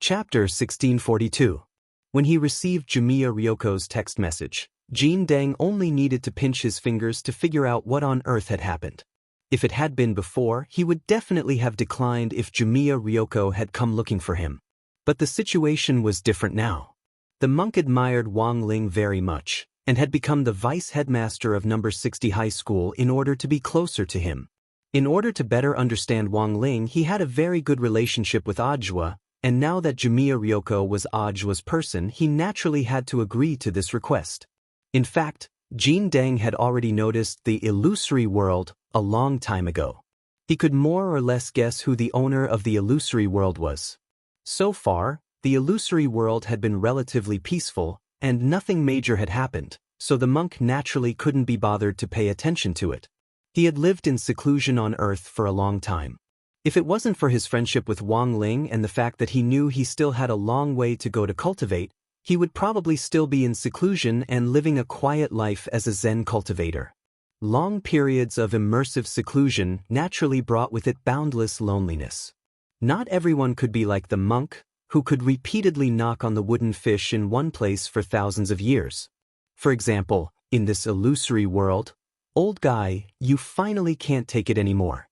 Chapter 1642. When he received Jimiya Ryoko's text message, Jin Deng only needed to pinch his fingers to figure out what on earth had happened. If it had been before, he would definitely have declined if Jimiya Ryoko had come looking for him. But the situation was different now. The monk admired Wang Ling very much, and had become the vice headmaster of No. 60 High School in order to be closer to him. In order to better understand Wang Ling, he had a very good relationship with Ajwa, and now that Jimiya Ryoko was Ajwa's person, he naturally had to agree to this request. In fact, Jin Deng had already noticed the illusory world a long time ago. He could more or less guess who the owner of the illusory world was. So far, the illusory world had been relatively peaceful, and nothing major had happened, so the monk naturally couldn't be bothered to pay attention to it. He had lived in seclusion on Earth for a long time. If it wasn't for his friendship with Wang Ling and the fact that he knew he still had a long way to go to cultivate, he would probably still be in seclusion and living a quiet life as a Zen cultivator. Long periods of immersive seclusion naturally brought with it boundless loneliness. Not everyone could be like the monk, who could repeatedly knock on the wooden fish in one place for thousands of years. For example, in this illusory world, "Old guy, you finally can't take it anymore."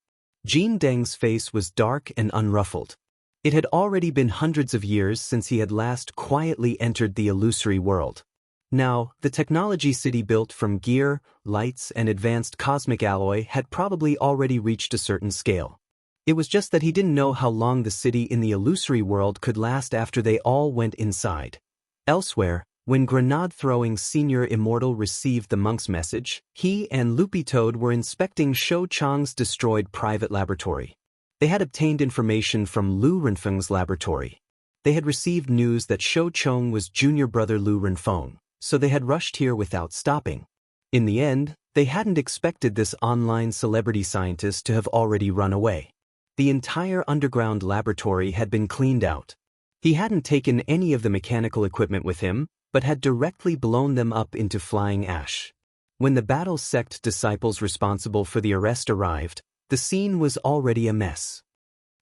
Jin Deng's face was dark and unruffled. It had already been hundreds of years since he had last quietly entered the illusory world. Now, the technology city built from gear, lights, and advanced cosmic alloy had probably already reached a certain scale. It was just that he didn't know how long the city in the illusory world could last after they all went inside. Elsewhere, when grenade-throwing Senior Immortal received the monk's message, he and Loopy Toad were inspecting Shou Chang's destroyed private laboratory. They had obtained information from Lu Renfeng's laboratory. They had received news that Shou Chang was junior brother Lu Renfeng, so they had rushed here without stopping. In the end, they hadn't expected this online celebrity scientist to have already run away. The entire underground laboratory had been cleaned out. He hadn't taken any of the mechanical equipment with him, but had directly blown them up into flying ash. When the battle sect disciples responsible for the arrest arrived, the scene was already a mess.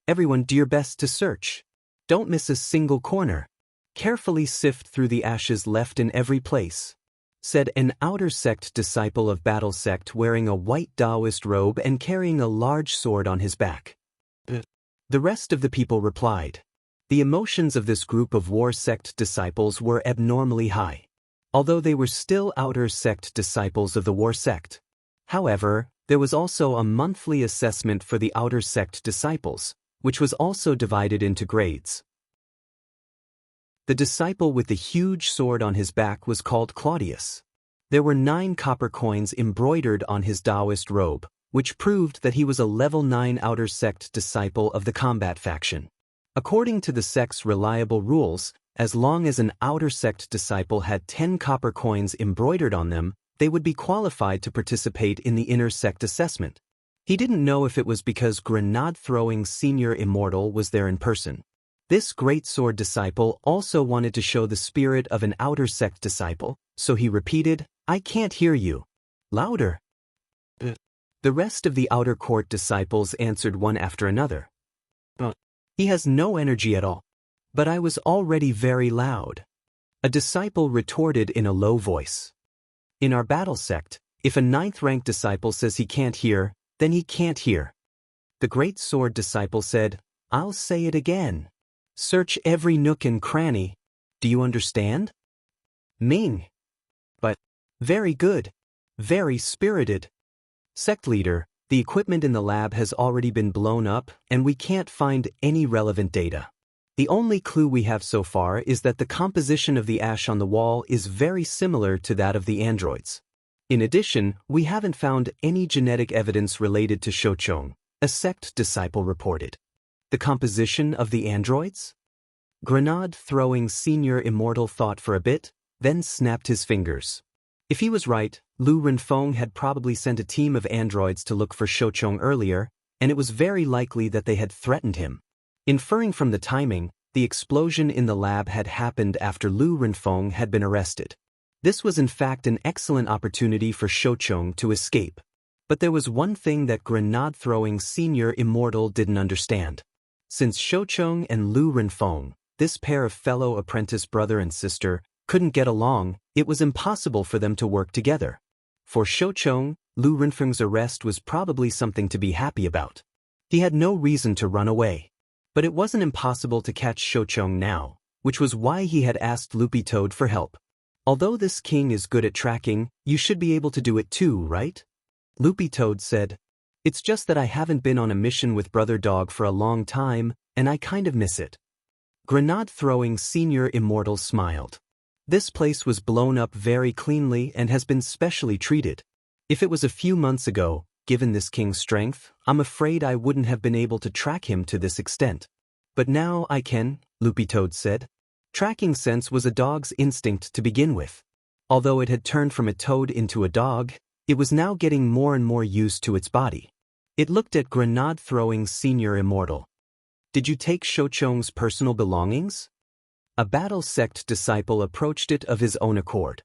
"Everyone do your best to search. Don't miss a single corner. Carefully sift through the ashes left in every place," said an outer sect disciple of battle sect wearing a white Taoist robe and carrying a large sword on his back. The rest of the people replied. The emotions of this group of war sect disciples were abnormally high, although they were still outer sect disciples of the war sect. However, there was also a monthly assessment for the outer sect disciples, which was also divided into grades. The disciple with the huge sword on his back was called Claudius. There were 9 copper coins embroidered on his Taoist robe, which proved that he was a level 9 outer sect disciple of the combat faction. According to the sect's reliable rules, as long as an outer sect disciple had 10 copper coins embroidered on them, they would be qualified to participate in the inner sect assessment. He didn't know if it was because grenade-throwing Senior Immortal was there in person. This great sword disciple also wanted to show the spirit of an outer sect disciple, so he repeated, "I can't hear you. Louder." The rest of the outer court disciples answered one after another. "He has no energy at all." "But I was already very loud," a disciple retorted in a low voice. "In our battle sect, if a 9th-rank disciple says he can't hear, then he can't hear." The great sword disciple said, "I'll say it again. Search every nook and cranny. Do you understand?" Ming. "But, very good. Very spirited. Sect leader, the equipment in the lab has already been blown up, and we can't find any relevant data. The only clue we have so far is that the composition of the ash on the wall is very similar to that of the androids. In addition, we haven't found any genetic evidence related to Shouchong," a sect disciple reported. "The composition of the androids?" Grenade-throwing Senior Immortal thought for a bit, then snapped his fingers. If he was right, Lu Renfeng had probably sent a team of androids to look for Shouchong earlier, and it was very likely that they had threatened him. Inferring from the timing, the explosion in the lab had happened after Lu Renfeng had been arrested. This was in fact an excellent opportunity for Shouchong to escape. But there was one thing that grenade-throwing Senior Immortal didn't understand. Since Shouchong and Lu Renfeng, This pair of fellow apprentice brother and sister couldn't get along. It was impossible for them to work together. For Shoucheng, Lu Renfeng's arrest was probably something to be happy about. He had no reason to run away. But it wasn't impossible to catch Shoucheng now, which was why he had asked Loopy Toad for help. Although this king is good at tracking, you should be able to do it too, right? Loopy Toad said. It's just that I haven't been on a mission with Brother Dog for a long time, and I kind of miss it. Grenade-throwing Senior Immortal smiled. This place was blown up very cleanly and has been specially treated. If it was a few months ago, given this king's strength, I'm afraid I wouldn't have been able to track him to this extent. But now I can, Loopy Toad said. Tracking sense was a dog's instinct to begin with. Although it had turned from a toad into a dog, it was now getting more and more used to its body. It looked at Grenade-throwing Senior Immortal. Did you take Shoucheng's personal belongings? A battle sect disciple approached it of his own accord.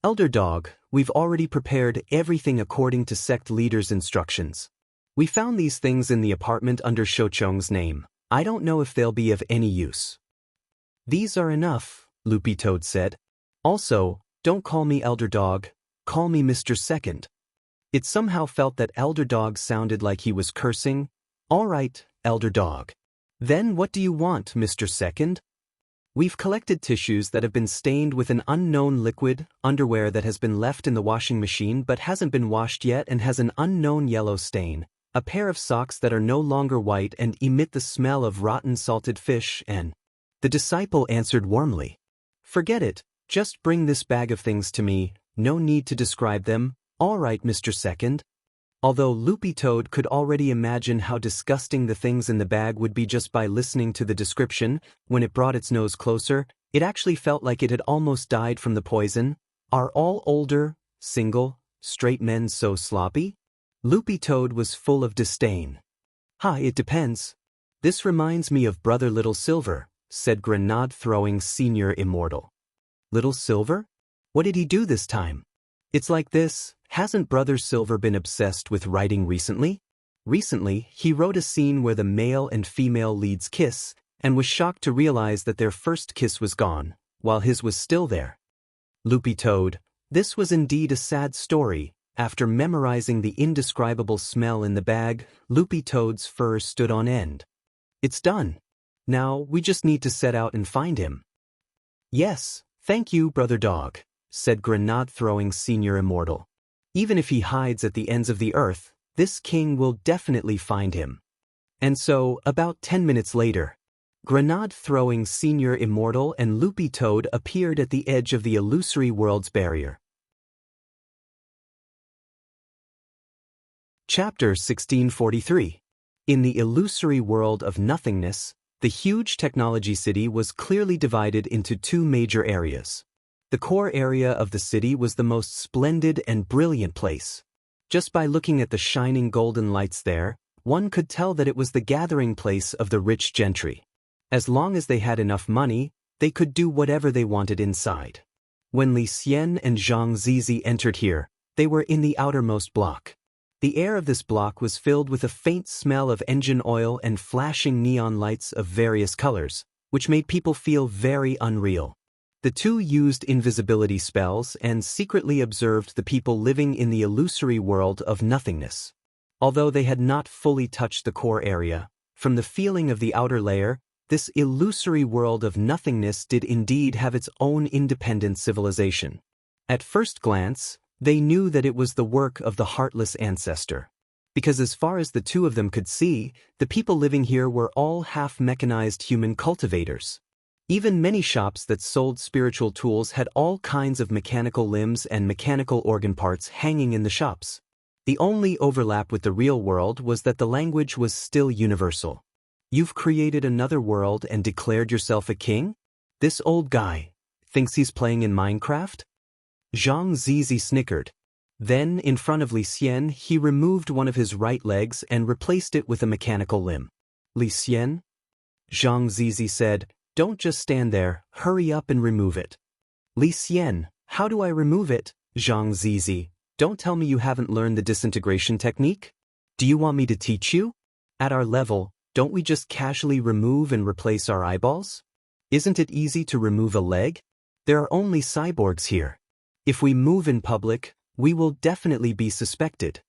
Elder Dog, we've already prepared everything according to sect leader's instructions. We found these things in the apartment under Shoucheng's name. I don't know if they'll be of any use. These are enough, Loopy Toad said. Also, don't call me Elder Dog, call me Mr. Second. It somehow felt that Elder Dog sounded like he was cursing. All right, Elder Dog. Then what do you want, Mr. Second? We've collected tissues that have been stained with an unknown liquid, underwear that has been left in the washing machine but hasn't been washed yet and has an unknown yellow stain, a pair of socks that are no longer white and emit the smell of rotten salted fish, and... The disciple answered warmly. Forget it, just bring this bag of things to me, no need to describe them. All right, Mr. Second. Although Loopy Toad could already imagine how disgusting the things in the bag would be just by listening to the description, when it brought its nose closer, it actually felt like it had almost died from the poison. Are all older, single, straight men so sloppy? Loopy Toad was full of disdain. It depends. This reminds me of Brother Little Silver, said Grenade-throwing Senior Immortal. Little Silver? What did he do this time? It's like this. Hasn't Brother Silver been obsessed with writing recently? Recently, he wrote a scene where the male and female leads kiss, and was shocked to realize that their first kiss was gone, while his was still there. Loopy Toad, this was indeed a sad story. After memorizing the indescribable smell in the bag, Loopy Toad's fur stood on end. It's done. Now, we just need to set out and find him. Yes, thank you, Brother Dog, said Grenade-throwing Senior Immortal. Even if he hides at the ends of the earth, this king will definitely find him. And so, about 10 minutes later, Grenade-throwing Senior Immortal and Loopy Toad appeared at the edge of the illusory world's barrier. Chapter 1643. In the illusory world of nothingness, the huge technology city was clearly divided into two major areas. The core area of the city was the most splendid and brilliant place. Just by looking at the shining golden lights there, one could tell that it was the gathering place of the rich gentry. As long as they had enough money, they could do whatever they wanted inside. When Li Xian and Zhang Zizi entered here, they were in the outermost block. The air of this block was filled with a faint smell of engine oil and flashing neon lights of various colors, which made people feel very unreal. The two used invisibility spells and secretly observed the people living in the illusory world of nothingness. Although they had not fully touched the core area, from the feeling of the outer layer, this illusory world of nothingness did indeed have its own independent civilization. At first glance, they knew that it was the work of the heartless ancestor. Because as far as the two of them could see, the people living here were all half-mechanized human cultivators. Even many shops that sold spiritual tools had all kinds of mechanical limbs and mechanical organ parts hanging in the shops. The only overlap with the real world was that the language was still universal. You've created another world and declared yourself a king? This old guy thinks he's playing in Minecraft? Zhang Zizi snickered. Then, in front of Li Xian, he removed one of his right legs and replaced it with a mechanical limb. Li Xian? Zhang Zizi said, don't just stand there, hurry up and remove it. Li Xian, how do I remove it? Zhang Zizi, don't tell me you haven't learned the disintegration technique? Do you want me to teach you? At our level, Don't we just casually remove and replace our eyeballs? Isn't it easy to remove a leg? There are only cyborgs here. If we move in public, we will definitely be suspected.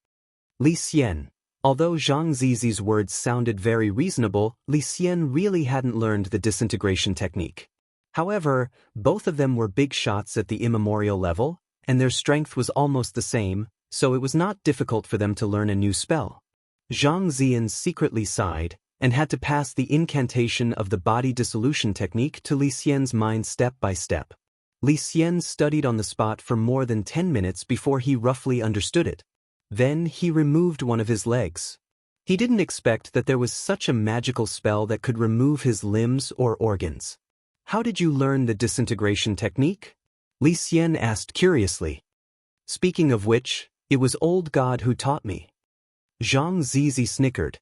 Li Xian. Although Zhang Zizi's words sounded very reasonable, Li Xian really hadn't learned the disintegration technique. However, both of them were big shots at the immemorial level, and their strength was almost the same, so it was not difficult for them to learn a new spell. Zhang Ziyan secretly sighed, and had to pass the incantation of the body dissolution technique to Li Xian's mind step by step. Li Xian studied on the spot for more than 10 minutes before he roughly understood it. Then he removed one of his legs. He didn't expect that there was such a magical spell that could remove his limbs or organs. How did you learn the disintegration technique? Li Xian asked curiously. Speaking of which, it was old God who taught me. Zhang Zizi snickered.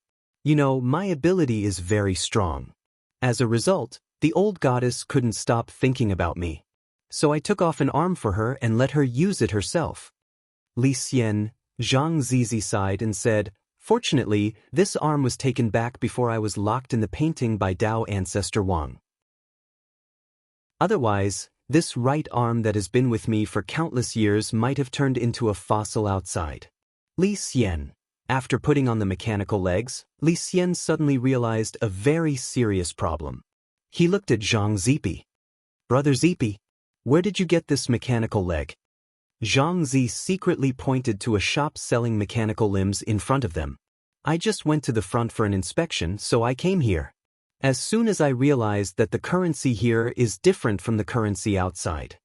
You know, my ability is very strong. As a result, the old goddess couldn't stop thinking about me. So I took off an arm for her and let her use it herself. Li Xian, Zhang Zizi sighed and said, fortunately, this arm was taken back before I was locked in the painting by Dao ancestor Wang. Otherwise, this right arm that has been with me for countless years might have turned into a fossil outside. Li Xian. After putting on the mechanical legs, Li Xian suddenly realized a very serious problem. He looked at Zhang Zipi. Brother Zipi, where did you get this mechanical leg? Zhang Zi secretly pointed to a shop selling mechanical limbs in front of them. I just went to the front for an inspection, so I came here. As soon as I realized that the currency here is different from the currency outside.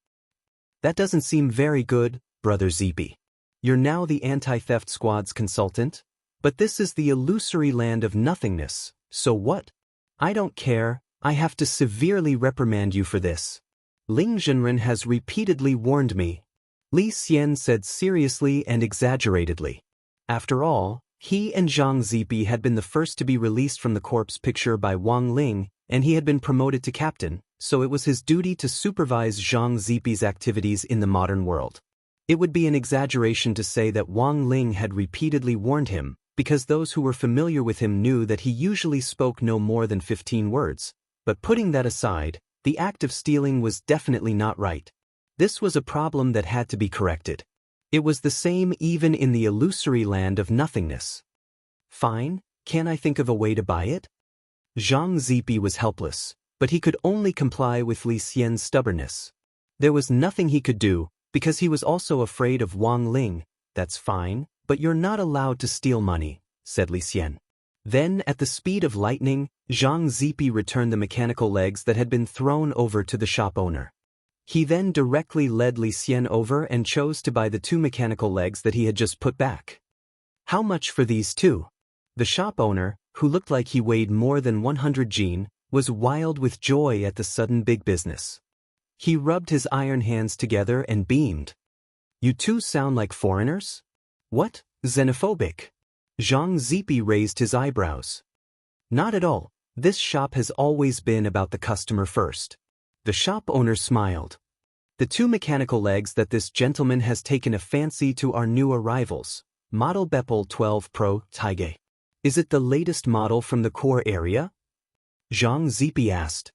That doesn't seem very good, Brother Zipi. You're now the anti-theft squad's consultant, but this is the illusory land of nothingness, so what? I don't care, I have to severely reprimand you for this. Ling Zhenren has repeatedly warned me. Li Xian said seriously and exaggeratedly. After all, he and Zhang Zipi had been the first to be released from the corpse picture by Wang Ling, and he had been promoted to captain, so it was his duty to supervise Zhang Zipi's activities in the modern world. It would be an exaggeration to say that Wang Ling had repeatedly warned him, because those who were familiar with him knew that he usually spoke no more than 15 words. But putting that aside, the act of stealing was definitely not right. This was a problem that had to be corrected. It was the same even in the illusory land of nothingness. Fine, can I think of a way to buy it? Zhang Zipi was helpless, but he could only comply with Li Xian's stubbornness. There was nothing he could do, because he was also afraid of Wang Ling. That's fine, but you're not allowed to steal money, said Li Xian. Then, at the speed of lightning, Zhang Zipi returned the mechanical legs that had been thrown over to the shop owner. He then directly led Li Xian over and chose to buy the 2 mechanical legs that he had just put back. How much for these 2? The shop owner, who looked like he weighed more than 100 jin, was wild with joy at the sudden big business. He rubbed his iron hands together and beamed. You 2 sound like foreigners? What? Xenophobic? Zhang Zipi raised his eyebrows. Not at all, this shop has always been about the customer first. The shop owner smiled. The 2 mechanical legs that this gentleman has taken a fancy to are new arrivals, model Beppel 12 Pro Taige. Is it the latest model from the core area? Zhang Zipi asked.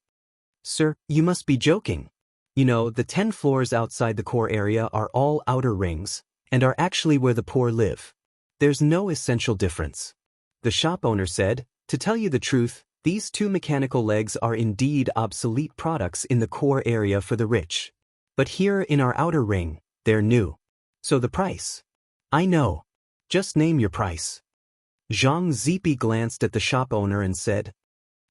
Sir, you must be joking. You know, the 10 floors outside the core area are all outer rings, and are actually where the poor live. There's no essential difference. The shop owner said, to tell you the truth, these 2 mechanical legs are indeed obsolete products in the core area for the rich. But here in our outer ring, they're new. So the price? I know. Just name your price. Zhang Zipi glanced at the shop owner and said,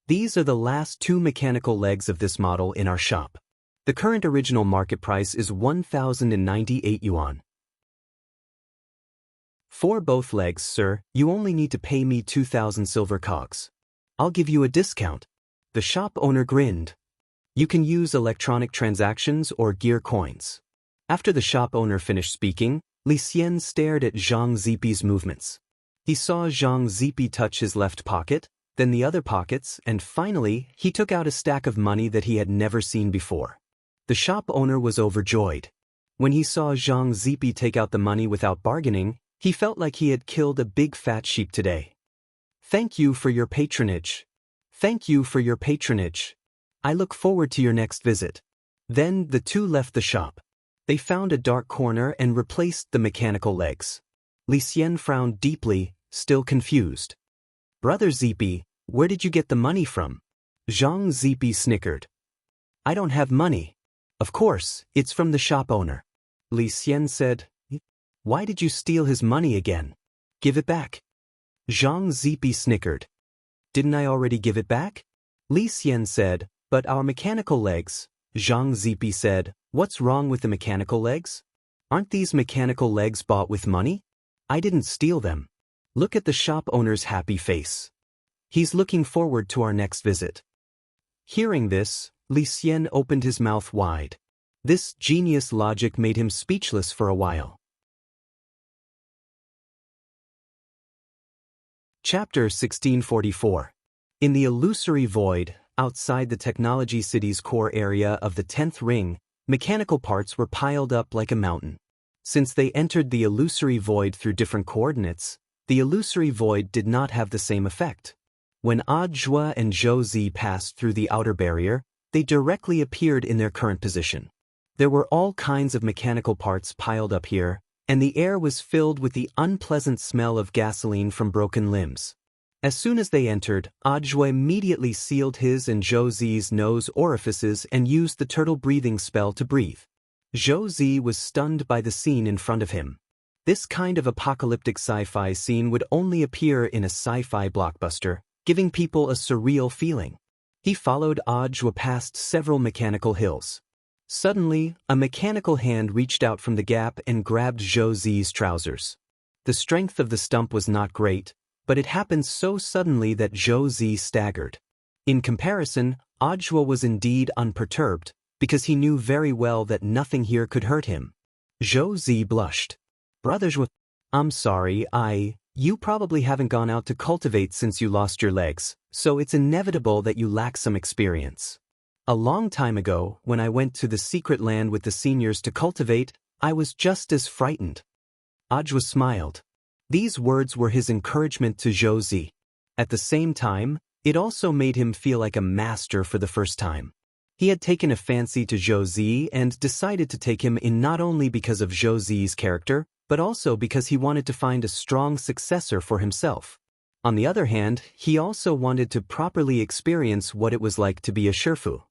these are the last 2 mechanical legs of this model in our shop. The current original market price is 1,098 yuan. For both legs, sir, you only need to pay me 2,000 silver cogs. I'll give you a discount. The shop owner grinned. You can use electronic transactions or gear coins. After the shop owner finished speaking, Li Xian stared at Zhang Zipi's movements. He saw Zhang Zipi touch his left pocket, then the other pockets, and finally, he took out a stack of money that he had never seen before. The shop owner was overjoyed. When he saw Zhang Zipi take out the money without bargaining, he felt like he had killed a big fat sheep today. Thank you for your patronage. Thank you for your patronage. I look forward to your next visit. Then the two left the shop. They found a dark corner and replaced the mechanical legs. Li Xian frowned deeply, still confused. Brother Zipi, where did you get the money from? Zhang Zipi snickered. I don't have money. Of course, it's from the shop owner. Li Xian said. Why did you steal his money again? Give it back. Zhang Zipi snickered. Didn't I already give it back? Li Xian said, but our mechanical legs. Zhang Zipi said, what's wrong with the mechanical legs? Aren't these mechanical legs bought with money? I didn't steal them. Look at the shop owner's happy face. He's looking forward to our next visit. Hearing this, Li Xian opened his mouth wide. This genius logic made him speechless for a while. Chapter 1644. In the illusory void, outside the technology city's core area of the 10th ring, mechanical parts were piled up like a mountain. Since they entered the illusory void through different coordinates, the illusory void did not have the same effect. When Zhua and Zhou Zi passed through the outer barrier, they directly appeared in their current position. There were all kinds of mechanical parts piled up here, and the air was filled with the unpleasant smell of gasoline from broken limbs. As soon as they entered, Zhua immediately sealed his and Zhou Zi's nose orifices and used the turtle breathing spell to breathe. Zhou Zi was stunned by the scene in front of him. This kind of apocalyptic sci-fi scene would only appear in a sci-fi blockbuster, giving people a surreal feeling. He followed Zhua past several mechanical hills. Suddenly, a mechanical hand reached out from the gap and grabbed Zhou Zi's trousers. The strength of the stump was not great, but it happened so suddenly that Zhou Zi staggered. In comparison, Zhua was indeed unperturbed, because he knew very well that nothing here could hurt him. Zhou Zi blushed. Brother Zhua, I'm sorry, you probably haven't gone out to cultivate since you lost your legs, so it's inevitable that you lack some experience. A long time ago, when I went to the secret land with the seniors to cultivate, I was just as frightened. Zhua smiled. These words were his encouragement to Zhou Zi. At the same time, it also made him feel like a master for the first time. He had taken a fancy to Zhou Zi and decided to take him in not only because of Zhou Zi's character, but also because he wanted to find a strong successor for himself. On the other hand, he also wanted to properly experience what it was like to be a Shifu.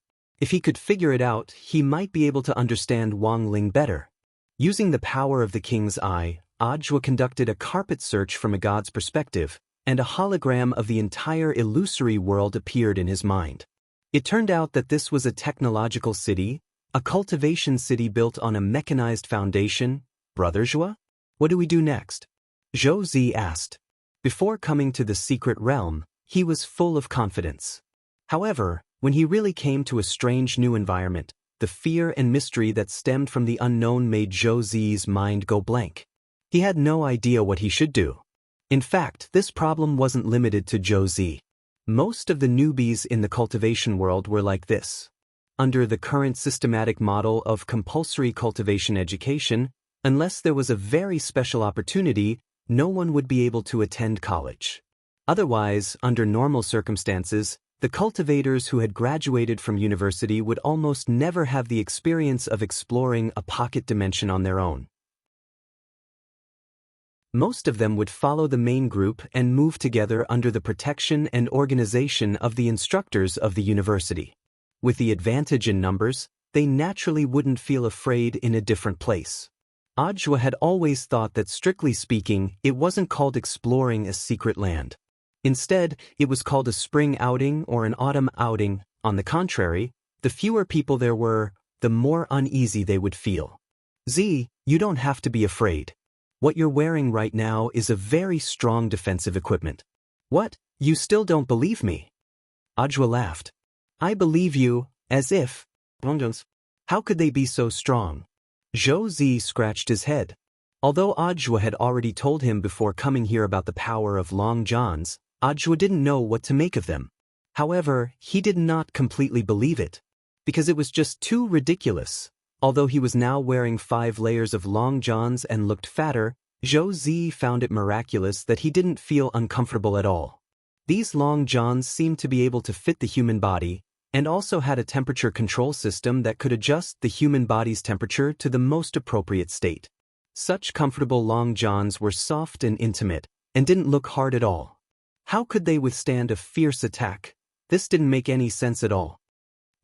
If he could figure it out, he might be able to understand Wang Ling better. Using the power of the king's eye, Zhua conducted a carpet search from a god's perspective, and a hologram of the entire illusory world appeared in his mind. It turned out that this was a technological city, a cultivation city built on a mechanized foundation. Brother Zhua? What do we do next? Zhou Zi asked. Before coming to the secret realm, he was full of confidence. However, when he really came to a strange new environment, the fear and mystery that stemmed from the unknown made Zhou Zi's mind go blank. He had no idea what he should do. In fact, this problem wasn't limited to Zhou Zi. Most of the newbies in the cultivation world were like this. Under the current systematic model of compulsory cultivation education, unless there was a very special opportunity, no one would be able to attend college. Otherwise, under normal circumstances, the cultivators who had graduated from university would almost never have the experience of exploring a pocket dimension on their own. Most of them would follow the main group and move together under the protection and organization of the instructors of the university. With the advantage in numbers, they naturally wouldn't feel afraid in a different place. Zhua had always thought that, strictly speaking, it wasn't called exploring a secret land. Instead, it was called a spring outing or an autumn outing. On the contrary, the fewer people there were, the more uneasy they would feel. Z, you don't have to be afraid. What you're wearing right now is a very strong defensive equipment. What? You still don't believe me? Zhua laughed. I believe you, as if. How could they be so strong? Zhou Zi scratched his head. Although Zhua had already told him before coming here about the power of long johns, Zhua didn't know what to make of them. However, he did not completely believe it, because it was just too ridiculous. Although he was now wearing 5 layers of long johns and looked fatter, Zhou Zi found it miraculous that he didn't feel uncomfortable at all. These long johns seemed to be able to fit the human body, and also had a temperature control system that could adjust the human body's temperature to the most appropriate state. Such comfortable long johns were soft and intimate, and didn't look hard at all. How could they withstand a fierce attack? This didn't make any sense at all.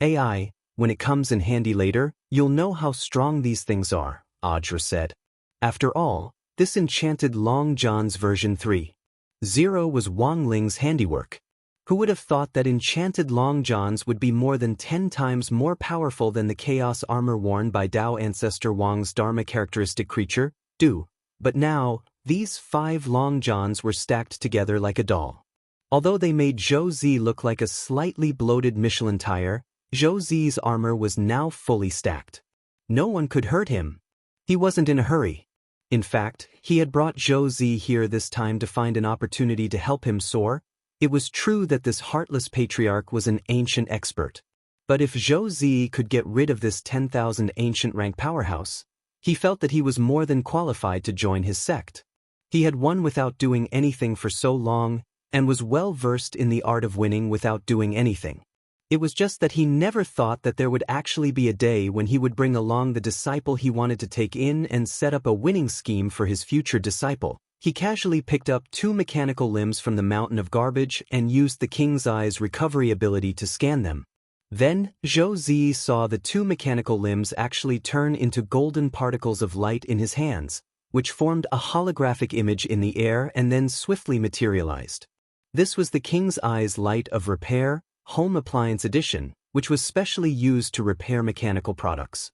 AI, when it comes in handy later, you'll know how strong these things are, Audra said. After all, this enchanted long johns version 3.0 was Wang Ling's handiwork. Who would have thought that enchanted long johns would be more than 10 times more powerful than the chaos armor worn by Dao ancestor Wang's Dharma characteristic creature, Du? But now, these 5 long johns were stacked together like a doll. Although they made Zhou Zi look like a slightly bloated Michelin tire, Zhou Zi's armor was now fully stacked. No one could hurt him. He wasn't in a hurry. In fact, he had brought Zhou Zi here this time to find an opportunity to help him soar. It was true that this heartless patriarch was an ancient expert. But if Zhou Zi could get rid of this 10,000 ancient rank powerhouse, he felt that he was more than qualified to join his sect. He had won without doing anything for so long, and was well versed in the art of winning without doing anything. It was just that he never thought that there would actually be a day when he would bring along the disciple he wanted to take in and set up a winning scheme for his future disciple. He casually picked up 2 mechanical limbs from the mountain of garbage and used the King's Eye's recovery ability to scan them. Then, Zhou Zi saw the 2 mechanical limbs actually turn into golden particles of light in his hands, which formed a holographic image in the air and then swiftly materialized. This was the King's Eye's Light of Repair, Home Appliance Edition, which was specially used to repair mechanical products.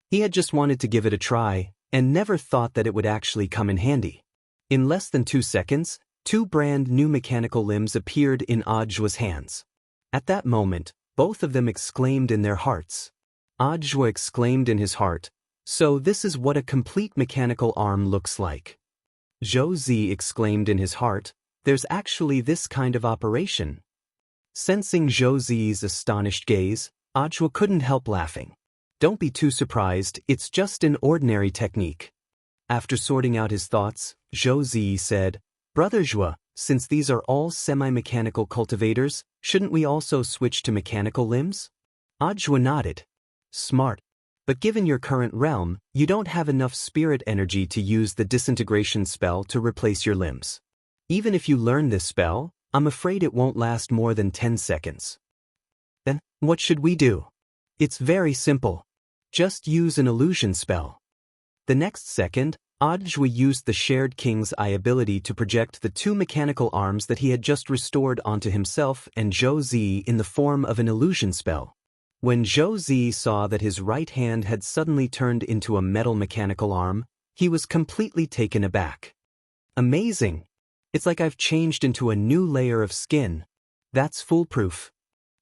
He had just wanted to give it a try, and never thought that it would actually come in handy. In less than 2 seconds, 2 brand new mechanical limbs appeared in Audju's hands. At that moment, both of them exclaimed in their hearts. Audju exclaimed in his heart, "So this is what a complete mechanical arm looks like." Zhou Zi exclaimed in his heart, "There's actually this kind of operation." Sensing Zhou Zi's astonished gaze, Audju couldn't help laughing. "Don't be too surprised, it's just an ordinary technique." After sorting out his thoughts, Zhou Zi said, "Brother Zhua, since these are all semi-mechanical cultivators, shouldn't we also switch to mechanical limbs?" Audju nodded. "Smart. But given your current realm, you don't have enough spirit energy to use the disintegration spell to replace your limbs. Even if you learn this spell, I'm afraid it won't last more than 10 seconds. Then, what should we do?" "It's very simple. Just use an illusion spell." The next second, Audju used the shared King's Eye ability to project the 2 mechanical arms that he had just restored onto himself and Zhou Zi in the form of an illusion spell. When Zhou Zi saw that his right hand had suddenly turned into a metal mechanical arm, he was completely taken aback. "Amazing! It's like I've changed into a new layer of skin. That's foolproof."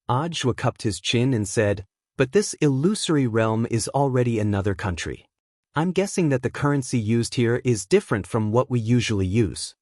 Audju cupped his chin and said, "But this illusory realm is already another country. I'm guessing that the currency used here is different from what we usually use."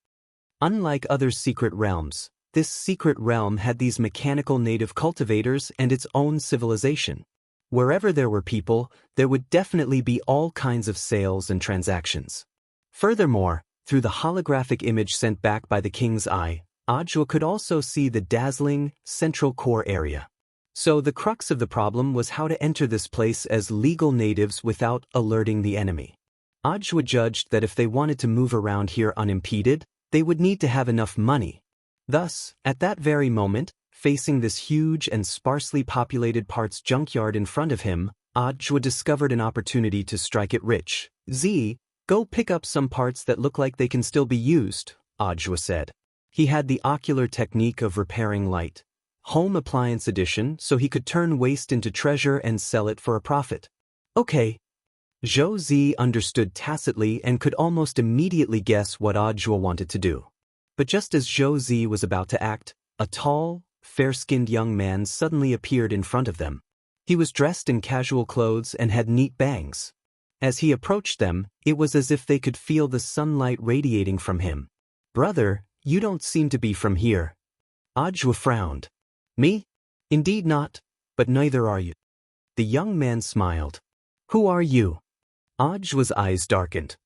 Unlike other secret realms, this secret realm had these mechanical native cultivators and its own civilization. Wherever there were people, there would definitely be all kinds of sales and transactions. Furthermore, through the holographic image sent back by the King's Eye, Audju could also see the dazzling, central core area. So the crux of the problem was how to enter this place as legal natives without alerting the enemy. Audju judged that if they wanted to move around here unimpeded, they would need to have enough money. Thus, at that very moment, facing this huge and sparsely populated parts junkyard in front of him, Audju discovered an opportunity to strike it rich. "Z, go pick up some parts that look like they can still be used," Audju said. He had the ocular technique of repairing light. Home Appliance Edition, so he could turn waste into treasure and sell it for a profit. "Okay." Zhou Zi understood tacitly and could almost immediately guess what Audju wanted to do. But just as Zhou Zi was about to act, a tall, fair-skinned young man suddenly appeared in front of them. He was dressed in casual clothes and had neat bangs. As he approached them, it was as if they could feel the sunlight radiating from him. "Brother, you don't seem to be from here." Audju frowned. "Me? Indeed not, but neither are you." The young man smiled. "Who are you?" Audju's eyes darkened.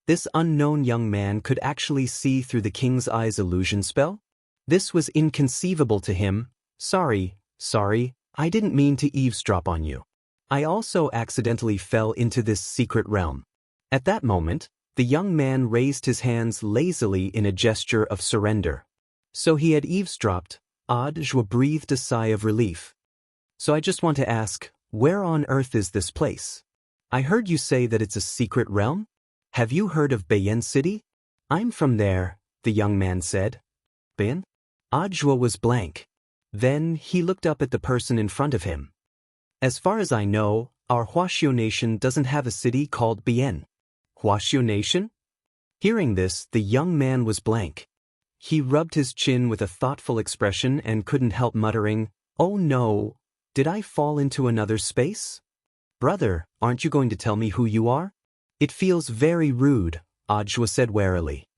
This unknown young man could actually see through the king's eyes illusion spell? This was inconceivable to him. Sorry, I didn't mean to eavesdrop on you. I also accidentally fell into this secret realm. At that moment, the young man raised his hands lazily in a gesture of surrender. So he had eavesdropped. Audiobook breathed a sigh of relief. So I just want to ask, where on earth is this place? I heard you say that it's a secret realm? Have you heard of Bayen City? I'm from there, the young man said. Bayen? Audiobook was blank. Then he looked up at the person in front of him. As far as I know, our Huaxiu nation doesn't have a city called Bayen. Huaxiu nation? Hearing this, the young man was blank. He rubbed his chin with a thoughtful expression and couldn't help muttering, "Oh no, did I fall into another space?" "Brother, aren't you going to tell me who you are?" "It feels very rude," Audiobook said warily.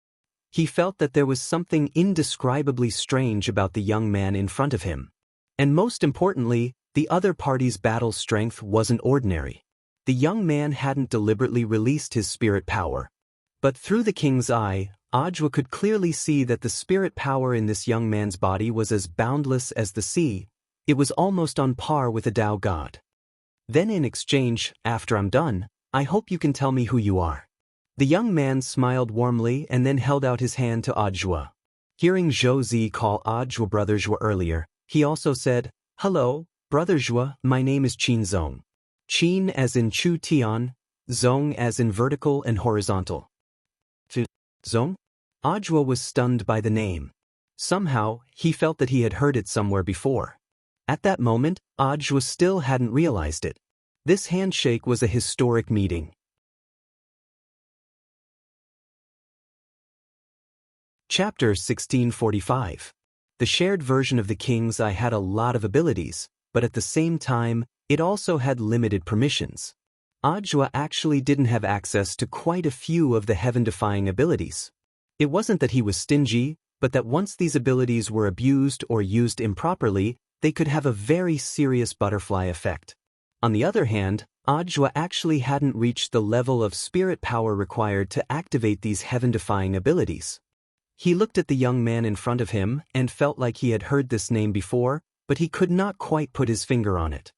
He felt that there was something indescribably strange about the young man in front of him. And most importantly, the other party's battle strength wasn't ordinary. The young man hadn't deliberately released his spirit power. But through the king's eye, Audiobook could clearly see that the spirit power in this young man's body was as boundless as the sea. It was almost on par with a Tao god. "Then in exchange, after I'm done, I hope you can tell me who you are." The young man smiled warmly and then held out his hand to Audiobook. Hearing Zhou Zi call Audiobook Brother Zhou earlier, he also said, "Hello, Brother Zhou, my name is Qin Zong." Qin as in Chu Tian, Zong as in vertical and horizontal. Zong? Audiobook was stunned by the name. Somehow, he felt that he had heard it somewhere before. At that moment, Audiobook still hadn't realized it. This handshake was a historic meeting. Chapter 1645. The shared version of the king's eye had a lot of abilities, but at the same time, it also had limited permissions. Audiobook actually didn't have access to quite a few of the heaven-defying abilities. It wasn't that he was stingy, but that once these abilities were abused or used improperly, they could have a very serious butterfly effect. On the other hand, Audiobook actually hadn't reached the level of spirit power required to activate these heaven-defying abilities. He looked at the young man in front of him and felt like he had heard this name before, but he could not quite put his finger on it.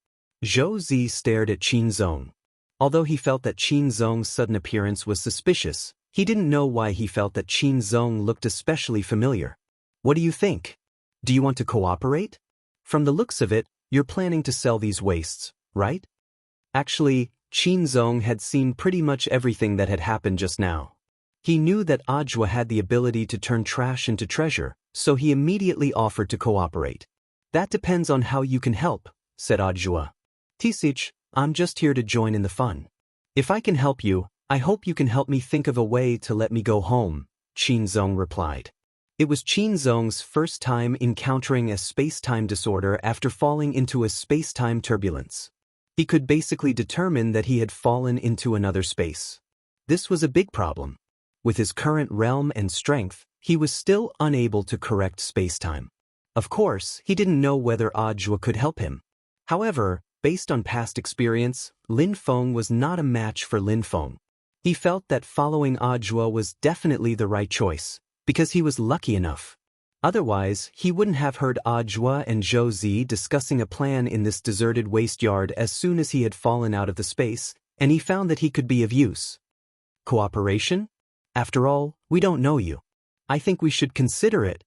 Zhou Zi stared at Qin Zong. Although he felt that Qin Zong's sudden appearance was suspicious, he didn't know why he felt that Qin Zong looked especially familiar. "What do you think? Do you want to cooperate? From the looks of it, you're planning to sell these wastes, right?" Actually, Qin Zong had seen pretty much everything that had happened just now. He knew that Audiobook had the ability to turn trash into treasure, so he immediately offered to cooperate. "That depends on how you can help," said Audiobook. "Tisich, I'm just here to join in the fun. If I can help you, I hope you can help me think of a way to let me go home," Qin Zong replied. It was Qin Zong's first time encountering a space-time disorder after falling into a space-time turbulence. He could basically determine that he had fallen into another space. This was a big problem. With his current realm and strength, he was still unable to correct space-time. Of course, he didn't know whether Audiobook could help him. However, based on past experience, Lin Feng was not a match for Lin Feng. He felt that following Audiobook was definitely the right choice, because he was lucky enough. Otherwise, he wouldn't have heard Audiobook and Zhou Zi discussing a plan in this deserted waste yard as soon as he had fallen out of the space, and he found that he could be of use. "Cooperation? After all, we don't know you. I think we should consider it,"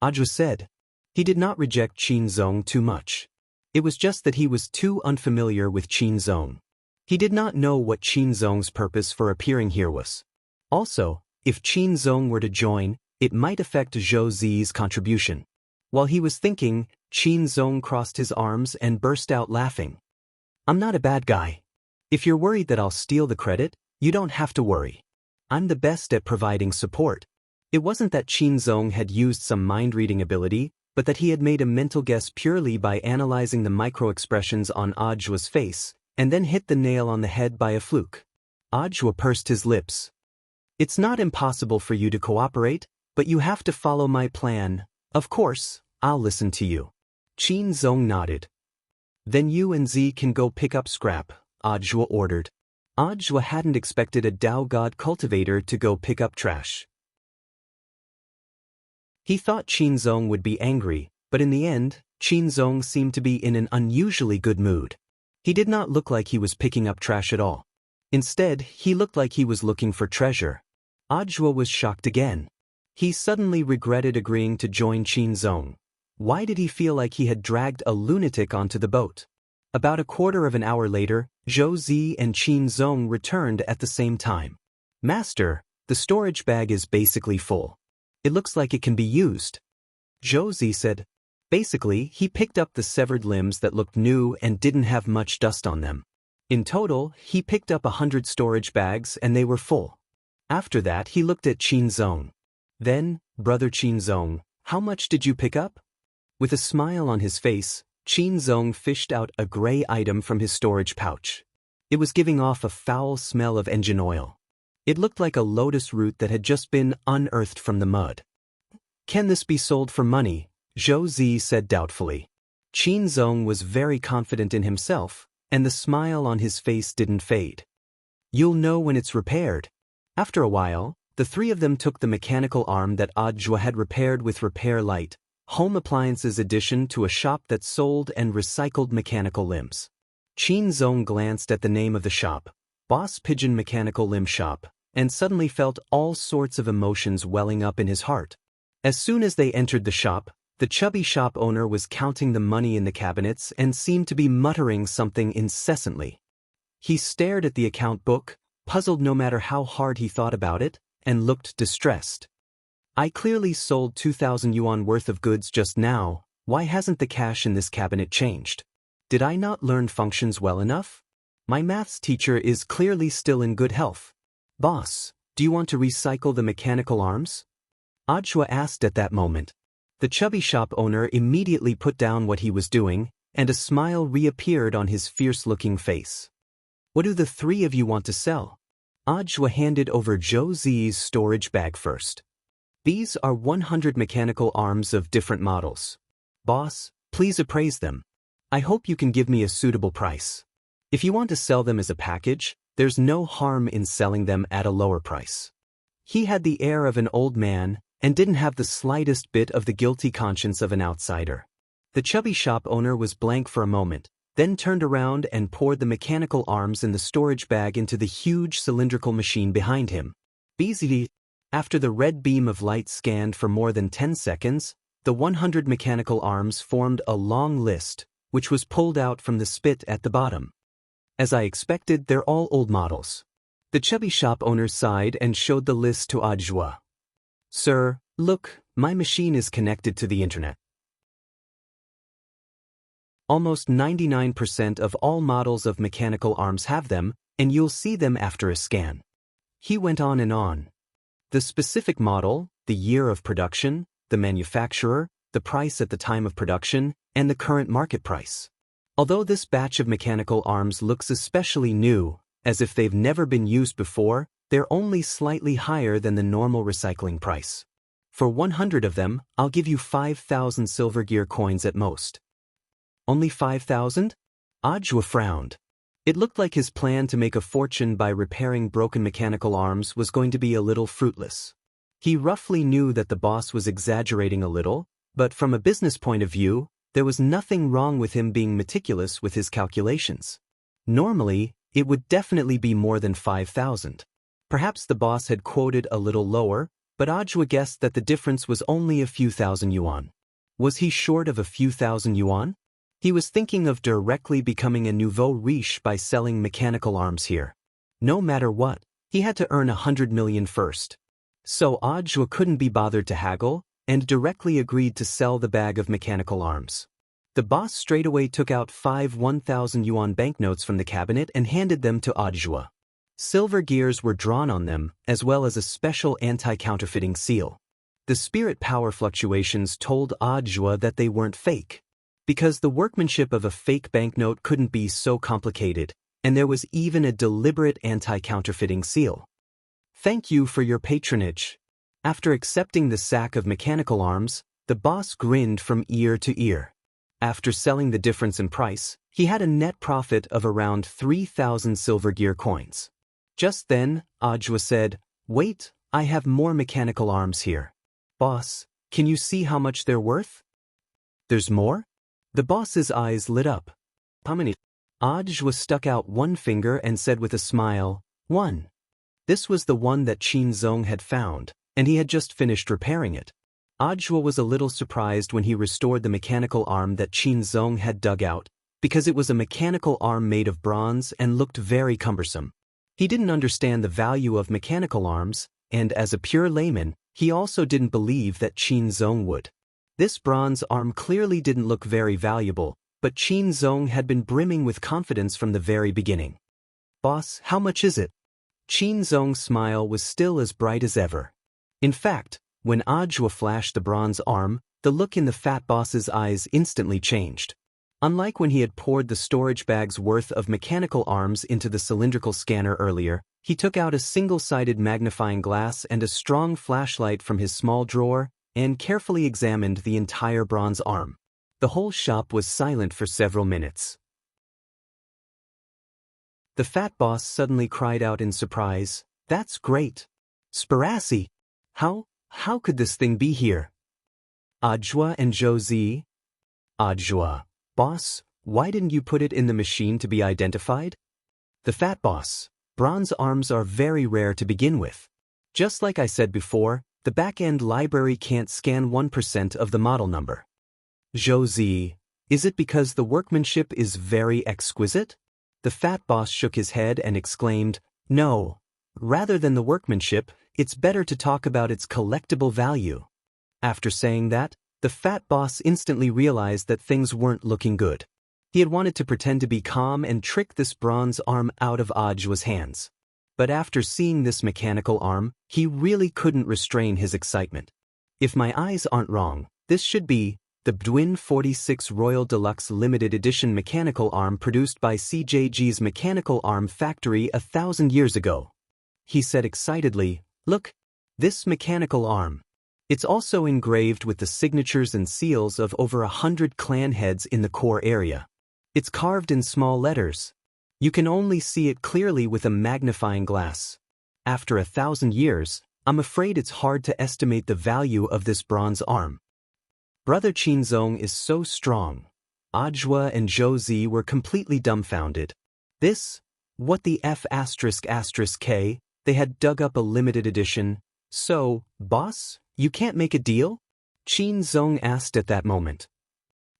Audiobook said. He did not reject Qin Zong too much. It was just that he was too unfamiliar with Qin Zong. He did not know what Qin Zong's purpose for appearing here was. Also, if Qin Zong were to join, it might affect Zhou Zi's contribution. While he was thinking, Qin Zong crossed his arms and burst out laughing. "I'm not a bad guy. If you're worried that I'll steal the credit, you don't have to worry. I'm the best at providing support." It wasn't that Qin Zong had used some mind-reading ability, but that he had made a mental guess purely by analyzing the micro-expressions on Audiobook's face, and then hit the nail on the head by a fluke. Audiobook pursed his lips. "It's not impossible for you to cooperate, but you have to follow my plan. Of course, I'll listen to you." Qin Zong nodded. "Then you and Z can go pick up scrap," Audiobook ordered. Ajwa hadn't expected a Dao God cultivator to go pick up trash. He thought Qinzong would be angry, but in the end, Qinzong seemed to be in an unusually good mood. He did not look like he was picking up trash at all. Instead, he looked like he was looking for treasure. Ajwa was shocked again. He suddenly regretted agreeing to join Qinzong. Why did he feel like he had dragged a lunatic onto the boat? About a quarter of an hour later, Zhou Zi and Qinzong returned at the same time. Master, the storage bag is basically full. It looks like it can be used. Zhou Zi said. Basically, he picked up the severed limbs that looked new and didn't have much dust on them. In total, he picked up 100 storage bags and they were full. After that, he looked at Qinzong. Then, Brother Qinzong, how much did you pick up? With a smile on his face, Qinzong fished out a gray item from his storage pouch. It was giving off a foul smell of engine oil. It looked like a lotus root that had just been unearthed from the mud. Can this be sold for money? Zhou Zi said doubtfully. Qinzong was very confident in himself, and the smile on his face didn't fade. You'll know when it's repaired. After a while, the three of them took the mechanical arm that Ajwa had repaired with Repair Light, Home Appliances Edition, to a shop that sold and recycled mechanical limbs. Qinzong glanced at the name of the shop, Boss Pigeon Mechanical Limb Shop, and suddenly felt all sorts of emotions welling up in his heart. As soon as they entered the shop, the chubby shop owner was counting the money in the cabinets and seemed to be muttering something incessantly. He stared at the account book, puzzled no matter how hard he thought about it, and looked distressed. I clearly sold 2,000 yuan worth of goods just now. Why hasn't the cash in this cabinet changed? Did I not learn functions well enough? My maths teacher is clearly still in good health. Boss, do you want to recycle the mechanical arms? Ajwa asked at that moment. The chubby shop owner immediately put down what he was doing, and a smile reappeared on his fierce-looking face. What do the three of you want to sell? Ajwa handed over Zhou Zi's storage bag first. These are 100 mechanical arms of different models. Boss, please appraise them. I hope you can give me a suitable price. If you want to sell them as a package, there's no harm in selling them at a lower price. He had the air of an old man and didn't have the slightest bit of the guilty conscience of an outsider. The chubby shop owner was blank for a moment, then turned around and poured the mechanical arms in the storage bag into the huge cylindrical machine behind him. Busy. After the red beam of light scanned for more than 10 seconds, the 100 mechanical arms formed a long list, which was pulled out from the spit at the bottom. As I expected, they're all old models. The chubby shop owner sighed and showed the list to Ajwa. Sir, look, my machine is connected to the internet. Almost 99% of all models of mechanical arms have them, and you'll see them after a scan. He went on and on. The specific model, the year of production, the manufacturer, the price at the time of production, and the current market price. Although this batch of mechanical arms looks especially new, as if they've never been used before, they're only slightly higher than the normal recycling price. For 100 of them, I'll give you 5,000 silver gear coins at most. Only 5,000? Ajwa frowned. It looked like his plan to make a fortune by repairing broken mechanical arms was going to be a little fruitless. He roughly knew that the boss was exaggerating a little, but from a business point of view, there was nothing wrong with him being meticulous with his calculations. Normally, it would definitely be more than 5,000. Perhaps the boss had quoted a little lower, but Ajwa guessed that the difference was only a few thousand yuan. Was he short of a few thousand yuan? He was thinking of directly becoming a nouveau riche by selling mechanical arms here. No matter what, he had to earn 100 million first. So Ajwa couldn't be bothered to haggle, and directly agreed to sell the bag of mechanical arms. The boss straightaway took out 5 1,000 yuan banknotes from the cabinet and handed them to Ajwa. Silver gears were drawn on them, as well as a special anti-counterfeiting seal. The spirit power fluctuations told Ajwa that they weren't fake. Because the workmanship of a fake banknote couldn't be so complicated, and there was even a deliberate anti-counterfeiting seal. Thank you for your patronage. After accepting the sack of mechanical arms, the boss grinned from ear to ear. After selling the difference in price, He had a net profit of around 3,000 silver gear coins. Just then, Ajwa said, "Wait, I have more mechanical arms here. Boss, can you see how much they're worth?" "There's more?" The boss's eyes lit up. "How many?" Ajwa stuck out one finger and said with a smile, "One." This was the one that Qin Zong had found, and he had just finished repairing it. Ajwa was a little surprised when he restored the mechanical arm that Qin Zong had dug out, because it was a mechanical arm made of bronze and looked very cumbersome. He didn't understand the value of mechanical arms, and as a pure layman, he also didn't believe that Qin Zong would. This bronze arm clearly didn't look very valuable, but Qin Zong had been brimming with confidence from the very beginning. "Boss, how much is it?" Qin Zong's smile was still as bright as ever. In fact, when Ajwa flashed the bronze arm, the look in the fat boss's eyes instantly changed. Unlike when he had poured the storage bag's worth of mechanical arms into the cylindrical scanner earlier, he took out a single-sided magnifying glass and a strong flashlight from his small drawer and carefully examined the entire bronze arm. The whole shop was silent for several minutes. The fat boss suddenly cried out in surprise, "That's great! Sparassi! How could this thing be here?" Ajwa and Josie. Ajwa, "Boss, why didn't you put it in the machine to be identified?" The fat boss, "Bronze arms are very rare to begin with. Just like I said before, the back-end library can't scan 1% of the model number." Josie, "Is it because the workmanship is very exquisite?" The fat boss shook his head and exclaimed, "No. Rather than the workmanship, it's better to talk about its collectible value." After saying that, the fat boss instantly realized that things weren't looking good. He had wanted to pretend to be calm and trick this bronze arm out of Ajwa's hands. But after seeing this mechanical arm, he really couldn't restrain his excitement. "If my eyes aren't wrong, this should be the Bdwin 46 Royal Deluxe Limited Edition mechanical arm produced by CJG's Mechanical Arm Factory 1,000 years ago," he said excitedly. "Look, this mechanical arm. It's also engraved with the signatures and seals of over 100 clan heads in the core area. It's carved in small letters. You can only see it clearly with a magnifying glass. After 1,000 years, I'm afraid it's hard to estimate the value of this bronze arm." Brother Qin Zong is so strong. Ajwa and Josie were completely dumbfounded. What the F***K, they had dug up a limited edition. "So, boss, you can't make a deal?" Qin Zong asked at that moment.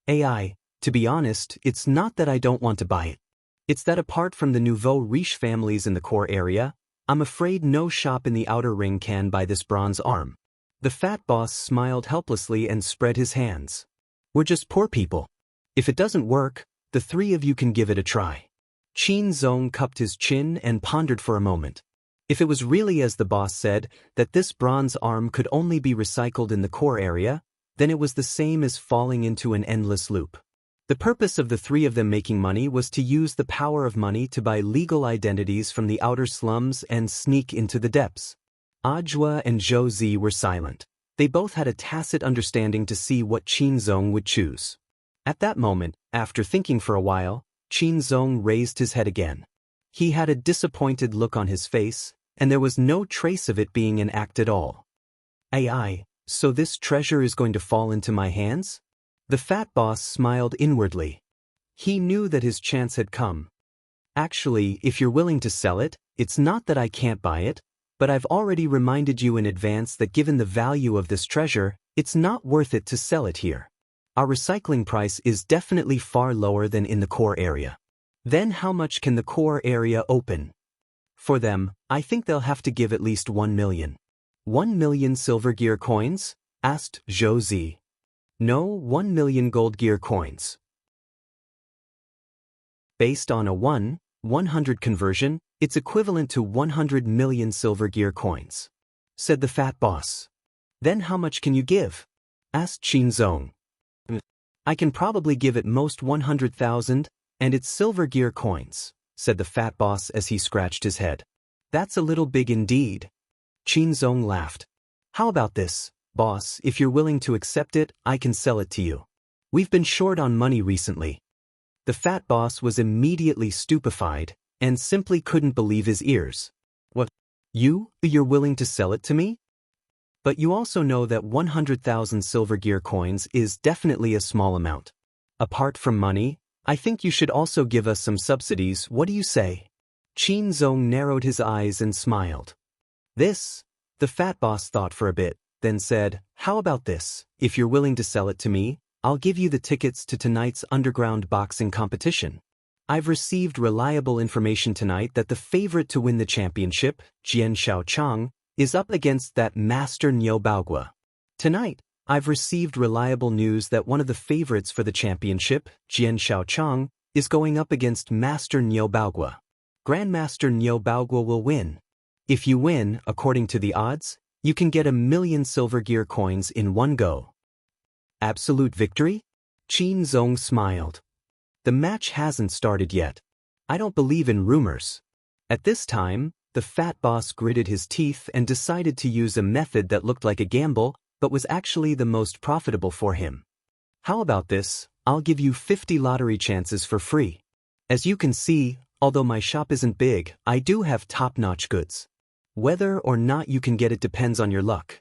"AI, to be honest, it's not that I don't want to buy it. It's that apart from the nouveau riche families in the core area, I'm afraid no shop in the outer ring can buy this bronze arm." The fat boss smiled helplessly and spread his hands. "We're just poor people. If it doesn't work, the three of you can give it a try." Qin Zong cupped his chin and pondered for a moment. If it was really as the boss said, that this bronze arm could only be recycled in the core area, then it was the same as falling into an endless loop. The purpose of the three of them making money was to use the power of money to buy legal identities from the outer slums and sneak into the depths. Ajwa and Josie were silent. They both had a tacit understanding to see what Qin Zong would choose. At that moment, after thinking for a while, Qin Zong raised his head again. He had a disappointed look on his face, and there was no trace of it being an act at all. "AI, so this treasure is going to fall into my hands?" The fat boss smiled inwardly. He knew that his chance had come. "Actually, if you're willing to sell it, it's not that I can't buy it, but I've already reminded you in advance that given the value of this treasure, it's not worth it to sell it here. Our recycling price is definitely far lower than in the core area." "Then how much can the core area open?" "For them, I think they'll have to give at least 1 million. 1 million silver gear coins?" asked Josie. "No, 1 million gold gear coins. Based on a 100 conversion, it's equivalent to 100 million silver gear coins," said the fat boss. "Then how much can you give?" asked Qin Zong. "I can probably give at most 100,000, and it's silver gear coins," said the fat boss as he scratched his head. "That's a little big indeed." Qin Zong laughed. "How about this, boss? If you're willing to accept it, I can sell it to you. We've been short on money recently." The fat boss was immediately stupefied and simply couldn't believe his ears. What? You're willing to sell it to me? But you also know that 100,000 silver gear coins is definitely a small amount. Apart from money, I think you should also give us some subsidies. What do you say? Qin Zong narrowed his eyes and smiled. This? The fat boss thought for a bit, then said, how about this? If you're willing to sell it to me, I'll give you the tickets to tonight's underground boxing competition. I've received reliable information tonight that the favorite to win the championship, Jian Shaochang, is up against that Master Niu Baogua. Tonight, I've received reliable news that one of the favorites for the championship, Jian Shaochang, is going up against Master Niu Baogua. Grandmaster Niu Baogua will win. If you win, according to the odds, you can get 1,000,000 silver gear coins in one go. Absolute victory? Qin Zong smiled. The match hasn't started yet. I don't believe in rumors. At this time, the fat boss gritted his teeth and decided to use a method that looked like a gamble, but was actually the most profitable for him. How about this? I'll give you 50 lottery chances for free. As you can see, although my shop isn't big, I do have top-notch goods. Whether or not you can get it depends on your luck.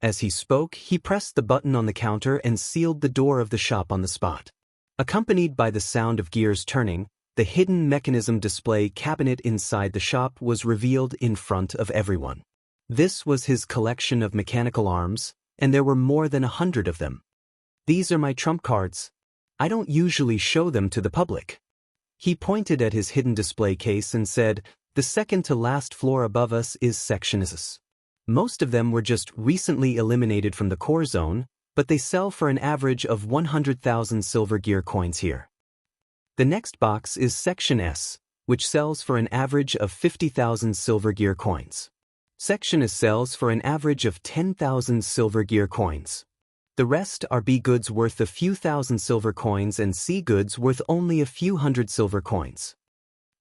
As he spoke, he pressed the button on the counter and sealed the door of the shop on the spot. Accompanied by the sound of gears turning, the hidden mechanism display cabinet inside the shop was revealed in front of everyone. This was his collection of mechanical arms, and there were more than 100 of them. These are my trump cards. I don't usually show them to the public. He pointed at his hidden display case and said, the second to last floor above us is Section S. Most of them were just recently eliminated from the core zone, but they sell for an average of 100,000 silver gear coins here. The next box is Section S, which sells for an average of 50,000 silver gear coins. Section S sells for an average of 10,000 silver gear coins. The rest are B goods worth a few thousand silver coins and C goods worth only a few hundred silver coins.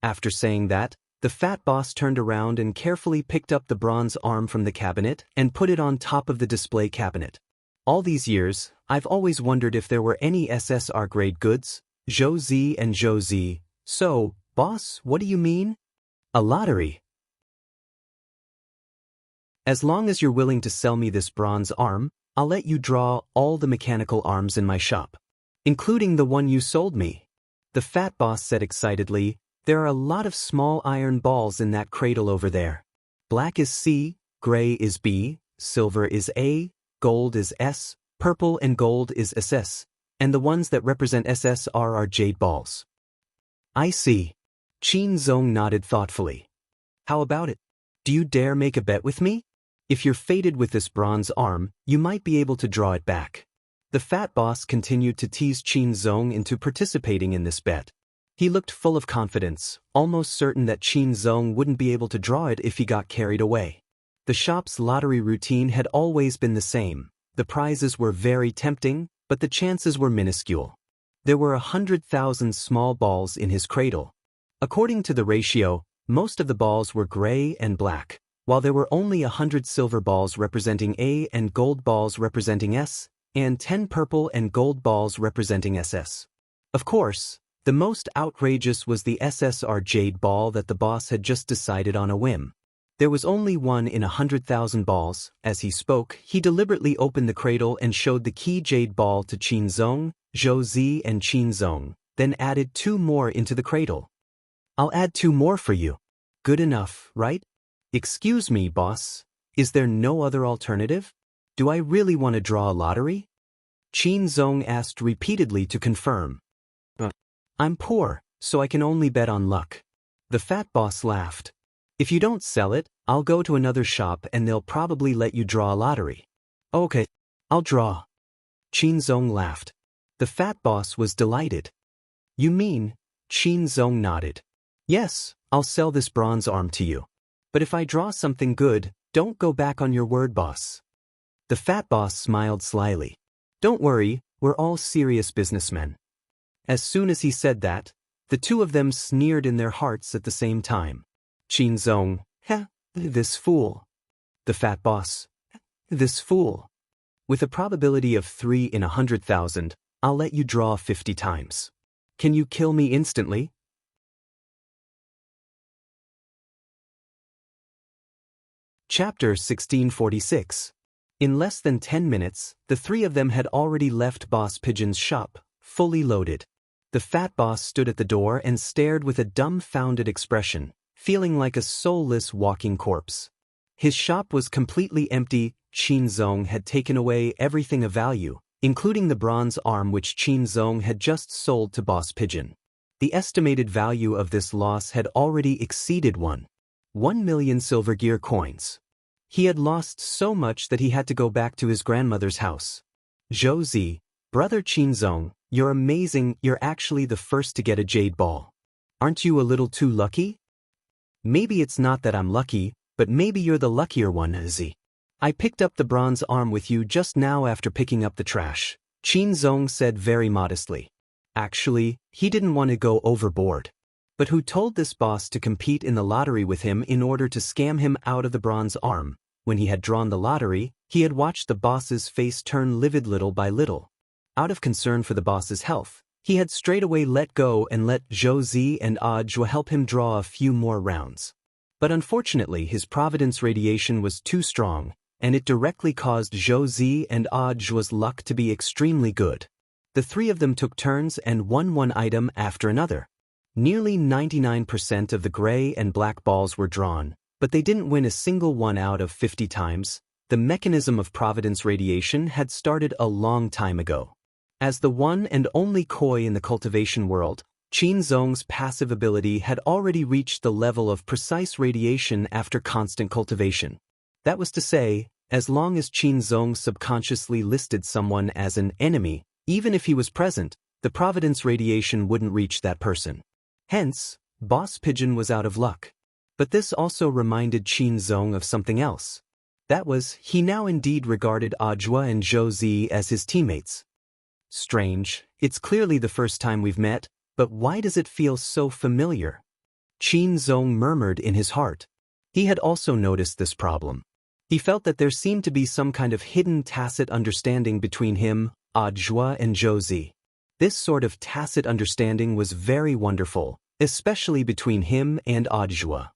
After saying that, the fat boss turned around and carefully picked up the bronze arm from the cabinet and put it on top of the display cabinet. All these years, I've always wondered if there were any SSR grade goods, Zhou Zi and Zhou Zi. So, boss, what do you mean? A lottery. As long as you're willing to sell me this bronze arm, I'll let you draw all the mechanical arms in my shop, including the one you sold me. The fat boss said excitedly, there are a lot of small iron balls in that cradle over there. Black is C, gray is B, silver is A, gold is S, purple and gold is SS, and the ones that represent SSR are jade balls. I see. Qin Zong nodded thoughtfully. How about it? Do you dare make a bet with me? If you're fated with this bronze arm, you might be able to draw it back. The fat boss continued to tease Qin Zong into participating in this bet. He looked full of confidence, almost certain that Qin Zong wouldn't be able to draw it if he got carried away. The shop's lottery routine had always been the same. The prizes were very tempting, but the chances were minuscule. There were 100,000 small balls in his cradle. According to the ratio, most of the balls were gray and black, while there were only 100 silver balls representing A and gold balls representing S, and 10 purple and gold balls representing SS. Of course, the most outrageous was the SSR jade ball that the boss had just decided on a whim. There was only one in 100,000 balls. As he spoke, he deliberately opened the cradle and showed the key jade ball to Qin Zong, Zhou Zi and Qin Zong, then added 2 more into the cradle. I'll add 2 more for you. Good enough, right? Excuse me, boss. Is there no other alternative? Do I really want to draw a lottery? Qin Zong asked repeatedly to confirm. I'm poor, so I can only bet on luck. The fat boss laughed. If you don't sell it, I'll go to another shop and they'll probably let you draw a lottery. Okay, I'll draw. Qin Zong laughed. The fat boss was delighted. You mean? Qin Zong nodded. Yes, I'll sell this bronze arm to you. But if I draw something good, don't go back on your word, boss. The fat boss smiled slyly. Don't worry, we're all serious businessmen. As soon as he said that, the two of them sneered in their hearts at the same time. Qin Zong, this fool. The fat boss, this fool. With a probability of 3 in 100,000, I'll let you draw 50 times. Can you kill me instantly? Chapter 1646. In less than 10 minutes, the three of them had already left Boss Pigeon's shop, fully loaded. The fat boss stood at the door and stared with a dumbfounded expression, feeling like a soulless walking corpse. His shop was completely empty. Qin Zong had taken away everything of value, including the bronze arm which Qin Zong had just sold to Boss Pigeon. The estimated value of this loss had already exceeded 1,000,000 silver gear coins. He had lost so much that he had to go back to his grandmother's house. Zhou Zi, brother Qin Zong, you're amazing. You're actually the first to get a jade ball. Aren't you a little too lucky? Maybe it's not that I'm lucky, but maybe you're the luckier one, Zi. I picked up the bronze arm with you just now after picking up the trash, Qin Zong said very modestly. Actually, he didn't want to go overboard. But who told this boss to compete in the lottery with him in order to scam him out of the bronze arm? When he had drawn the lottery, he had watched the boss's face turn livid little by little. Out of concern for the boss's health, he had straightaway let go and let Zhou Zi and Audiobook help him draw a few more rounds. But unfortunately his providence radiation was too strong, and it directly caused Zhou Zi and Audiobook's luck to be extremely good. The three of them took turns and won one item after another. Nearly 99% of the gray and black balls were drawn, but they didn't win a single one out of 50 times. The mechanism of providence radiation had started a long time ago. As the one and only koi in the cultivation world, Qin Zong's passive ability had already reached the level of precise radiation after constant cultivation. That was to say, as long as Qin Zong subconsciously listed someone as an enemy, even if he was present, the providence radiation wouldn't reach that person. Hence, Boss Pigeon was out of luck. But this also reminded Qin Zong of something else. That was, he now indeed regarded Audiobook and Zhou Zi as his teammates. Strange, it's clearly the first time we've met, but why does it feel so familiar? Qin Zong murmured in his heart. He had also noticed this problem. He felt that there seemed to be some kind of hidden tacit understanding between him, Audiobook and Zhou Zi. This sort of tacit understanding was very wonderful, especially between him and Audiobook.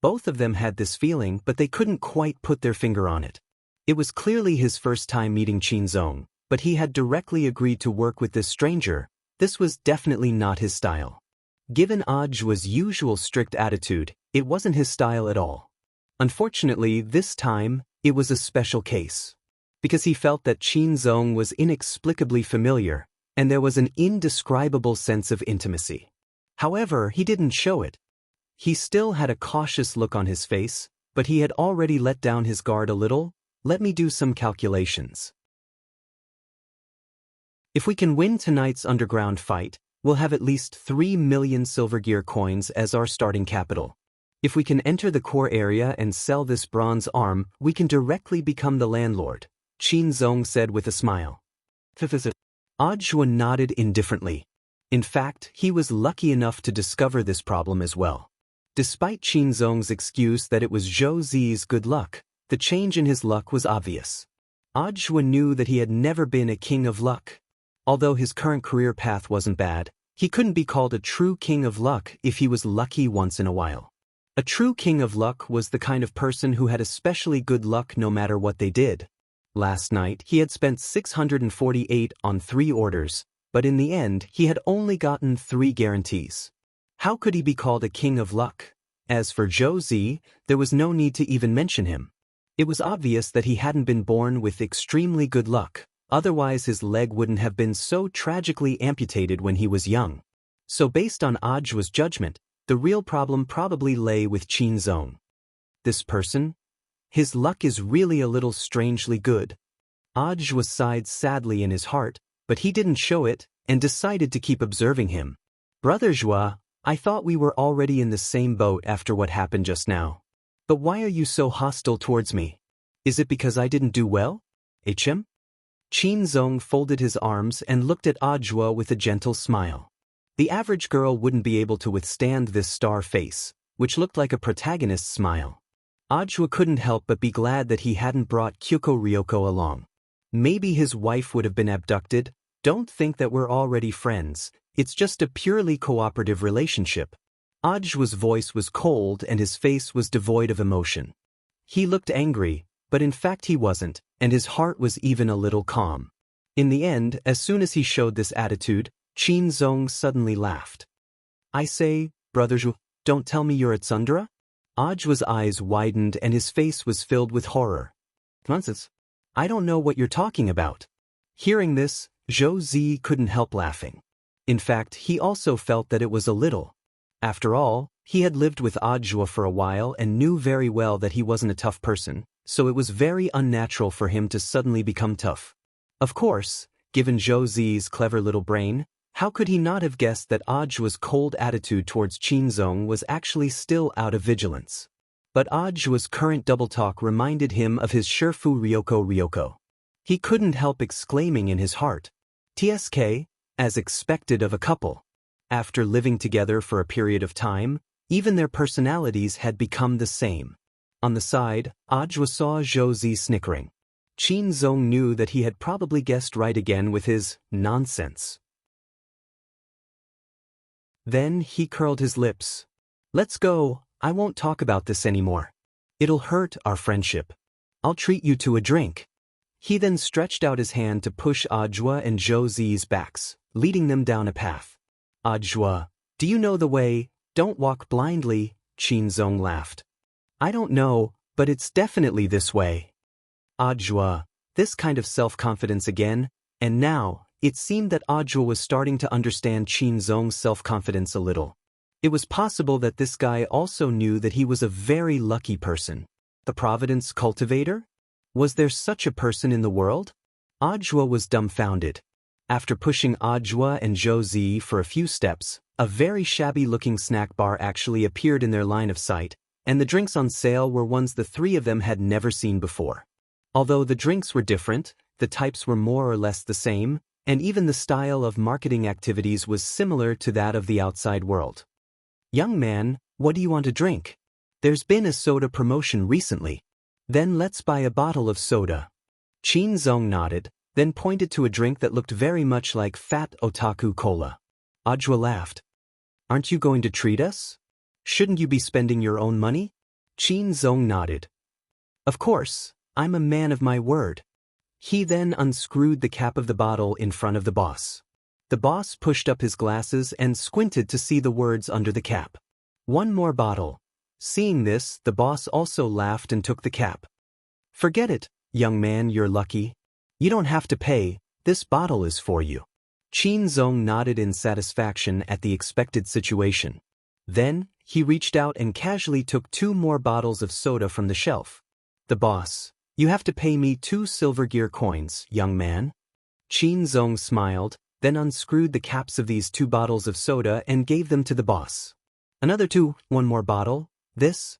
Both of them had this feeling, but they couldn't quite put their finger on it. It was clearly his first time meeting Qin Zong, but he had directly agreed to work with this stranger. This was definitely not his style. Given Audiobook's usual strict attitude, it wasn't his style at all. Unfortunately, this time, it was a special case. Because he felt that Qin Zong was inexplicably familiar, and there was an indescribable sense of intimacy. However, he didn't show it. He still had a cautious look on his face, but he had already let down his guard a little. Let me do some calculations. If we can win tonight's underground fight, we'll have at least 3,000,000 silver gear coins as our starting capital. If we can enter the core area and sell this bronze arm, we can directly become the landlord, Qin Zong said with a smile. Audiobook nodded indifferently. In fact, he was lucky enough to discover this problem as well. Despite Qin Zong's excuse that it was Zhou Zi's good luck, the change in his luck was obvious. Audiobook knew that he had never been a king of luck. Although his current career path wasn't bad, he couldn't be called a true king of luck if he was lucky once in a while. A true king of luck was the kind of person who had especially good luck no matter what they did. Last night, he had spent 648 on 3 orders, but in the end, he had only gotten 3 guarantees. How could he be called a king of luck? As for Zhou Zi, there was no need to even mention him. It was obvious that he hadn't been born with extremely good luck, otherwise his leg wouldn't have been so tragically amputated when he was young. So based on Audiobook's judgment, the real problem probably lay with Qin Zong. This person? His luck is really a little strangely good. Audiobook sighed sadly in his heart, but he didn't show it, and decided to keep observing him. Brother Zhua, I thought we were already in the same boat after what happened just now. But why are you so hostile towards me? Is it because I didn't do well? Qin Zong folded his arms and looked at Audiobook with a gentle smile. The average girl wouldn't be able to withstand this star face, which looked like a protagonist's smile. Audiobook couldn't help but be glad that he hadn't brought Kyoko Ryoko along. Maybe his wife would have been abducted. Don't think that we're already friends, It's just a purely cooperative relationship. Ajwa's voice was cold and his face was devoid of emotion. He looked angry, but in fact he wasn't, and his heart was even a little calm. In the end, as soon as he showed this attitude, Qin Zong suddenly laughed. I say, Brother Zhu, don't tell me you're a tsundere? Ajwa's eyes widened and his face was filled with horror. Nonsense. I don't know what you're talking about. Hearing this, Zhou Zi couldn't help laughing. In fact, he also felt that it was a little. After all, he had lived with Ajwa for a while and knew very well that he wasn't a tough person, so it was very unnatural for him to suddenly become tough. Of course, given Zhou Zi's clever little brain, how could he not have guessed that Ajwa's cold attitude towards Qin Zong was actually still out of vigilance? But Ajwa's current double talk reminded him of his Shifu Ryoko. He couldn't help exclaiming in his heart, TSK, as expected of a couple. After living together for a period of time, even their personalities had become the same. On the side, Ajwa saw Zhou Zi snickering. Qin Zong knew that he had probably guessed right again with his nonsense. Then he curled his lips. Let's go, I won't talk about this anymore. It'll hurt our friendship. I'll treat you to a drink. He then stretched out his hand to push Ajwa and Zhou Zi's backs, leading them down a path. Ajwa, do you know the way? Don't walk blindly, Qin Zong laughed. I don't know, but it's definitely this way. Ajwa, this kind of self-confidence again, and now, it seemed that Ajwa was starting to understand Qin Zong's self-confidence a little. It was possible that this guy also knew that he was a very lucky person. The Providence cultivator? Was there such a person in the world? Ajwa was dumbfounded. After pushing Ajwa and Zhou Zi for a few steps, a very shabby-looking snack bar actually appeared in their line of sight, and the drinks on sale were ones the three of them had never seen before. Although the drinks were different, the types were more or less the same, and even the style of marketing activities was similar to that of the outside world. Young man, what do you want to drink? There's been a soda promotion recently. Then let's buy a bottle of soda. Qin Zong nodded, then pointed to a drink that looked very much like Fat Otaku Cola. Ajwa laughed. Aren't you going to treat us? Shouldn't you be spending your own money? Qin Zong nodded. Of course, I'm a man of my word. He then unscrewed the cap of the bottle in front of the boss. The boss pushed up his glasses and squinted to see the words under the cap. One more bottle. Seeing this, the boss also laughed and took the cap. Forget it, young man, you're lucky. You don't have to pay, this bottle is for you. Qin Zong nodded in satisfaction at the expected situation. Then, he reached out and casually took 2 more bottles of soda from the shelf. The boss, you have to pay me 2 silver gear coins, young man. Qin Zong smiled, then unscrewed the caps of these 2 bottles of soda and gave them to the boss. Another 2, 1 more bottle, this?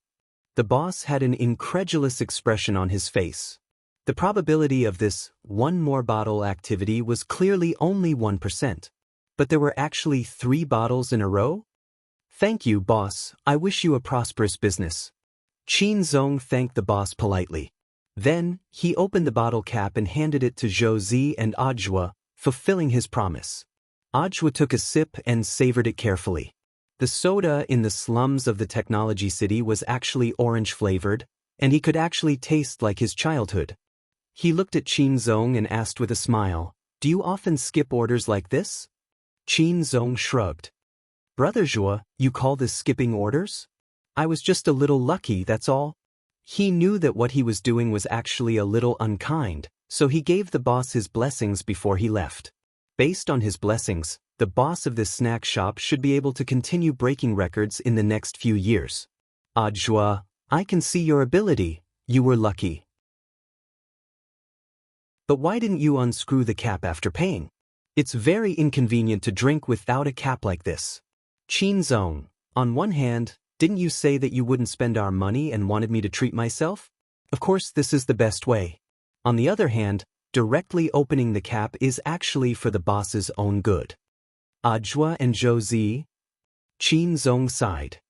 The boss had an incredulous expression on his face. The probability of this 1 more bottle activity was clearly only 1%. But there were actually 3 bottles in a row? Thank you, boss, I wish you a prosperous business. Qin Zong thanked the boss politely. Then, he opened the bottle cap and handed it to Zhou Zi and Ajwa, fulfilling his promise. Ajwa took a sip and savored it carefully. The soda in the slums of the technology city was actually orange-flavored, and he could actually taste like his childhood. He looked at Qin Zong and asked with a smile, "Do you often skip orders like this?" Qin Zong shrugged. "Brother Zhua, you call this skipping orders? I was just a little lucky, that's all." He knew that what he was doing was actually a little unkind, so he gave the boss his blessings before he left. Based on his blessings, the boss of this snack shop should be able to continue breaking records in the next few years. Ajwa, I can see your ability, you were lucky. But why didn't you unscrew the cap after paying? It's very inconvenient to drink without a cap like this. Qin Zong, on one hand, didn't you say that you wouldn't spend our money and wanted me to treat myself? Of course this is the best way. On the other hand, directly opening the cap is actually for the boss's own good. Ajwa and Zhou Zi? Qin Zong sighed.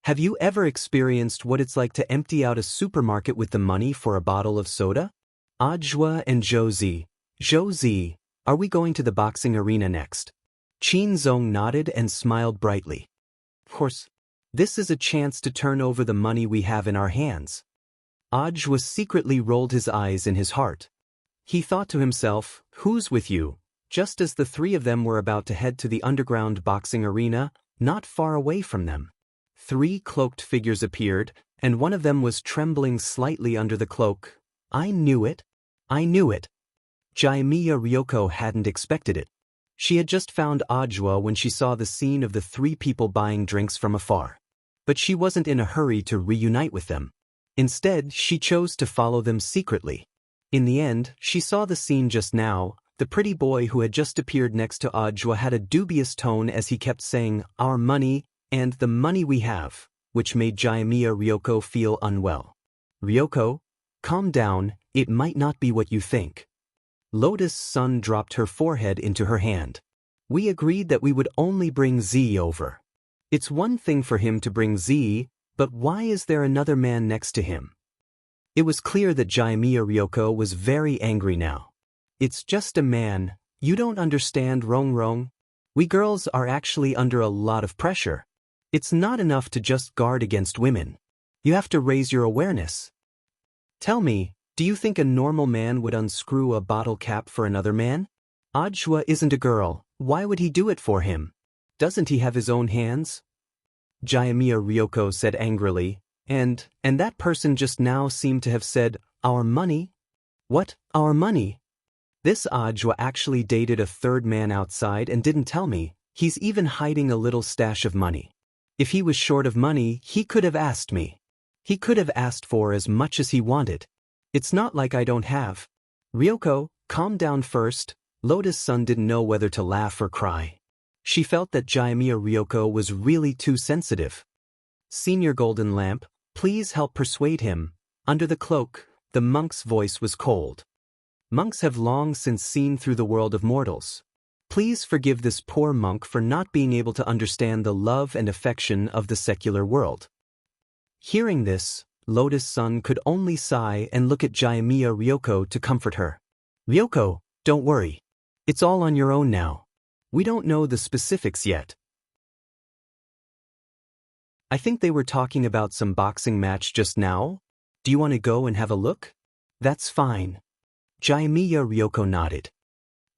Have you ever experienced what it's like to empty out a supermarket with the money for a bottle of soda? Ajwa and Zhou Zi. Zhou Zi, are we going to the boxing arena next? Qin Zong nodded and smiled brightly. Of course, this is a chance to turn over the money we have in our hands. Ajwa secretly rolled his eyes in his heart. He thought to himself, who's with you? Just as the three of them were about to head to the underground boxing arena, not far away from them. Three cloaked figures appeared, and one of them was trembling slightly under the cloak. I knew it. I knew it. Jaimiya Ryoko hadn't expected it. She had just found Ajwa when she saw the scene of the three people buying drinks from afar. But she wasn't in a hurry to reunite with them. Instead, she chose to follow them secretly. In the end, she saw the scene just now. The pretty boy who had just appeared next to Ajwa had a dubious tone as he kept saying, our money, and the money we have, which made Jaimiya Ryoko feel unwell. Ryoko, calm down, it might not be what you think. Lotus Sun dropped her forehead into her hand. We agreed that we would only bring Z over. It's one thing for him to bring Z, but why is there another man next to him? It was clear that Jaimiya Ryoko was very angry now. It's just a man, you don't understand, Rong. We girls are actually under a lot of pressure. It's not enough to just guard against women. You have to raise your awareness. Tell me, do you think a normal man would unscrew a bottle cap for another man? Ajwa isn't a girl, why would he do it for him? Doesn't he have his own hands? Jaimiya Ryoko said angrily, and that person just now seemed to have said, our money? What, our money? This Ajwa actually dated a third man outside and didn't tell me. He's even hiding a little stash of money. If he was short of money, he could have asked me. He could have asked for as much as he wanted. It's not like I don't have. Ryoko, calm down first. Lotus Sun didn't know whether to laugh or cry. She felt that Jaimiya Ryoko was really too sensitive. Senior Golden Lamp, please help persuade him. Under the cloak, the monk's voice was cold. Monks have long since seen through the world of mortals. Please forgive this poor monk for not being able to understand the love and affection of the secular world. Hearing this, Lotus Sun could only sigh and look at Jaimiya Ryoko to comfort her. Ryoko, don't worry. It's all on your own now. We don't know the specifics yet. I think they were talking about some boxing match just now. Do you want to go and have a look? That's fine. Jaimiya Ryoko nodded.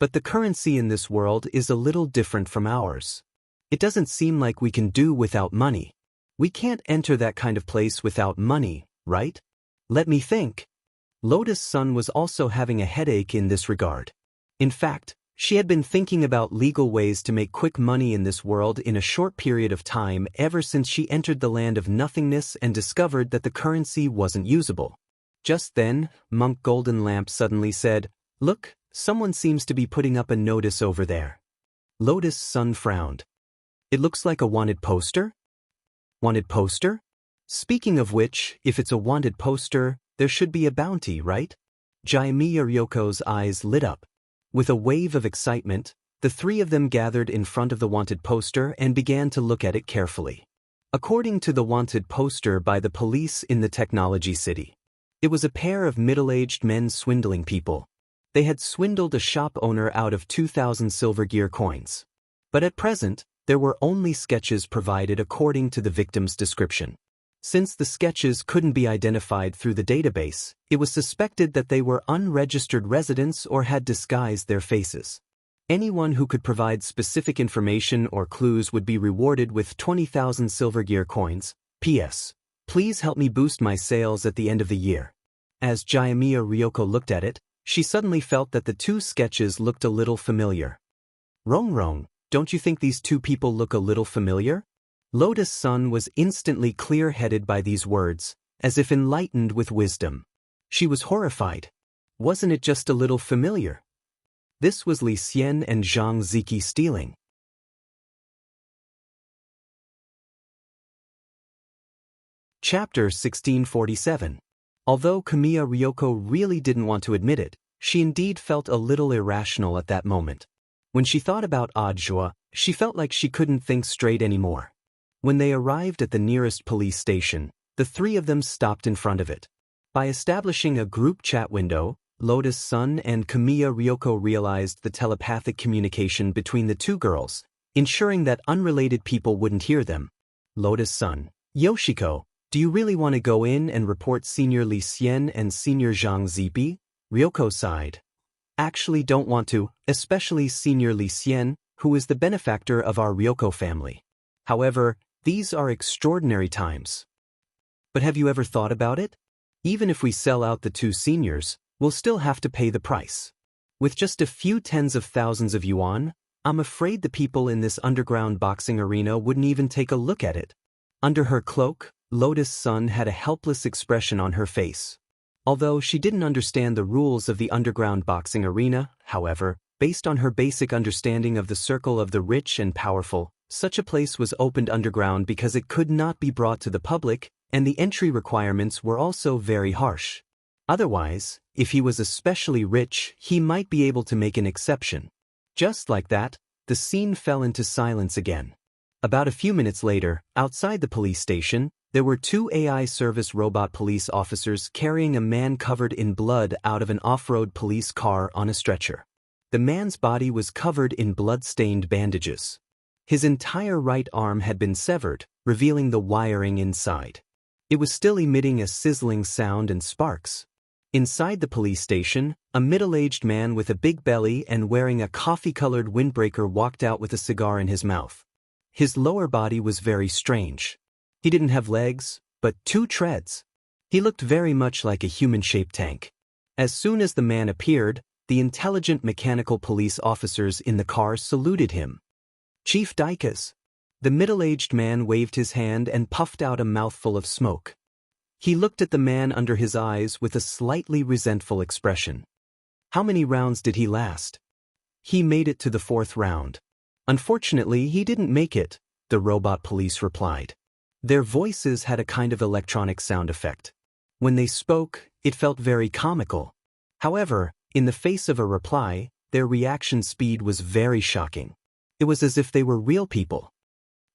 But the currency in this world is a little different from ours. It doesn't seem like we can do without money. We can't enter that kind of place without money, right? Let me think. Lotus Sun was also having a headache in this regard. In fact, she had been thinking about legal ways to make quick money in this world in a short period of time ever since she entered the land of nothingness and discovered that the currency wasn't usable. Just then, Monk Golden Lamp suddenly said, look, someone seems to be putting up a notice over there. Lotus Sun frowned. It looks like a wanted poster? Wanted poster? Speaking of which, if it's a wanted poster, there should be a bounty, right? Jaimiya Ryoko's eyes lit up. With a wave of excitement, the three of them gathered in front of the wanted poster and began to look at it carefully. According to the wanted poster by the police in the technology city, it was a pair of middle-aged men swindling people. They had swindled a shop owner out of 2,000 silver gear coins. But at present, there were only sketches provided according to the victim's description. Since the sketches couldn't be identified through the database, it was suspected that they were unregistered residents or had disguised their faces. Anyone who could provide specific information or clues would be rewarded with 20,000 silver gear coins. P.S. Please help me boost my sales at the end of the year. As Jaimiya Ryoko looked at it, she suddenly felt that the two sketches looked a little familiar. Rong, don't you think these two people look a little familiar? Lotus Sun was instantly clear-headed by these words, as if enlightened with wisdom. She was horrified. Wasn't it just a little familiar? This was Li Xian and Zhang Ziki stealing. Chapter 1647. Although Kamiya Ryoko really didn't want to admit it, she indeed felt a little irrational at that moment. When she thought about Ajwa, she felt like she couldn't think straight anymore. When they arrived at the nearest police station, the three of them stopped in front of it. By establishing a group chat window, Lotus Sun and Kamiya Ryoko realized the telepathic communication between the two girls, ensuring that unrelated people wouldn't hear them. Lotus-san, Yoshiko, do you really want to go in and report Senior Li Xian and Senior Zhang Zipi? Ryoko sighed. Actually don't want to, especially Senior Li Xian, who is the benefactor of our Ryoko family. However, these are extraordinary times. But have you ever thought about it? Even if we sell out the two seniors, we'll still have to pay the price. With just a few tens of thousands of yuan, I'm afraid the people in this underground boxing arena wouldn't even take a look at it. Under her cloak, Lotus-san had a helpless expression on her face. Although she didn't understand the rules of the underground boxing arena, however, based on her basic understanding of the circle of the rich and powerful, such a place was opened underground because it could not be brought to the public, and the entry requirements were also very harsh. Otherwise, if he was especially rich, he might be able to make an exception. Just like that, the scene fell into silence again. About a few minutes later, outside the police station, there were two AI service robot police officers carrying a man covered in blood out of an off-road police car on a stretcher. The man's body was covered in blood-stained bandages. His entire right arm had been severed, revealing the wiring inside. It was still emitting a sizzling sound and sparks. Inside the police station, a middle-aged man with a big belly and wearing a coffee-colored windbreaker walked out with a cigar in his mouth. His lower body was very strange. He didn't have legs, but two treads. He looked very much like a human-shaped tank. As soon as the man appeared, the intelligent mechanical police officers in the car saluted him. Chief Daikas. The middle-aged man waved his hand and puffed out a mouthful of smoke. He looked at the man under his eyes with a slightly resentful expression. How many rounds did he last? He made it to the 4th round. Unfortunately, he didn't make it, the robot police replied. Their voices had a kind of electronic sound effect. When they spoke, it felt very comical. However, in the face of a reply, their reaction speed was very shocking. It was as if they were real people.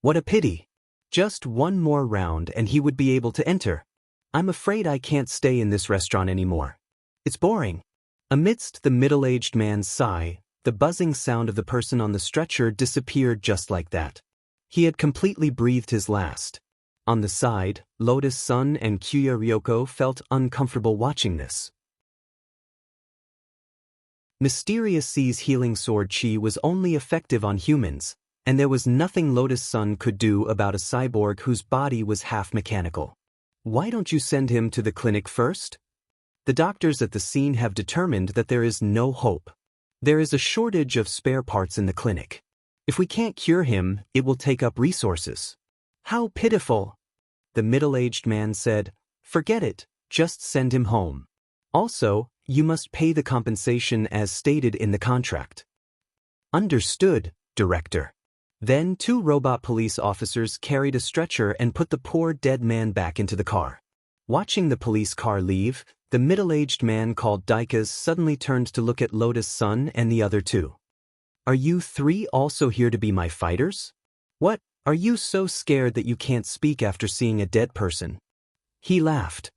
What a pity. Just one more round and he would be able to enter. I'm afraid I can't stay in this restaurant anymore. It's boring. Amidst the middle-aged man's sigh, the buzzing sound of the person on the stretcher disappeared just like that. He had completely breathed his last. On the side, Lotus-san and Kyuya Ryoko felt uncomfortable watching this. Mysterious C's healing sword chi was only effective on humans, and there was nothing Lotus-san could do about a cyborg whose body was half mechanical. Why don't you send him to the clinic first? The doctors at the scene have determined that there is no hope. There is a shortage of spare parts in the clinic. If we can't cure him, it will take up resources. How pitiful! The middle-aged man said, Forget it, just send him home. Also, you must pay the compensation as stated in the contract. Understood, Director. Then 2 robot police officers carried a stretcher and put the poor dead man back into the car. Watching the police car leave, the middle-aged man called Daikas suddenly turned to look at Lotus-san and the other 2. Are you 3 also here to be my fighters? What? Are you so scared that you can't speak after seeing a dead person? He laughed.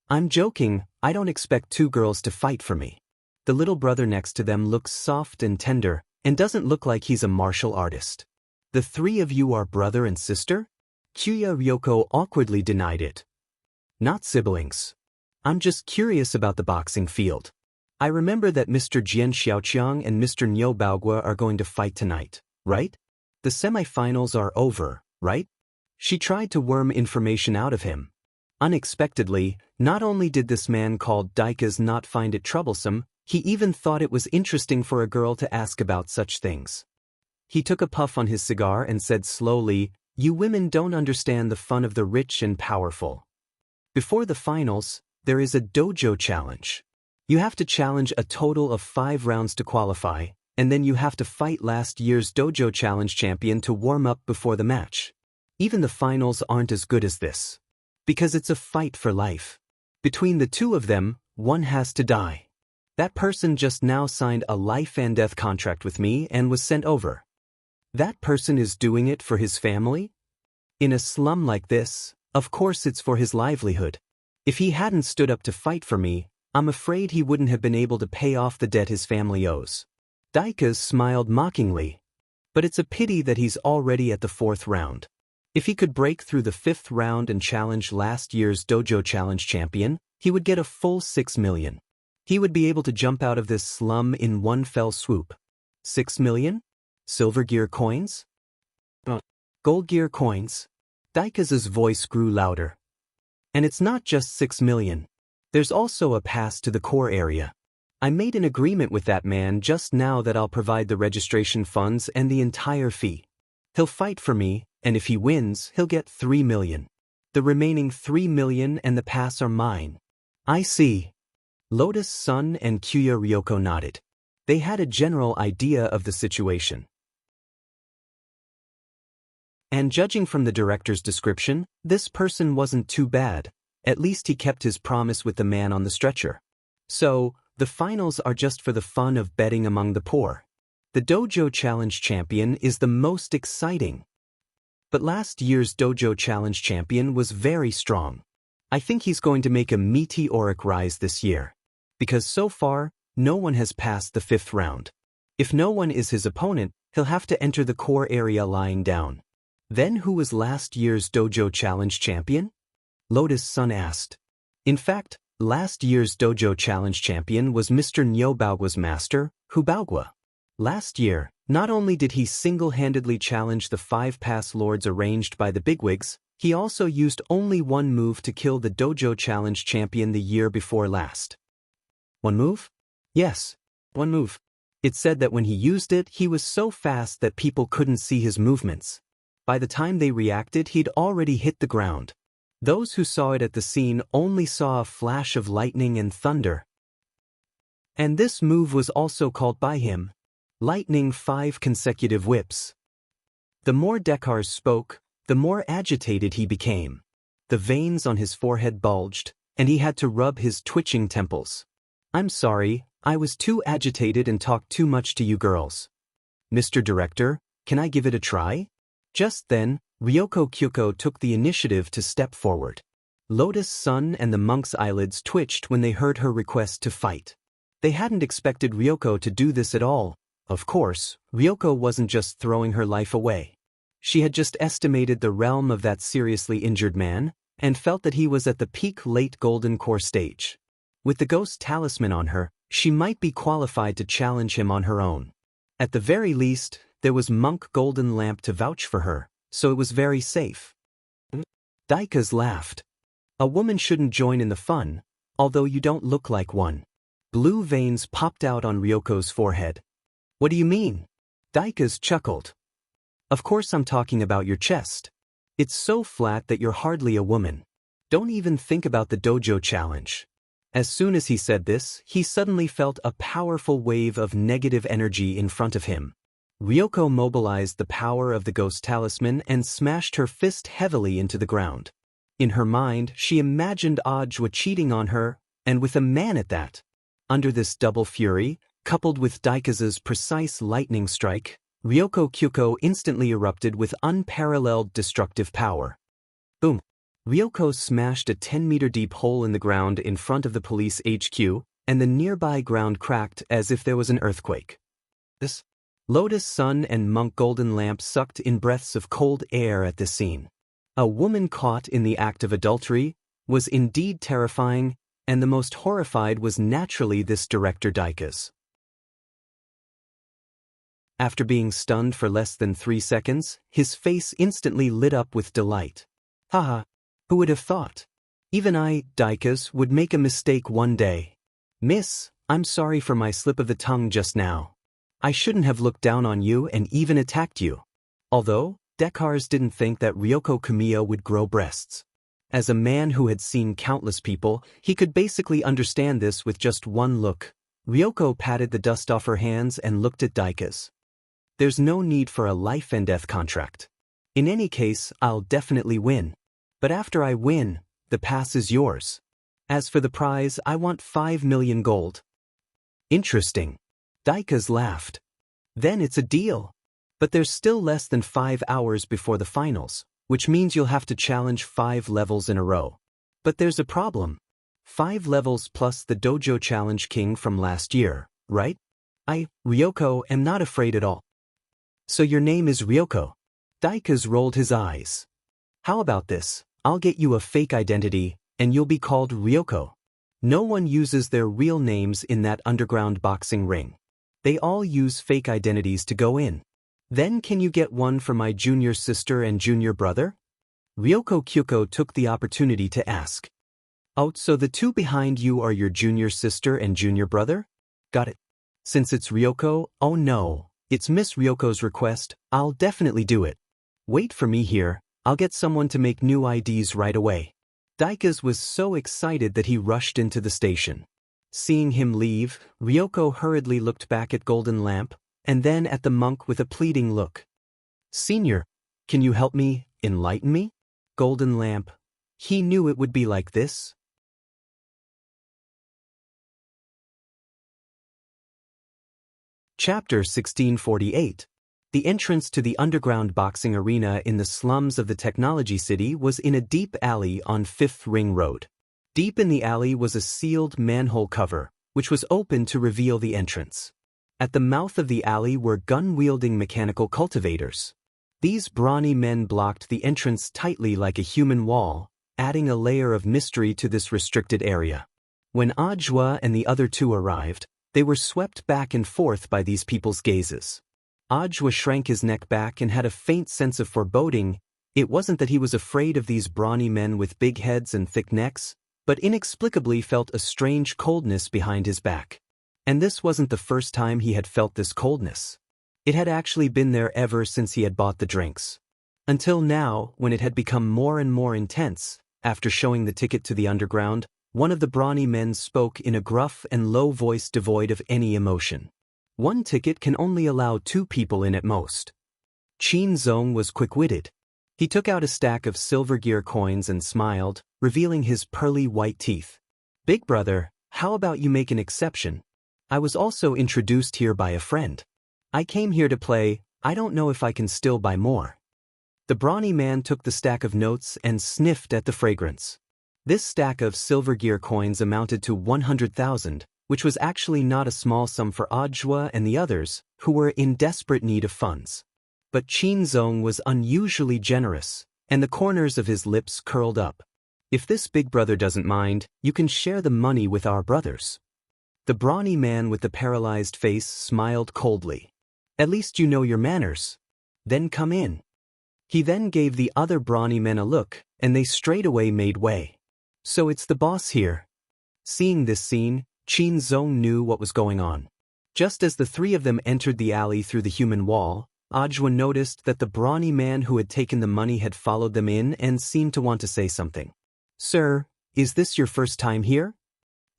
I'm joking, I don't expect 2 girls to fight for me. The little brother next to them looks soft and tender, and doesn't look like he's a martial artist. The 3 of you are brother and sister? Kyuya Ryoko awkwardly denied it. Not siblings. I'm just curious about the boxing field. I remember that Mr. Jian Xiaoqiang and Mr. Niu Baogua are going to fight tonight, right? The semifinals are over, right? She tried to worm information out of him. Unexpectedly, not only did this man called Daikas not find it troublesome, he even thought it was interesting for a girl to ask about such things. He took a puff on his cigar and said slowly, You women don't understand the fun of the rich and powerful. Before the finals, there is a dojo challenge. You have to challenge a total of 5 rounds to qualify, and then you have to fight last year's dojo challenge champion to warm up before the match. Even the finals aren't as good as this. Because it's a fight for life. Between the 2 of them, one has to die. That person just now signed a life and death contract with me and was sent over. That person is doing it for his family? In a slum like this, of course it's for his livelihood. If he hadn't stood up to fight for me, I'm afraid he wouldn't have been able to pay off the debt his family owes. Daikas smiled mockingly. But it's a pity that he's already at the 4th round. If he could break through the 5th round and challenge last year's Dojo Challenge champion, he would get a full 6 million. He would be able to jump out of this slum in one fell swoop. 6 million? Silver gear coins? Gold gear coins? Daika's voice grew louder. And it's not just 6 million. There's also a pass to the core area. I made an agreement with that man just now that I'll provide the registration funds and the entire fee. He'll fight for me, and if he wins, he'll get 3 million. The remaining 3 million and the pass are mine. I see. Lotus Sun and Kyuya Ryoko nodded. They had a general idea of the situation. And judging from the director's description, this person wasn't too bad. At least he kept his promise with the man on the stretcher. So, the finals are just for the fun of betting among the poor. The Dojo Challenge champion is the most exciting. But last year's Dojo Challenge champion was very strong. I think he's going to make a meteoric rise this year. Because so far, no one has passed the 5th round. If no one is his opponent, he'll have to enter the core area lying down. Then who was last year's Dojo Challenge champion? Lotus Sun asked. In fact, last year's Dojo Challenge champion was Mr. Nyobagua's master, Hubagua. Last year, not only did he single-handedly challenge the 5 pass lords arranged by the bigwigs, he also used only one move to kill the Dojo Challenge champion the year before last. One move? Yes, one move. It said that when he used it, he was so fast that people couldn't see his movements. By the time they reacted, he'd already hit the ground. Those who saw it at the scene only saw a flash of lightning and thunder. And this move was also called by him, Lightning 5 consecutive whips. The more Dekars spoke, the more agitated he became. The veins on his forehead bulged, and he had to rub his twitching temples. I'm sorry, I was too agitated and talked too much to you girls. Mr. Director, can I give it a try? Just then, Ryoko Kyuko took the initiative to step forward. Lotus Sun and the monk's eyelids twitched when they heard her request to fight. They hadn't expected Ryoko to do this at all. Of course, Ryoko wasn't just throwing her life away. She had just estimated the realm of that seriously injured man, and felt that he was at the peak late golden core stage. With the ghost talisman on her, she might be qualified to challenge him on her own. At the very least, there was Monk Golden Lamp to vouch for her, so it was very safe. Daika's laughed. A woman shouldn't join in the fun, although you don't look like one. Blue veins popped out on Ryoko's forehead. What do you mean? Daika's chuckled. Of course I'm talking about your chest. It's so flat that you're hardly a woman. Don't even think about the dojo challenge. As soon as he said this, he suddenly felt a powerful wave of negative energy in front of him. Ryoko mobilized the power of the ghost talisman and smashed her fist heavily into the ground. In her mind, she imagined Ajwa cheating on her, and with a man at that. Under this double fury, coupled with Daika's precise lightning strike, Ryoko Kyuko instantly erupted with unparalleled destructive power. Boom! Ryoko smashed a 10-meter-deep hole in the ground in front of the police HQ, and the nearby ground cracked as if there was an earthquake. This Lotus Sun and Monk Golden Lamp sucked in breaths of cold air at this scene. A woman caught in the act of adultery was indeed terrifying, and the most horrified was naturally this director Daika's. After being stunned for less than 3 seconds, his face instantly lit up with delight. Haha, who would have thought? Even I, Daika's, would make a mistake one day. Miss, I'm sorry for my slip of the tongue just now. I shouldn't have looked down on you and even attacked you. Although, Dekars didn't think that Ryoko Kamiya would grow breasts. As a man who had seen countless people, he could basically understand this with just one look. Ryoko patted the dust off her hands and looked at Daika's. There's no need for a life and death contract. In any case, I'll definitely win. But after I win, the pass is yours. As for the prize, I want 5 million gold. Interesting. Daika's laughed. Then it's a deal. But there's still less than 5 hours before the finals, which means you'll have to challenge 5 levels in a row. But there's a problem. 5 levels plus the Dojo Challenge King from last year, right? Ryoko, am not afraid at all. So your name is Ryoko? Daika's rolled his eyes. How about this? I'll get you a fake identity, and you'll be called Ryoko. No one uses their real names in that underground boxing ring. They all use fake identities to go in. Then can you get one for my junior sister and junior brother? Ryoko Kyuko took the opportunity to ask. Oh, so the two behind you are your junior sister and junior brother? Got it. Since it's Ryoko, oh no, it's Miss Ryoko's request, I'll definitely do it. Wait for me here, I'll get someone to make new IDs right away. Daika's was so excited that he rushed into the station. Seeing him leave, Ryoko hurriedly looked back at Golden Lamp, and then at the monk with a pleading look. Senior, can you help me, enlighten me? Golden Lamp. He knew it would be like this. Chapter 1648. The entrance to the underground boxing arena in the slums of the Technology City was in a deep alley on 5th Ring Road. Deep in the alley was a sealed manhole cover, which was open to reveal the entrance. At the mouth of the alley were gun-wielding mechanical cultivators. These brawny men blocked the entrance tightly like a human wall, adding a layer of mystery to this restricted area. When Ajwa and the other two arrived, they were swept back and forth by these people's gazes. Ajwa shrank his neck back and had a faint sense of foreboding. It wasn't that he was afraid of these brawny men with big heads and thick necks, but inexplicably felt a strange coldness behind his back. And this wasn't the first time he had felt this coldness. It had actually been there ever since he had bought the drinks. Until now, when it had become more and more intense, after showing the ticket to the underground, one of the brawny men spoke in a gruff and low voice devoid of any emotion. One ticket can only allow 2 people in at most. Qin Zong was quick-witted. He took out a stack of silver gear coins and smiled, revealing his pearly white teeth. Big brother, how about you make an exception? I was also introduced here by a friend. I came here to play, I don't know if I can still buy more. The brawny man took the stack of notes and sniffed at the fragrance. This stack of silver gear coins amounted to 100,000, which was actually not a small sum for Ajwa and the others, who were in desperate need of funds. But Qin Zong was unusually generous, and the corners of his lips curled up. If this big brother doesn't mind, you can share the money with our brothers. The brawny man with the paralyzed face smiled coldly. At least you know your manners. Then come in. He then gave the other brawny men a look, and they straightaway made way. So it's the boss here. Seeing this scene, Qin Zong knew what was going on. Just as the 3 of them entered the alley through the human wall, Ajwa noticed that the brawny man who had taken the money had followed them in and seemed to want to say something. Sir, is this your first time here?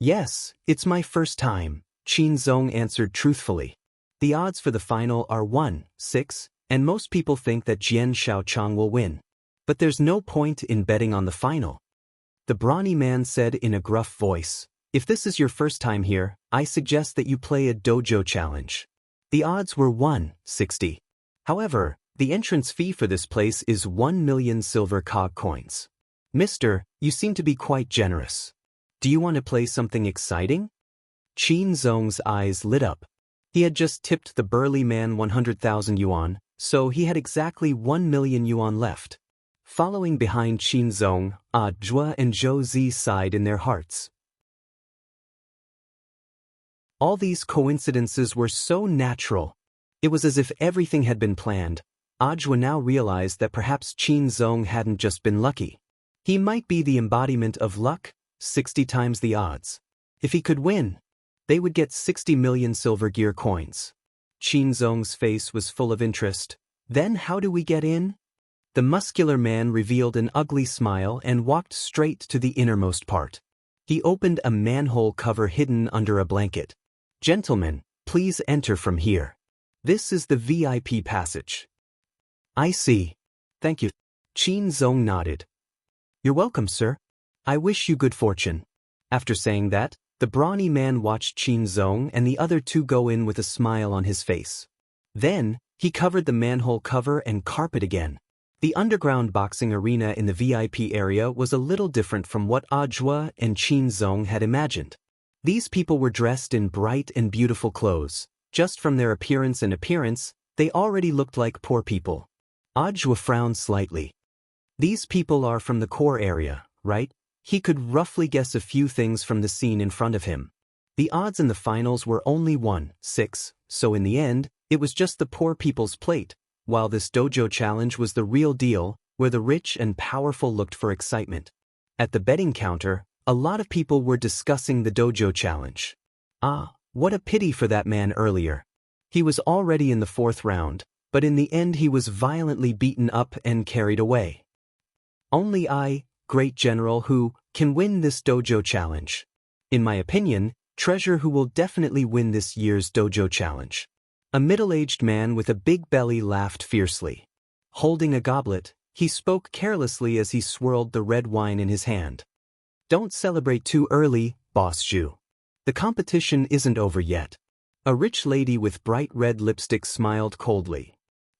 Yes, it's my first time, Qin Zong answered truthfully. The odds for the final are 1-6, and most people think that Jian Shaochang will win. But there's no point in betting on the final. The brawny man said in a gruff voice, if this is your first time here, I suggest that you play a dojo challenge. The odds were 1-60. However, the entrance fee for this place is 1 million silver cog coins. Mister, you seem to be quite generous. Do you want to play something exciting? Qin Zong's eyes lit up. He had just tipped the burly man 100,000 yuan, so he had exactly 1 million yuan left. Following behind Qin Zong, Ajwa and Zhou Zi sighed in their hearts. All these coincidences were so natural. It was as if everything had been planned. Ajwa now realized that perhaps Qin Zong hadn't just been lucky. He might be the embodiment of luck, 60 times the odds. If he could win, they would get 60 million silver gear coins. Qin Zong's face was full of interest. Then how do we get in? The muscular man revealed an ugly smile and walked straight to the innermost part. He opened a manhole cover hidden under a blanket. Gentlemen, please enter from here. This is the VIP passage. I see. Thank you. Qin Zong nodded. You're welcome, sir. I wish you good fortune. After saying that, the brawny man watched Qin Zong and the other 2 go in with a smile on his face. Then, he covered the manhole cover and carpet again. The underground boxing arena in the VIP area was a little different from what Ajwa and Qin Zong had imagined. These people were dressed in bright and beautiful clothes. Just from their appearance, They already looked like poor people. Ajwa frowned slightly. These people are from the core area, right? He could roughly guess a few things from the scene in front of him. The odds in the finals were only 1-6, so in the end, it was just the poor people's plate, while this dojo challenge was the real deal, where the rich and powerful looked for excitement. At the betting counter, a lot of people were discussing the dojo challenge. Ah, what a pity for that man earlier. He was already in the 4th round, but in the end he was violently beaten up and carried away. Only I, great general who, can win this dojo challenge. In my opinion, treasure who will definitely win this year's dojo challenge. A middle-aged man with a big belly laughed fiercely. Holding a goblet, he spoke carelessly as he swirled the red wine in his hand. Don't celebrate too early, Boss Zhu. The competition isn't over yet. A rich lady with bright red lipstick smiled coldly.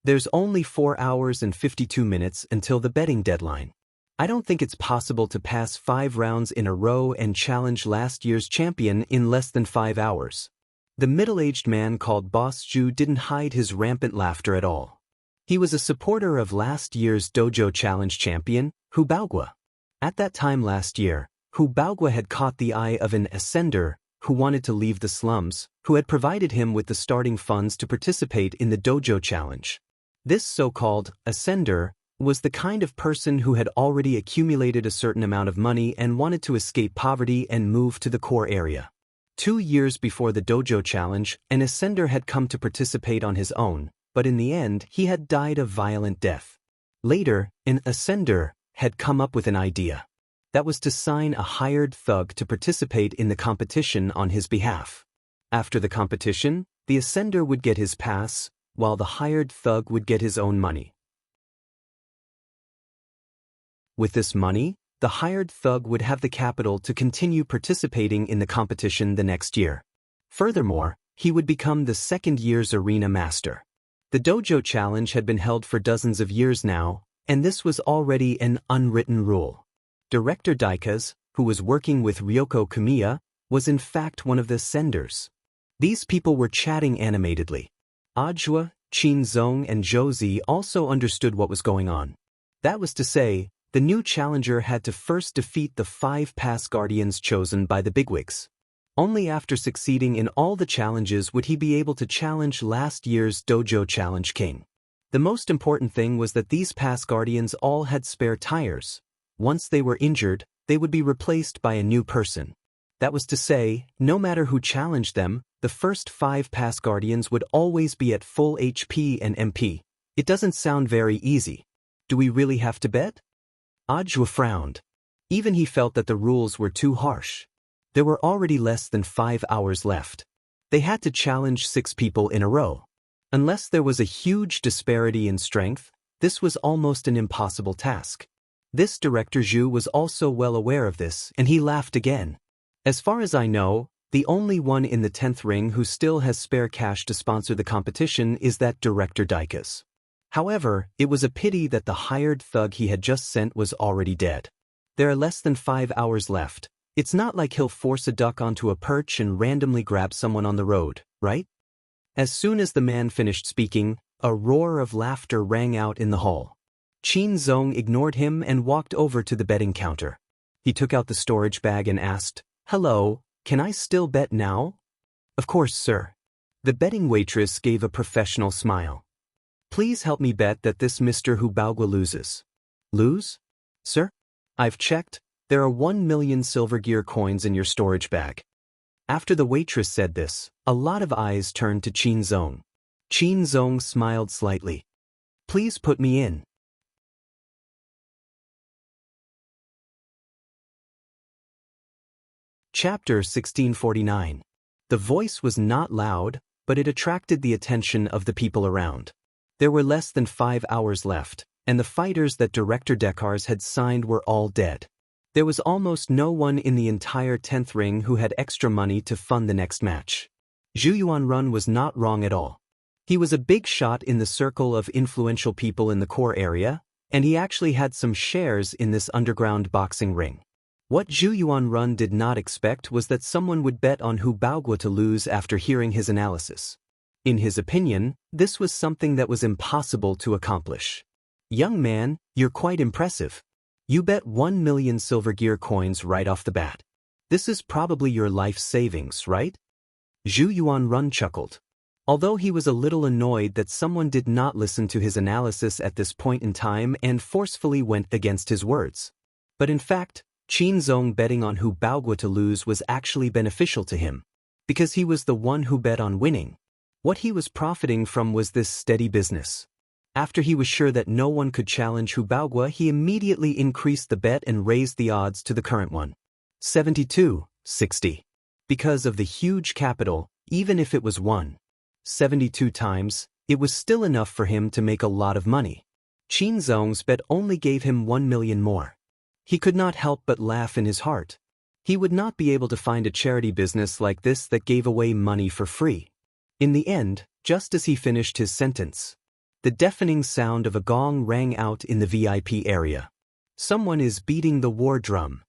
There's only 4 hours and 52 minutes until the betting deadline. I don't think it's possible to pass 5 rounds in a row and challenge last year's champion in less than 5 hours. The middle-aged man called Boss Zhu didn't hide his rampant laughter at all. He was a supporter of last year's dojo challenge champion, Hu Baogua. At that time last year, Hu Baogua had caught the eye of an ascender who wanted to leave the slums, who had provided him with the starting funds to participate in the dojo challenge. This so-called ascender was the kind of person who had already accumulated a certain amount of money and wanted to escape poverty and move to the core area. 2 years before the dojo challenge, an ascender had come to participate on his own, but in the end he had died a violent death. Later, an ascender had come up with an idea. That was to sign a hired thug to participate in the competition on his behalf. After the competition, the ascender would get his pass, while the hired thug would get his own money. With this money, the hired thug would have the capital to continue participating in the competition the next year. Furthermore, he would become the 2nd year's arena master. The dojo challenge had been held for dozens of years now, and this was already an unwritten rule. Director Daikaz, who was working with Ryoko Kamiya, was in fact one of the ascenders. These people were chatting animatedly. Ajwa, Qin Zong and Josie also understood what was going on. That was to say, the new challenger had to first defeat the 5 past guardians chosen by the bigwigs. Only after succeeding in all the challenges would he be able to challenge last year's dojo challenge king. The most important thing was that these past guardians all had spare tires. Once they were injured, they would be replaced by a new person. That was to say, no matter who challenged them, the first 5 past guardians would always be at full HP and MP. It doesn't sound very easy. Do we really have to bet? Ajwa frowned. Even he felt that the rules were too harsh. There were already less than 5 hours left. They had to challenge 6 people in a row. Unless there was a huge disparity in strength, this was almost an impossible task. This Director Zhu was also well aware of this, and he laughed again. As far as I know, the only one in the 10th ring who still has spare cash to sponsor the competition is that Director Daikaz. However, it was a pity that the hired thug he had just sent was already dead. There are less than 5 hours left. It's not like he'll force a duck onto a perch and randomly grab someone on the road, right? As soon as the man finished speaking, a roar of laughter rang out in the hall. Qin Zong ignored him and walked over to the betting counter. He took out the storage bag and asked, "Hello, can I still bet now?" "Of course, sir." The betting waitress gave a professional smile. "Please help me bet that this Mr. Hu Baogua loses." "Lose? Sir? I've checked. There are 1 million silver gear coins in your storage bag." After the waitress said this, a lot of eyes turned to Qin Zong. Qin Zong smiled slightly. "Please put me in." Chapter 1649. The voice was not loud, but it attracted the attention of the people around. There were less than 5 hours left, and the fighters that Director Daikaz had signed were all dead. There was almost no one in the entire 10th ring who had extra money to fund the next match. Zhu Yuanrun was not wrong at all. He was a big shot in the circle of influential people in the core area, and he actually had some shares in this underground boxing ring. What Zhu Yuanrun did not expect was that someone would bet on Hu Baogua to lose after hearing his analysis. In his opinion, this was something that was impossible to accomplish. Young man, you're quite impressive. You bet 1 million silver gear coins right off the bat. This is probably your life savings, right? Zhu Yuanrun chuckled. Although he was a little annoyed that someone did not listen to his analysis at this point in time and forcefully went against his words. But in fact, Qin Zong betting on Hu Baoguo to lose was actually beneficial to him, because he was the one who bet on winning. What he was profiting from was this steady business. After he was sure that no one could challenge Hu Baoguo, he immediately increased the bet and raised the odds to the current one. 72-60. Because of the huge capital, even if it was 1.72 times, it was still enough for him to make a lot of money. Qin Zong's bet only gave him 1 million more. He could not help but laugh in his heart. He would not be able to find a charity business like this that gave away money for free. In the end, just as he finished his sentence, the deafening sound of a gong rang out in the VIP area. Someone is beating the war drum.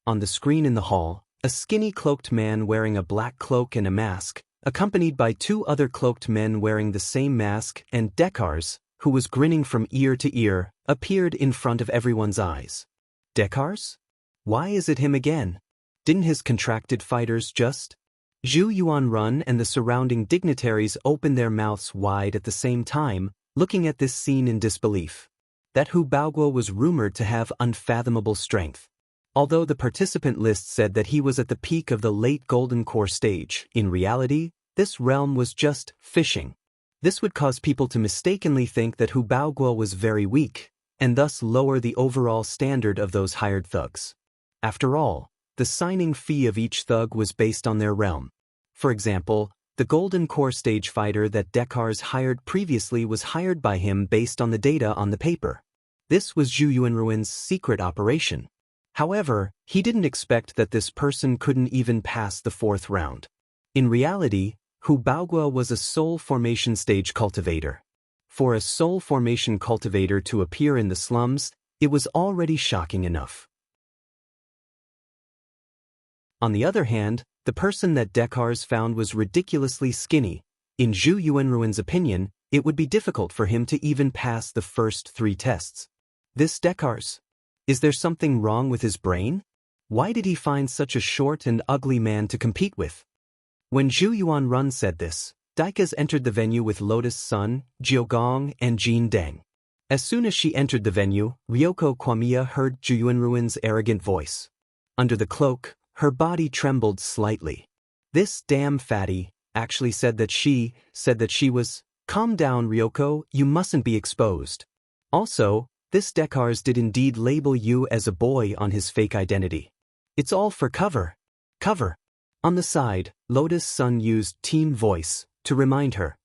On the screen in the hall, a skinny cloaked man wearing a black cloak and a mask, accompanied by 2 other cloaked men wearing the same mask, and Dekars, who was grinning from ear to ear, appeared in front of everyone's eyes. Dekars? Why is it him again? Didn't his contracted fighters just? Zhu Yuanrun and the surrounding dignitaries opened their mouths wide at the same time, looking at this scene in disbelief. That Hu Baoguo was rumored to have unfathomable strength. Although the participant list said that he was at the peak of the late Golden Core stage, in reality, this realm was just fishing. This would cause people to mistakenly think that Hu Baoguo was very weak, and thus lower the overall standard of those hired thugs. After all, the signing fee of each thug was based on their realm. For example, the Golden Core stage fighter that Dekars hired previously was hired by him based on the data on the paper. This was Zhu Yuanruin's secret operation. However, he didn't expect that this person couldn't even pass the 4th round. In reality, Hu Baoguo was a soul formation stage cultivator. For a soul formation cultivator to appear in the slums, it was already shocking enough. On the other hand, the person that Dekars found was ridiculously skinny. In Zhu Yuanruin's opinion, it would be difficult for him to even pass the first 3 tests. This Dekars? Is there something wrong with his brain? Why did he find such a short and ugly man to compete with? When Zhu Yuanrun said this, Daikas entered the venue with Lotus Sun, Jiogong, and Jin Deng. As soon as she entered the venue, Ryoko Kwamiya heard Zhu Yuanruin's arrogant voice. Under the cloak, her body trembled slightly. This damn fatty actually said that she was, "Calm down, Ryoko, you mustn't be exposed." Also, this Dekars did indeed label you as a boy on his fake identity. It's all for cover. Cover. On the side, Lotus Sun used teen voice to remind her.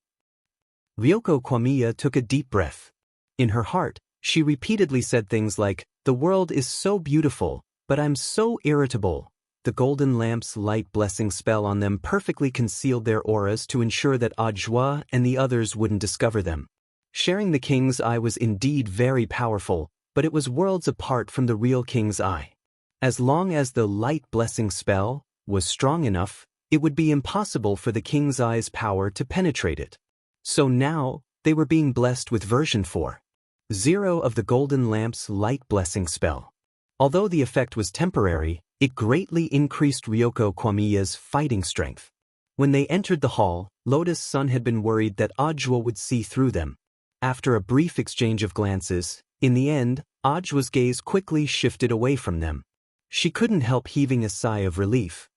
Ryoko Kwamiya took a deep breath. In her heart, she repeatedly said things like, "The world is so beautiful, but I'm so irritable." The golden lamp's light blessing spell on them perfectly concealed their auras to ensure that Ajwa and the others wouldn't discover them. Sharing the king's eye was indeed very powerful, but it was worlds apart from the real king's eye. As long as the light blessing spell was strong enough, it would be impossible for the king's eye's power to penetrate it. So now, they were being blessed with version 4.0 of the golden lamp's light blessing spell. Although the effect was temporary, it greatly increased Ryoko Kwamiya's fighting strength. When they entered the hall, Lotus Sun had been worried that Ajwa would see through them. After a brief exchange of glances, in the end, Ajwa's gaze quickly shifted away from them. She couldn't help heaving a sigh of relief.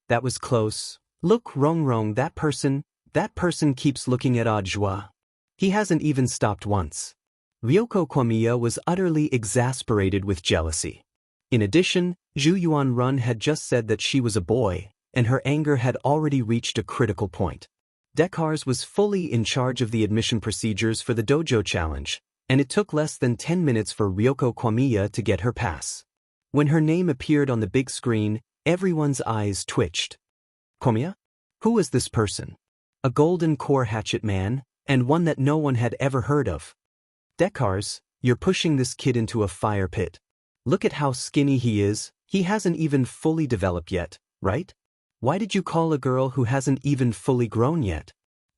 That was close. Look, Rongrong, that person keeps looking at Ajwa. He hasn't even stopped once. Ryoko Kwamiya was utterly exasperated with jealousy. In addition, Zhu Yuanrun had just said that she was a boy, and her anger had already reached a critical point. Dekars was fully in charge of the admission procedures for the dojo challenge, and it took less than 10 minutes for Ryoko Kwamiya to get her pass. When her name appeared on the big screen, everyone's eyes twitched. Kwamiya? Who was this person? A golden core hatchet man, and one that no one had ever heard of. Dekars, you're pushing this kid into a fire pit. Look at how skinny he is, he hasn't even fully developed yet, right? Why did you call a girl who hasn't even fully grown yet?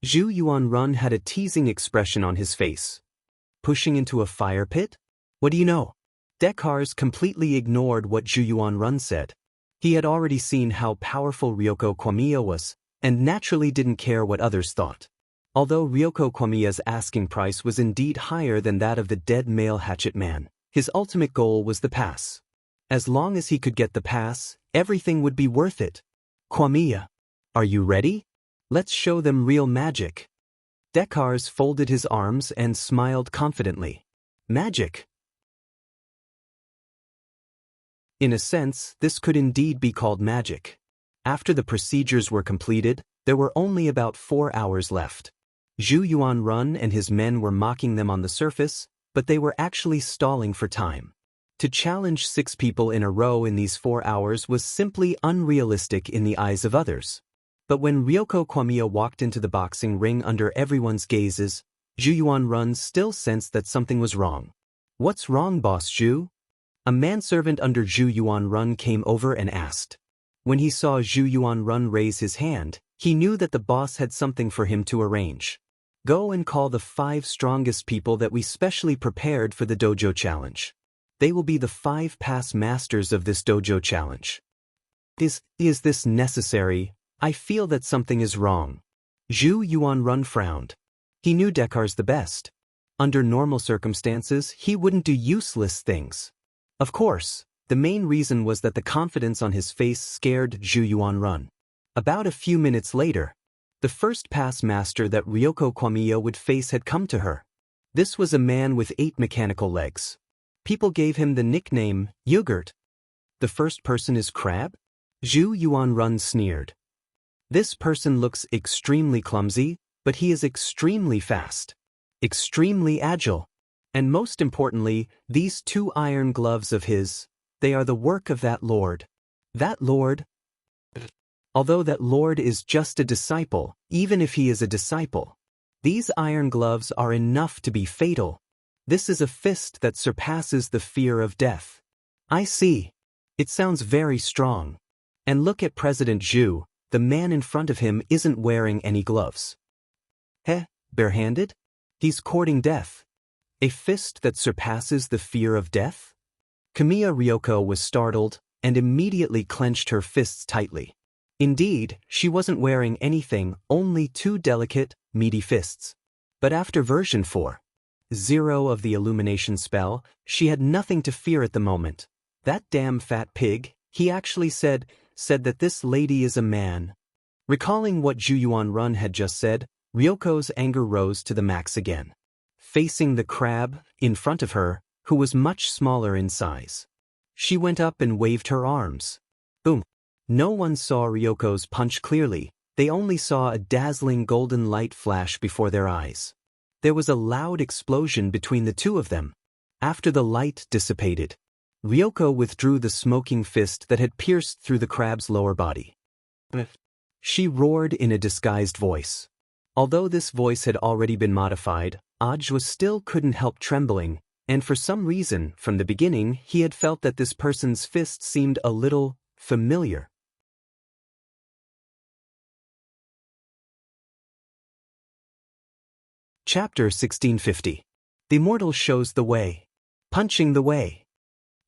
Zhu Yuanrun had a teasing expression on his face. Pushing into a fire pit? What do you know? Dekars completely ignored what Zhu Yuanrun said. He had already seen how powerful Ryoko Kwamiya was, and naturally didn't care what others thought. Although Ryoko Kwamiya's asking price was indeed higher than that of the dead male hatchet man, his ultimate goal was the pass. As long as he could get the pass, everything would be worth it. Kwamiya, are you ready? Let's show them real magic. Dekars folded his arms and smiled confidently. Magic? In a sense, this could indeed be called magic. After the procedures were completed, there were only about 4 hours left. Zhu Yuanrun and his men were mocking them on the surface, but they were actually stalling for time. To challenge 6 people in a row in these 4 hours was simply unrealistic in the eyes of others. But when Ryoko Kwamiya walked into the boxing ring under everyone's gazes, Zhu Yuanrun still sensed that something was wrong. What's wrong, Boss Zhu? A manservant under Zhu Yuanrun came over and asked. When he saw Zhu Yuanrun raise his hand, he knew that the boss had something for him to arrange. Go and call the 5 strongest people that we specially prepared for the dojo challenge. They will be the 5 past masters of this dojo challenge. Is this necessary? I feel that something is wrong. Zhu Yuanrun frowned. He knew Dekars the best. Under normal circumstances, he wouldn't do useless things. Of course, the main reason was that the confidence on his face scared Zhu Yuanrun. About a few minutes later, the first past master that Ryoko Kwamiya would face had come to her. This was a man with 8 mechanical legs. People gave him the nickname Yogurt. The first person is Crab? Zhu Yuanrun sneered. This person looks extremely clumsy, but he is extremely fast, extremely agile, and most importantly, these 2 iron gloves of his, they are the work of that lord. That lord? Although that lord is just a disciple, even if he is a disciple, these iron gloves are enough to be fatal. This is a fist that surpasses the fear of death. I see. It sounds very strong. And look at President Zhu, the man in front of him isn't wearing any gloves. Barehanded? He's courting death. A fist that surpasses the fear of death? Kamiya Ryoko was startled and immediately clenched her fists tightly. Indeed, she wasn't wearing anything, only 2 delicate, meaty fists. But after version 4.0 of the illumination spell, she had nothing to fear at the moment. That damn fat pig, he actually said that this lady is a man. Recalling what Zhu Yuanrun had just said, Ryoko's anger rose to the max again. Facing the crab in front of her, who was much smaller in size, she went up and waved her arms. Boom. No one saw Ryoko's punch clearly, they only saw a dazzling golden light flash before their eyes. There was a loud explosion between the 2 of them. After the light dissipated, Ryoko withdrew the smoking fist that had pierced through the crab's lower body. She roared in a disguised voice. Although this voice had already been modified, Aj still couldn't help trembling, and for some reason, from the beginning, he had felt that this person's fist seemed a little familiar. Chapter 1650. The Immortal shows the way. Punching the way.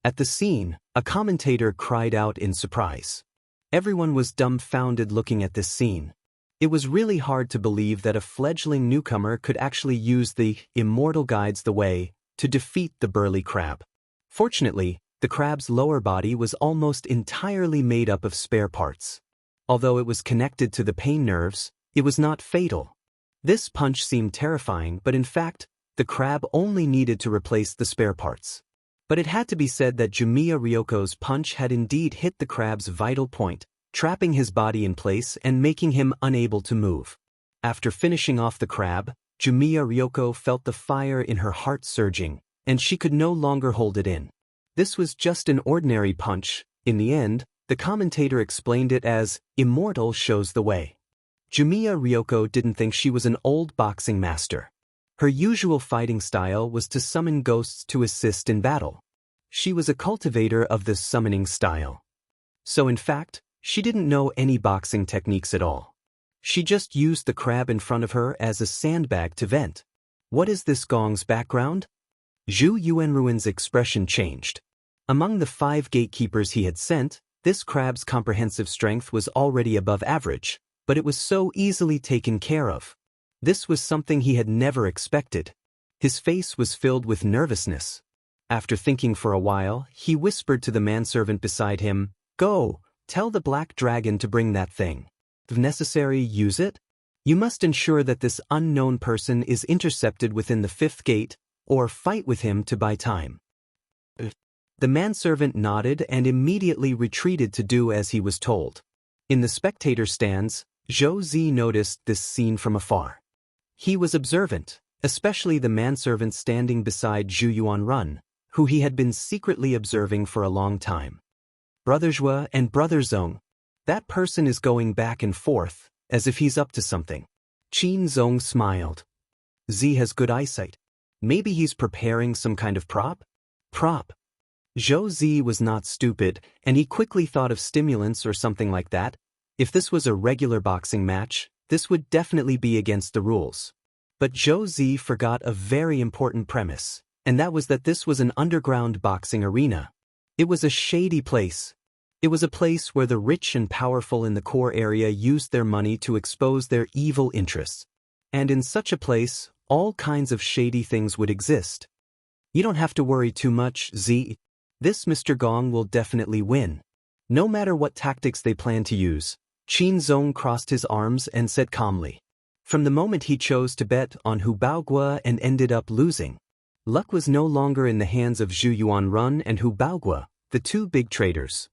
At the scene, a commentator cried out in surprise. Everyone was dumbfounded looking at this scene. It was really hard to believe that a fledgling newcomer could actually use the Immortal guides the way to defeat the burly crab. Fortunately, the crab's lower body was almost entirely made up of spare parts. Although it was connected to the pain nerves, it was not fatal. This punch seemed terrifying, but in fact, the crab only needed to replace the spare parts. But it had to be said that Jumiya Ryoko's punch had indeed hit the crab's vital point, trapping his body in place and making him unable to move. After finishing off the crab, Jumiya Ryoko felt the fire in her heart surging, and she could no longer hold it in. This was just an ordinary punch. In the end, the commentator explained it as, "Immortal shows the way." Jumiya Ryoko didn't think she was an old boxing master. Her usual fighting style was to summon ghosts to assist in battle. She was a cultivator of this summoning style. So in fact, she didn't know any boxing techniques at all. She just used the crab in front of her as a sandbag to vent. What is this gong's background? Zhu Yuanruin's expression changed. Among the 5 gatekeepers he had sent, this crab's comprehensive strength was already above average, but it was so easily taken care of. This was something he had never expected. His face was filled with nervousness. After thinking for a while, he whispered to the manservant beside him, "Go, tell the black dragon to bring that thing. If necessary, use it. You must ensure that this unknown person is intercepted within the 5th gate, or fight with him to buy time." The manservant nodded and immediately retreated to do as he was told. In the spectator stands, Zhou Zi noticed this scene from afar. He was observant, especially the manservant standing beside Zhu Yuanrun, who he had been secretly observing for a long time. Brother Zhua and Brother Zong. That person is going back and forth, as if he's up to something. Qin Zong smiled. Z has good eyesight. Maybe he's preparing some kind of prop? Prop. Zhou Zi was not stupid, and he quickly thought of stimulants or something like that. If this was a regular boxing match, this would definitely be against the rules. But Zhou Zi forgot a very important premise, and that was that this was an underground boxing arena. It was a shady place. It was a place where the rich and powerful in the core area used their money to expose their evil interests. And in such a place, all kinds of shady things would exist. You don't have to worry too much, Z. This Mr. Gong will definitely win. No matter what tactics they plan to use. Qin Zong crossed his arms and said calmly. From the moment he chose to bet on Hu Baogua and ended up losing, luck was no longer in the hands of Zhu Yuanrun and Hu Baogua, the 2 big traders.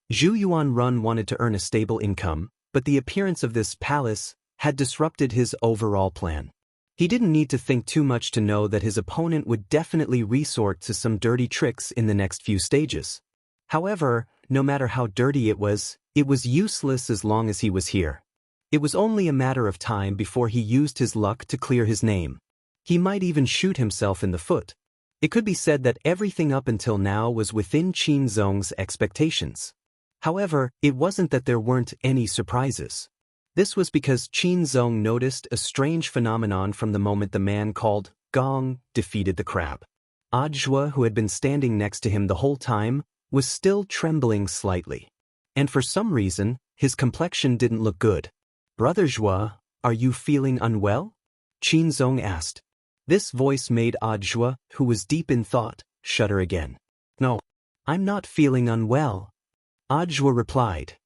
Zhu Yuanrun wanted to earn a stable income, but the appearance of this palace had disrupted his overall plan. He didn't need to think too much to know that his opponent would definitely resort to some dirty tricks in the next few stages. However, no matter how dirty it was useless as long as he was here. It was only a matter of time before he used his luck to clear his name. He might even shoot himself in the foot. It could be said that everything up until now was within Qin Zong's expectations. However, it wasn't that there weren't any surprises. This was because Qin Zong noticed a strange phenomenon from the moment the man called Gong defeated the crab. Zhua, who had been standing next to him the whole time, was still trembling slightly. And for some reason, his complexion didn't look good. "Brother Zhua, are you feeling unwell?" Qin Zong asked. This voice made Zhua, who was deep in thought, shudder again. "No, I'm not feeling unwell," Zhua replied.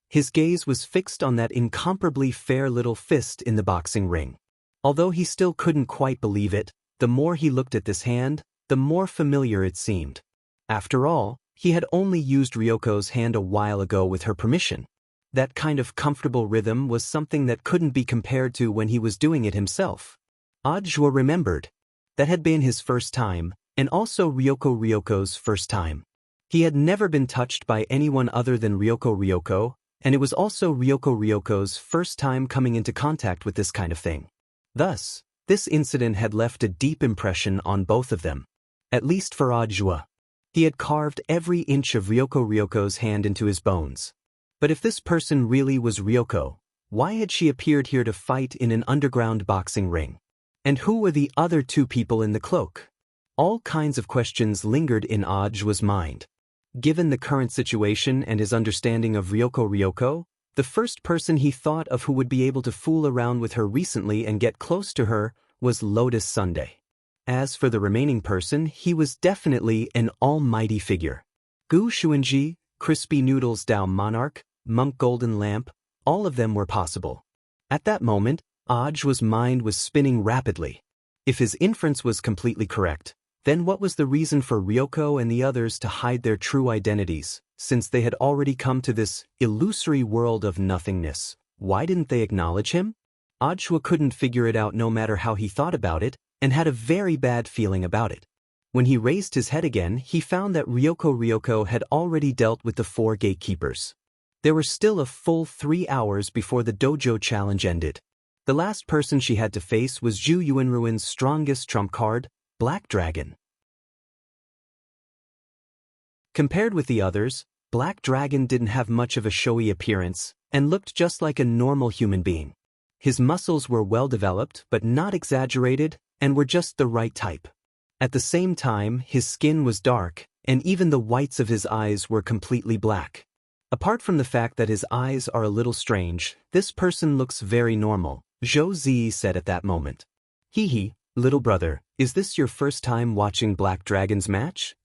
His gaze was fixed on that incomparably fair little fist in the boxing ring. Although he still couldn't quite believe it, the more he looked at this hand, the more familiar it seemed. After all, he had only used Ryoko's hand a while ago with her permission. That kind of comfortable rhythm was something that couldn't be compared to when he was doing it himself. Zhua remembered. That had been his first time, and also Ryoko's first time. He had never been touched by anyone other than Ryoko, and it was also Ryoko's first time coming into contact with this kind of thing. Thus, this incident had left a deep impression on both of them. At least for Zhua. He had carved every inch of Ryoko's hand into his bones. But if this person really was Ryoko, why had she appeared here to fight in an underground boxing ring? And who were the other 2 people in the cloak? All kinds of questions lingered in Zhua's mind. Given the current situation and his understanding of Ryoko, the first person he thought of who would be able to fool around with her recently and get close to her was Lotus Sunday. As for the remaining person, he was definitely an almighty figure. Gu Xuanji, Crispy Noodles Dao Monarch, Monk Golden Lamp, all of them were possible. At that moment, Zhua's mind was spinning rapidly. If his inference was completely correct, then what was the reason for Ryoko and the others to hide their true identities, since they had already come to this illusory world of nothingness? Why didn't they acknowledge him? Zhua couldn't figure it out no matter how he thought about it, and had a very bad feeling about it. When he raised his head again, he found that Ryoko had already dealt with the 4 gatekeepers. There were still a full 3 hours before the dojo challenge ended. The last person she had to face was Zhu Yuanruin's strongest trump card, Black Dragon. Compared with the others, Black Dragon didn't have much of a showy appearance and looked just like a normal human being. His muscles were well developed but not exaggerated and were just the right type. At the same time, his skin was dark, and even the whites of his eyes were completely black. Apart from the fact that his eyes are a little strange, this person looks very normal, Zhou Zi said at that moment. Hee, little brother, is this your first time watching Black Dragon's match?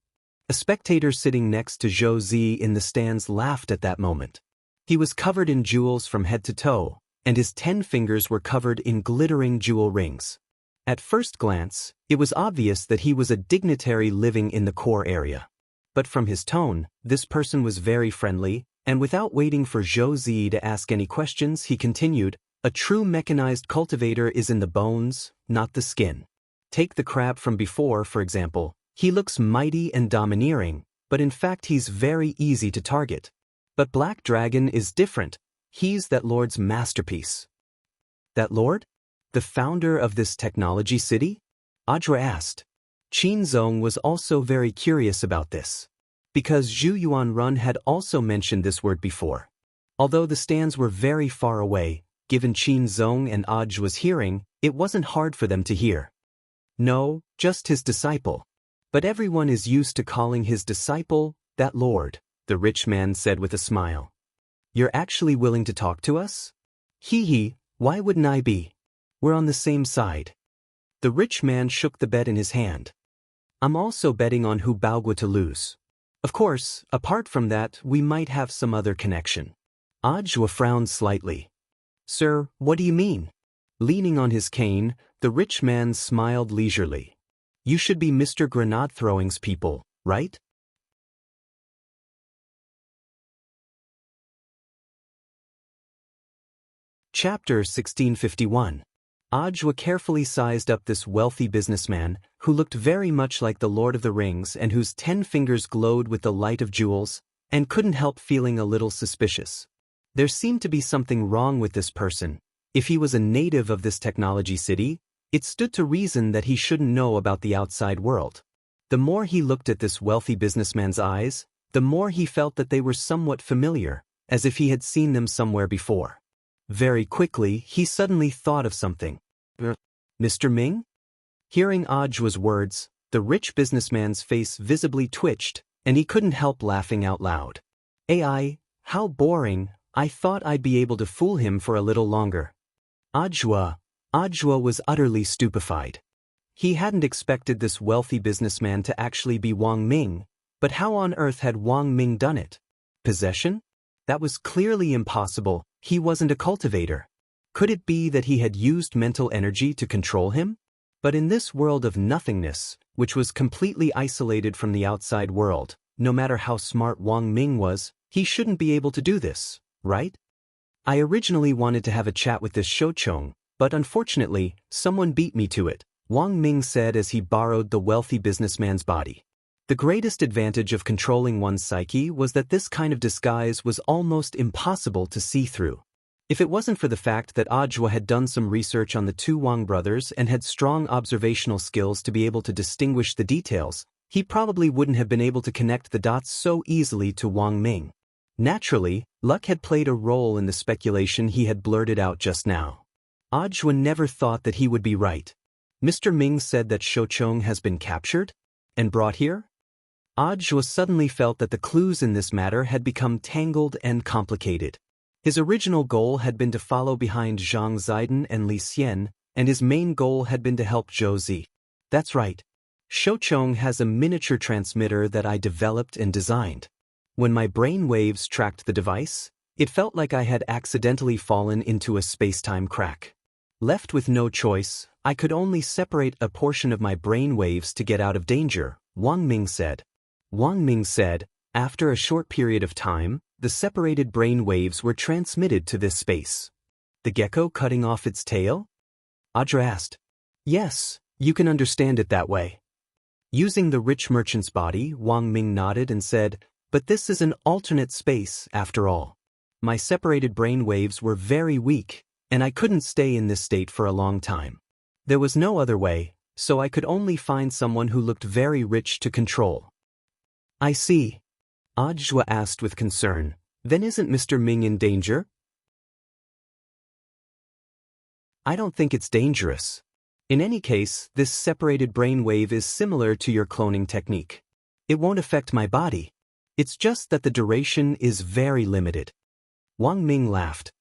A spectator sitting next to Zhou Zi in the stands laughed at that moment. He was covered in jewels from head to toe, and his 10 fingers were covered in glittering jewel rings. At first glance, it was obvious that he was a dignitary living in the core area. But from his tone, this person was very friendly, and without waiting for Zhou Zi to ask any questions, he continued, "A true mechanized cultivator is in the bones, not the skin. Take the crab from before, for example. He looks mighty and domineering, but in fact he's very easy to target. But Black Dragon is different. He's that lord's masterpiece." That lord? The founder of this technology city? Audra asked. Qin Zong was also very curious about this, because Zhu Yuanrun had also mentioned this word before. Although the stands were very far away, given Qin Zong and Audra's hearing, it wasn't hard for them to hear. No, just his disciple. But everyone is used to calling his disciple that lord, the rich man said with a smile. You're actually willing to talk to us? Hee, why wouldn't I be? We're on the same side. The rich man shook the bet in his hand. I'm also betting on Hu Baogua to lose. Of course, apart from that, we might have some other connection. Audra frowned slightly. Sir, what do you mean? Leaning on his cane, the rich man smiled leisurely. You should be Mr. Grenade Throwing's people, right? Chapter 1651. Audra carefully sized up this wealthy businessman, who looked very much like the Lord of the Rings and whose 10 fingers glowed with the light of jewels, and couldn't help feeling a little suspicious. There seemed to be something wrong with this person. If he was a native of this technology city, it stood to reason that he shouldn't know about the outside world. The more he looked at this wealthy businessman's eyes, the more he felt that they were somewhat familiar, as if he had seen them somewhere before. Very quickly, he suddenly thought of something. Mr. Ming? Hearing Audra's words, the rich businessman's face visibly twitched, and he couldn't help laughing out loud. AI, how boring, I thought I'd be able to fool him for a little longer. Audra was utterly stupefied. He hadn't expected this wealthy businessman to actually be Wang Ming, but how on earth had Wang Ming done it? Possession? That was clearly impossible. He wasn't a cultivator. Could it be that he had used mental energy to control him? But in this world of nothingness, which was completely isolated from the outside world, no matter how smart Wang Ming was, he shouldn't be able to do this, right? I originally wanted to have a chat with this Shouchong, but unfortunately, someone beat me to it, Wang Ming said as he borrowed the wealthy businessman's body. The greatest advantage of controlling one's psyche was that this kind of disguise was almost impossible to see through. If it wasn't for the fact that Audra had done some research on the two Wang brothers and had strong observational skills to be able to distinguish the details, he probably wouldn't have been able to connect the dots so easily to Wang Ming. Naturally, luck had played a role in the speculation he had blurted out just now. Audra never thought that he would be right. Mr. Ming said that Shouchong has been captured? And brought here? Audra suddenly felt that the clues in this matter had become tangled and complicated. His original goal had been to follow behind Zhang Ziden and Li Xian, and his main goal had been to help Zhou Zi. That's right. Shouchong has a miniature transmitter that I developed and designed. When my brain waves tracked the device, it felt like I had accidentally fallen into a space-time crack. Left with no choice, I could only separate a portion of my brain waves to get out of danger, Wang Ming said. Wang Ming said, after a short period of time, the separated brain waves were transmitted to this space. The gecko cutting off its tail? Audra asked. Yes, you can understand it that way. Using the rich merchant's body, Wang Ming nodded and said, but this is an alternate space, after all. My separated brain waves were very weak, and I couldn't stay in this state for a long time. There was no other way, so I could only find someone who looked very rich to control. I see. Ajwa asked with concern. Then isn't Mr. Ming in danger? I don't think it's dangerous. In any case, this separated brainwave is similar to your cloning technique. It won't affect my body. It's just that the duration is very limited. Wang Ming laughed.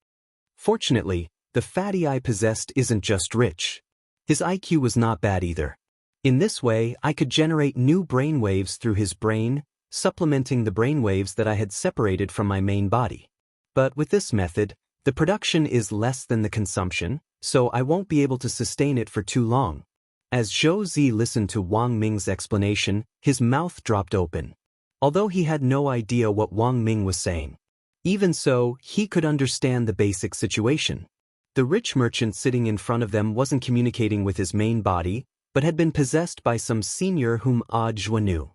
Fortunately, the fatty I possessed isn't just rich. His IQ was not bad either. In this way, I could generate new brainwaves through his brain, supplementing the brainwaves that I had separated from my main body. But with this method, the production is less than the consumption, so I won't be able to sustain it for too long. As Zhou Zi listened to Wang Ming's explanation, his mouth dropped open. Although he had no idea what Wang Ming was saying. Even so, he could understand the basic situation. The rich merchant sitting in front of them wasn't communicating with his main body, but had been possessed by some senior whom Ajwa knew.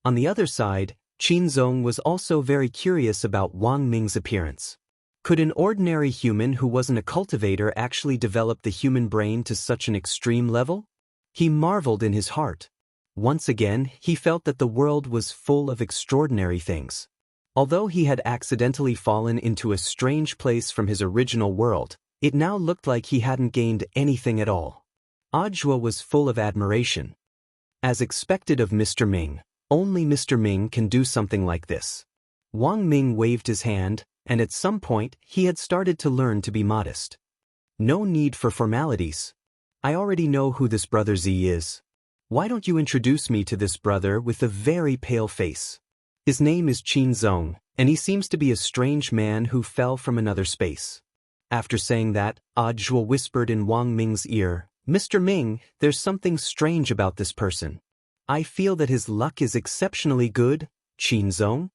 On the other side, Qinzong was also very curious about Wang Ming's appearance. Could an ordinary human who wasn't a cultivator actually develop the human brain to such an extreme level? He marveled in his heart. Once again, he felt that the world was full of extraordinary things. Although he had accidentally fallen into a strange place from his original world, it now looked like he hadn't gained anything at all. Ajwa was full of admiration. As expected of Mr. Ming, only Mr. Ming can do something like this. Wang Ming waved his hand, and at some point he had started to learn to be modest. No need for formalities. I already know who this brother Z is. Why don't you introduce me to this brother with a very pale face? His name is Qinzong, and he seems to be a strange man who fell from another space. After saying that, Ajwa whispered in Wang Ming's ear, Mr. Ming, there's something strange about this person. I feel that his luck is exceptionally good, Qinzong.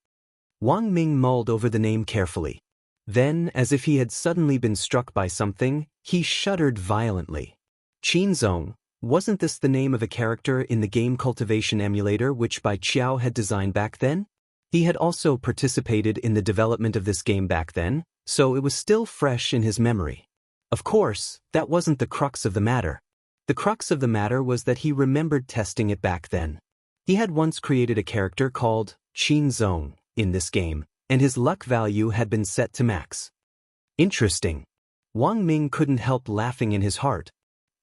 Wang Ming mulled over the name carefully. Then, as if he had suddenly been struck by something, he shuddered violently. Qinzong, wasn't this the name of a character in the game cultivation emulator which Bai Qiao had designed back then? He had also participated in the development of this game back then, so it was still fresh in his memory. Of course, that wasn't the crux of the matter. The crux of the matter was that he remembered testing it back then. He had once created a character called Qinzong in this game, and his luck value had been set to max. Interesting. Wang Ming couldn't help laughing in his heart.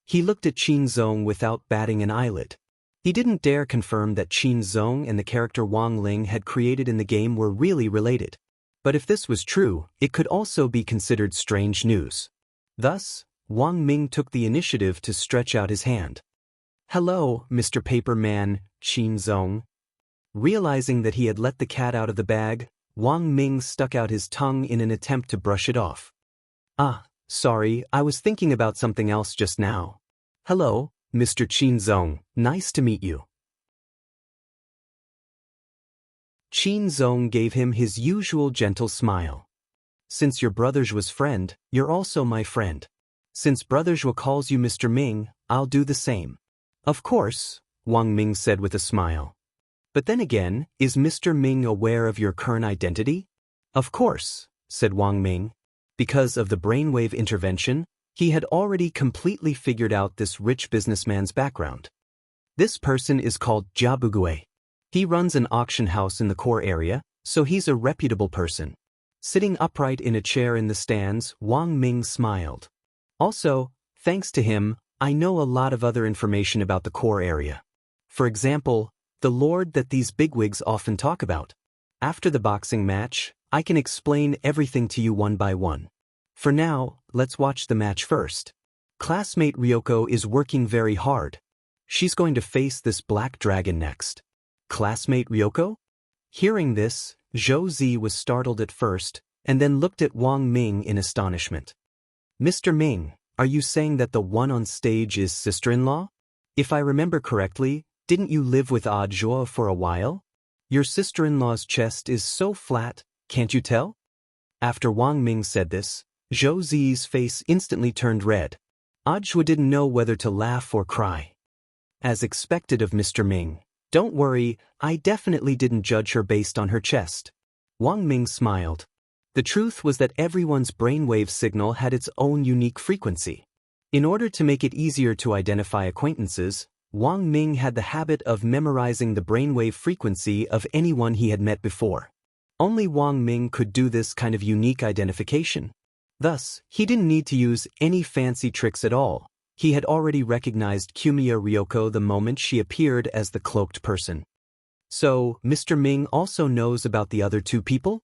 He looked at Qinzong without batting an eyelid. He didn't dare confirm that Qinzong and the character Wang Ling had created in the game were really related. But if this was true, it could also be considered strange news. Thus, Wang Ming took the initiative to stretch out his hand. Hello, Mr. Paper Man, Qinzong. Realizing that he had let the cat out of the bag, Wang Ming stuck out his tongue in an attempt to brush it off. Ah, sorry, I was thinking about something else just now. Hello, Mr. Qinzong, nice to meet you. Qinzong gave him his usual gentle smile. Since your brother Zhu's friend, you're also my friend. Since brother Zhu calls you Mr. Ming, I'll do the same. Of course, Wang Ming said with a smile. But then again, is Mr. Ming aware of your current identity? Of course, said Wang Ming. Because of the brainwave intervention, he had already completely figured out this rich businessman's background. This person is called Jabugui. He runs an auction house in the core area, so he's a reputable person. Sitting upright in a chair in the stands, Wang Ming smiled. Also, thanks to him, I know a lot of other information about the core area. For example, the lord that these bigwigs often talk about. After the boxing match, I can explain everything to you one by one. For now, let's watch the match first. Classmate Ryoko is working very hard. She's going to face this black dragon next. Classmate Ryoko? Hearing this, Zhou Zi was startled at first, and then looked at Wang Ming in astonishment. Mr. Ming, are you saying that the one on stage is sister-in-law? If I remember correctly, didn't you live with Ajwa for a while? Your sister-in-law's chest is so flat, can't you tell? After Wang Ming said this, Zhou Zi's face instantly turned red. Ajwa didn't know whether to laugh or cry. As expected of Mr. Ming, don't worry, I definitely didn't judge her based on her chest. Wang Ming smiled. The truth was that everyone's brainwave signal had its own unique frequency. In order to make it easier to identify acquaintances, Wang Ming had the habit of memorizing the brainwave frequency of anyone he had met before. Only Wang Ming could do this kind of unique identification. Thus, he didn't need to use any fancy tricks at all. He had already recognized Kiyomiya Ryoko the moment she appeared as the cloaked person. So, Mr. Ming also knows about the other two people?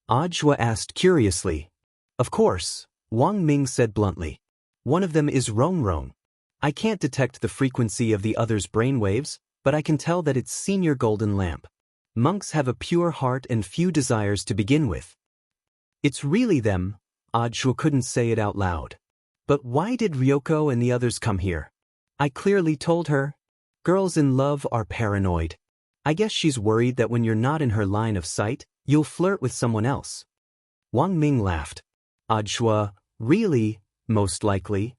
Ajwa asked curiously. Of course, Wang Ming said bluntly. One of them is Rong Rong. I can't detect the frequency of the other's brainwaves, but I can tell that it's Senior Golden Lamp. Monks have a pure heart and few desires to begin with. It's really them. Ajwa couldn't say it out loud. But why did Ryoko and the others come here? I clearly told her. Girls in love are paranoid. I guess she's worried that when you're not in her line of sight, you'll flirt with someone else. Wang Ming laughed. Ajwa, really, most likely.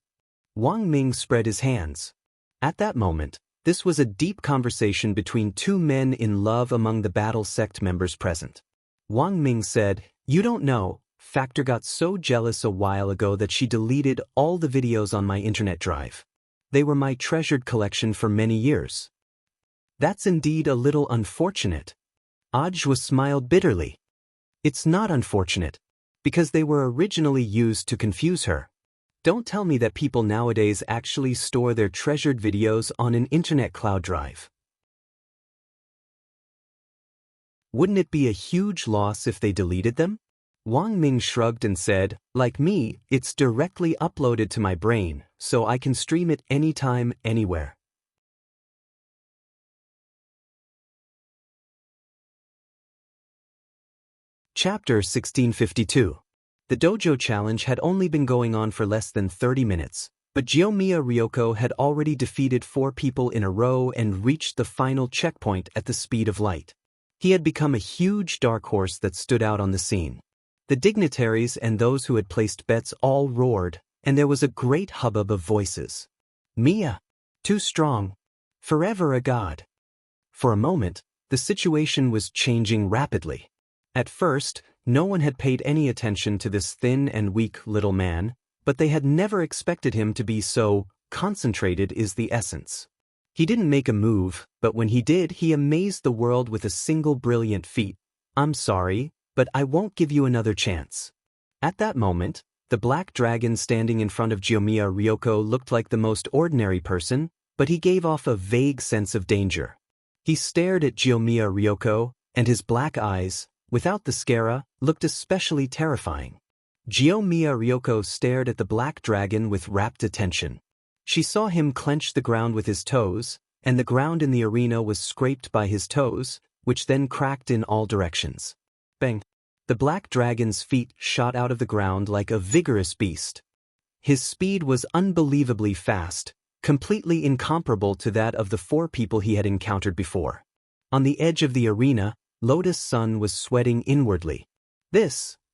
Wang Ming spread his hands. At that moment, this was a deep conversation between two men in love among the battle sect members present. Wang Ming said, "You don't know, Factor got so jealous a while ago that she deleted all the videos on my internet drive. They were my treasured collection for many years." That's indeed a little unfortunate. Ajwa smiled bitterly. It's not unfortunate, because they were originally used to confuse her. Don't tell me that people nowadays actually store their treasured videos on an internet cloud drive. Wouldn't it be a huge loss if they deleted them? Wang Ming shrugged and said, like me, it's directly uploaded to my brain, so I can stream it anytime, anywhere. Chapter 1652. The dojo challenge had only been going on for less than 30 minutes, but Kiyomiya Ryoko had already defeated 4 people in a row and reached the final checkpoint at the speed of light. He had become a huge dark horse that stood out on the scene. The dignitaries and those who had placed bets all roared, and there was a great hubbub of voices. Mia! Too strong. Forever a god. For a moment, the situation was changing rapidly. At first, no one had paid any attention to this thin and weak little man, but they had never expected him to be so concentrated is the essence. He didn't make a move, but when he did, he amazed the world with a single brilliant feat. I'm sorry, but I won't give you another chance. At that moment, the black dragon standing in front of Kiyomiya Ryoko looked like the most ordinary person, but he gave off a vague sense of danger. He stared at Kiyomiya Ryoko, and his black eyes, without the scara, looked especially terrifying. Kiyomiya Ryoko stared at the black dragon with rapt attention. She saw him clench the ground with his toes, and the ground in the arena was scraped by his toes, which then cracked in all directions. Bang! The black dragon's feet shot out of the ground like a vigorous beast. His speed was unbelievably fast, completely incomparable to that of the 4 people he had encountered before. On the edge of the arena, Lotus Sun was sweating inwardly.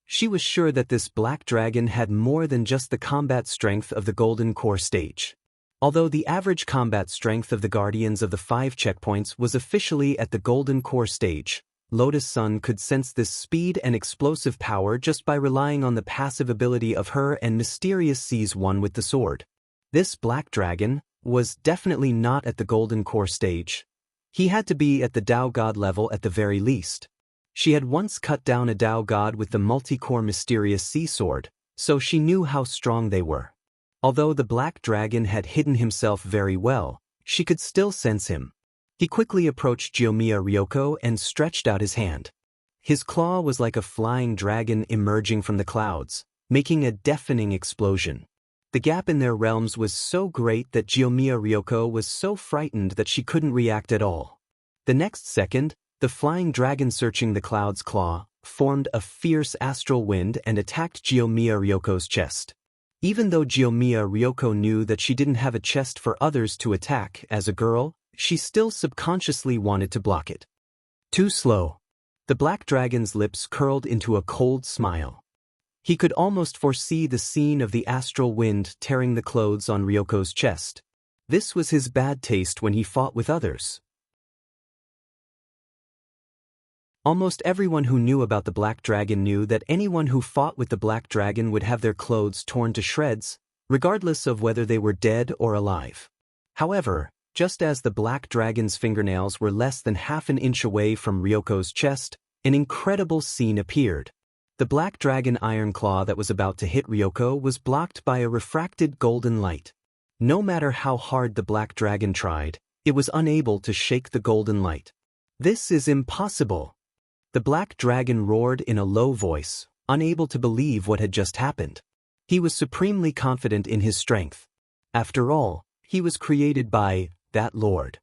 She was sure that this black dragon had more than just the combat strength of the Golden Core stage. Although the average combat strength of the Guardians of the 5 checkpoints was officially at the Golden Core stage, Lotus Sun could sense this speed and explosive power just by relying on the passive ability of her and Mysterious Seas One with the sword. This black dragon was definitely not at the Golden Core stage. He had to be at the Tao God level at the very least. She had once cut down a Tao God with the multi-core Mysterious Sea Sword, so she knew how strong they were. Although the black dragon had hidden himself very well, she could still sense him. He quickly approached Kiyomiya Ryoko and stretched out his hand. His claw was like a flying dragon emerging from the clouds, making a deafening explosion. The gap in their realms was so great that Kiyomiya Ryoko was so frightened that she couldn't react at all. The next second, the flying dragon searching the clouds' claw formed a fierce astral wind and attacked Kiyomiya Ryoko's chest. Even though Kiyomiya Ryoko knew that she didn't have a chest for others to attack as a girl, she still subconsciously wanted to block it. Too slow. The black dragon's lips curled into a cold smile. He could almost foresee the scene of the astral wind tearing the clothes on Ryoko's chest. This was his bad taste when he fought with others. Almost everyone who knew about the black dragon knew that anyone who fought with the black dragon would have their clothes torn to shreds, regardless of whether they were dead or alive. However, just as the black dragon's fingernails were less than half an inch away from Ryoko's chest, an incredible scene appeared. The black dragon iron claw that was about to hit Ryoko was blocked by a refracted golden light. No matter how hard the black dragon tried, it was unable to shake the golden light. "This is impossible!" The black dragon roared in a low voice, unable to believe what had just happened. He was supremely confident in his strength. After all, he was created by that Lord.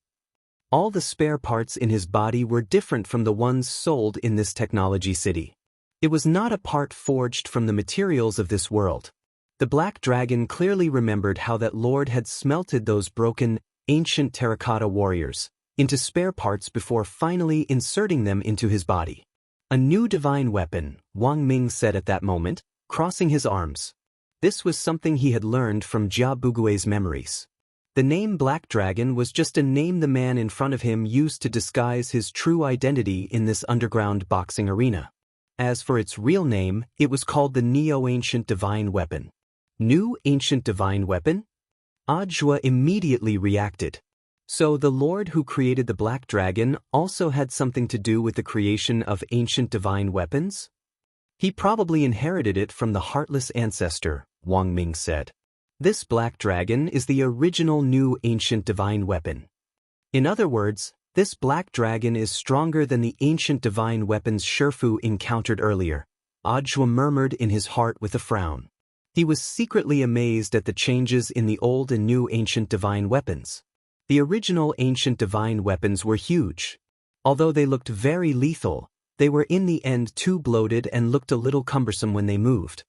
All the spare parts in his body were different from the ones sold in this technology city. It was not a part forged from the materials of this world. The black dragon clearly remembered how that Lord had smelted those broken, ancient terracotta warriors into spare parts before finally inserting them into his body. "A new divine weapon," Wang Ming said at that moment, crossing his arms. This was something he had learned from Jia Bugue's memories. The name Black Dragon was just a name the man in front of him used to disguise his true identity in this underground boxing arena. As for its real name, it was called the Neo-Ancient Divine Weapon. New Ancient Divine Weapon? Ajwa immediately reacted. So the Lord who created the Black Dragon also had something to do with the creation of ancient divine weapons? He probably inherited it from the heartless ancestor, Wang Ming said. This Black Dragon is the original new ancient divine weapon. In other words, this Black Dragon is stronger than the ancient divine weapons Shifu encountered earlier, Ajwa murmured in his heart with a frown. He was secretly amazed at the changes in the old and new ancient divine weapons. The original ancient divine weapons were huge. Although they looked very lethal, they were in the end too bloated and looked a little cumbersome when they moved.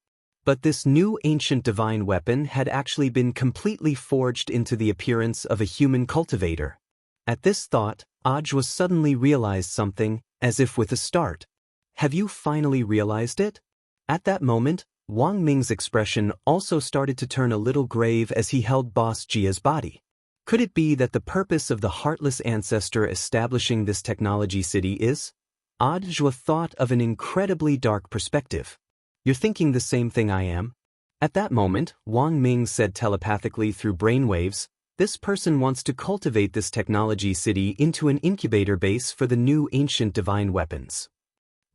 But this new ancient divine weapon had actually been completely forged into the appearance of a human cultivator. At this thought, Ajwa suddenly realized something, as if with a start. "Have you finally realized it?" At that moment, Wang Ming's expression also started to turn a little grave as he held Boss Jia's body. Could it be that the purpose of the heartless ancestor establishing this technology city is? Ajwa thought of an incredibly dark perspective. "You're thinking the same thing I am?" At that moment, Wang Ming said telepathically through brainwaves, "This person wants to cultivate this technology city into an incubator base for the new ancient divine weapons.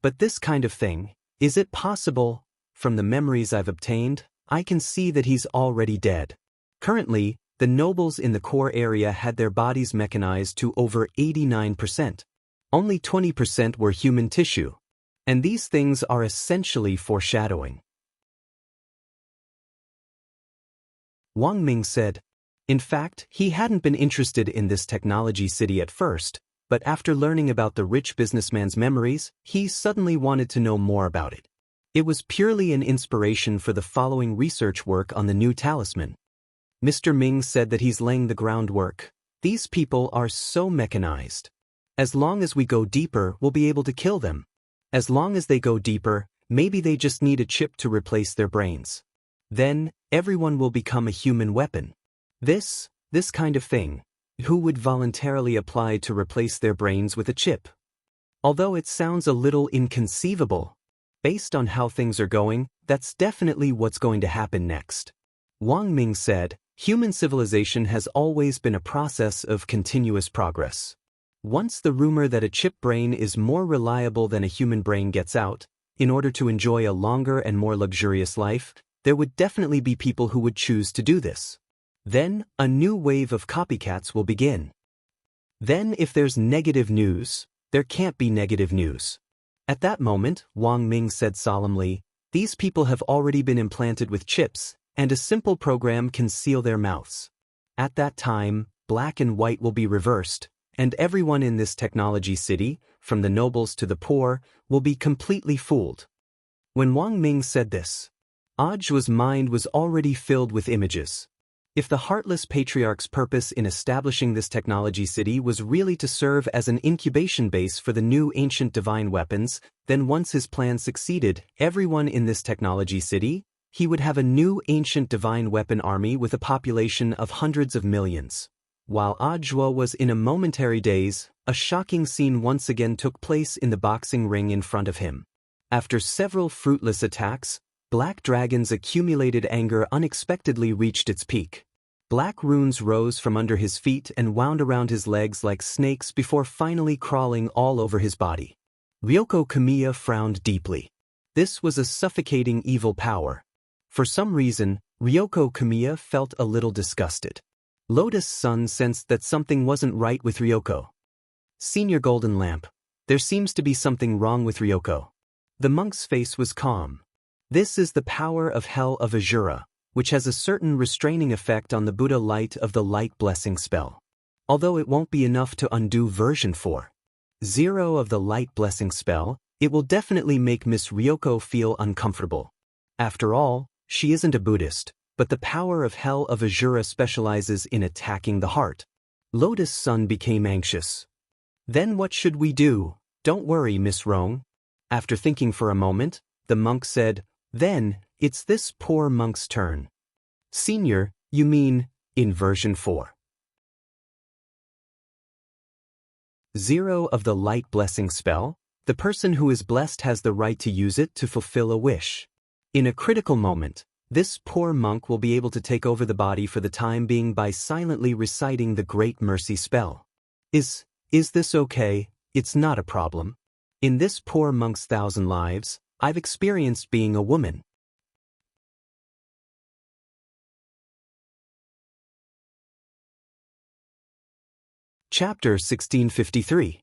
But this kind of thing, is it possible? From the memories I've obtained, I can see that he's already dead. Currently, the nobles in the core area had their bodies mechanized to over 89%. Only 20% were human tissue. And these things are essentially foreshadowing." Wang Ming said. In fact, he hadn't been interested in this technology city at first, but after learning about the rich businessman's memories, he suddenly wanted to know more about it. It was purely an inspiration for the following research work on the new talisman. Mr. Ming said that he's laying the groundwork. These people are so mechanized. As long as we go deeper, we'll be able to kill them. As long as they go deeper, maybe they just need a chip to replace their brains. Then, everyone will become a human weapon. This kind of thing, who would voluntarily apply to replace their brains with a chip? Although it sounds a little inconceivable, based on how things are going, that's definitely what's going to happen next. Wang Ming said, human civilization has always been a process of continuous progress. Once the rumor that a chip brain is more reliable than a human brain gets out, in order to enjoy a longer and more luxurious life, there would definitely be people who would choose to do this. Then, a new wave of copycats will begin. Then if there's negative news, there can't be negative news. At that moment, Wang Ming said solemnly, these people have already been implanted with chips, and a simple program can seal their mouths. At that time, black and white will be reversed, and everyone in this technology city, from the nobles to the poor, will be completely fooled. When Wang Ming said this, Ajwa's mind was already filled with images. If the heartless patriarch's purpose in establishing this technology city was really to serve as an incubation base for the new ancient divine weapons, then once his plan succeeded, everyone in this technology city, he would have a new ancient divine weapon army with a population of hundreds of millions. While Ajwa was in a momentary daze, a shocking scene once again took place in the boxing ring in front of him. After several fruitless attacks, Black Dragon's accumulated anger unexpectedly reached its peak. Black runes rose from under his feet and wound around his legs like snakes before finally crawling all over his body. Ryoko Kamiya frowned deeply. This was a suffocating evil power. For some reason, Ryoko Kamiya felt a little disgusted. Lotus Sun sensed that something wasn't right with Ryoko. Senior Golden Lamp, there seems to be something wrong with Ryoko. The monk's face was calm. This is the power of Hell of Azura, which has a certain restraining effect on the Buddha light of the light blessing spell. Although it won't be enough to undo version 4.0 of the light blessing spell, it will definitely make Miss Ryoko feel uncomfortable. After all, she isn't a Buddhist, but the power of Hell of Azura specializes in attacking the heart. Lotus Sun became anxious. Then what should we do? Don't worry, Miss Rong. After thinking for a moment, the monk said, then, it's this poor monk's turn. Senior, you mean, in version 4.0 of the light blessing spell, the person who is blessed has the right to use it to fulfill a wish. In a critical moment, this poor monk will be able to take over the body for the time being by silently reciting the Great Mercy spell. Is this okay? It's not a problem. In this poor monk's 1,000 lives, I've experienced being a woman. Chapter 1653.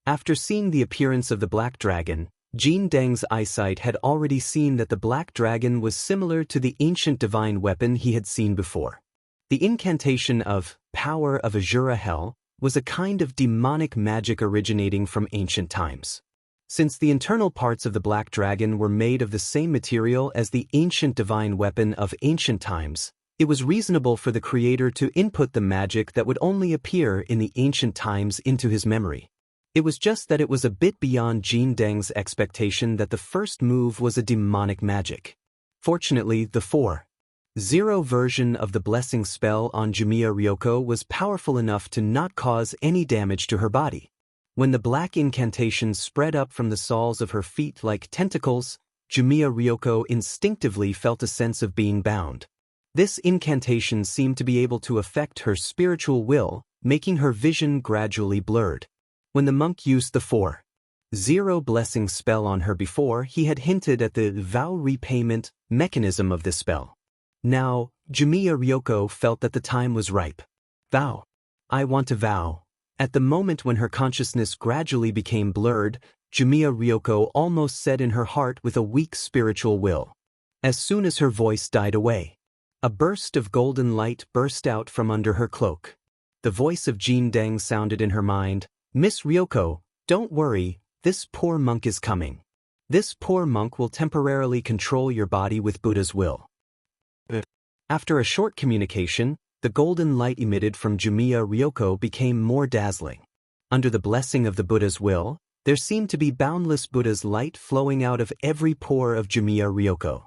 After seeing the appearance of the Black Dragon, Jin Deng's eyesight had already seen that the Black Dragon was similar to the ancient divine weapon he had seen before. The incantation of Power of Azura Hell was a kind of demonic magic originating from ancient times. Since the internal parts of the Black Dragon were made of the same material as the ancient divine weapon of ancient times, it was reasonable for the creator to input the magic that would only appear in the ancient times into his memory. It was just that it was a bit beyond Jin Deng's expectation that the first move was a demonic magic. Fortunately, the 4.0 version of the blessing spell on Jumiya Ryoko was powerful enough to not cause any damage to her body. When the black incantation spread up from the soles of her feet like tentacles, Jumiya Ryoko instinctively felt a sense of being bound. This incantation seemed to be able to affect her spiritual will, making her vision gradually blurred. When the monk used the 4.0 blessing spell on her before, he had hinted at the vow repayment mechanism of this spell. Now, Jumiya Ryoko felt that the time was ripe. Vow. I want to vow. At the moment when her consciousness gradually became blurred, Jumiya Ryoko almost said in her heart with a weak spiritual will. As soon as her voice died away, a burst of golden light burst out from under her cloak. The voice of Jin Deng sounded in her mind, Miss Ryoko, don't worry, this poor monk is coming. This poor monk will temporarily control your body with Buddha's will. After a short communication, the golden light emitted from Jumiya Ryoko became more dazzling. Under the blessing of the Buddha's will, there seemed to be boundless Buddha's light flowing out of every pore of Jumiya Ryoko.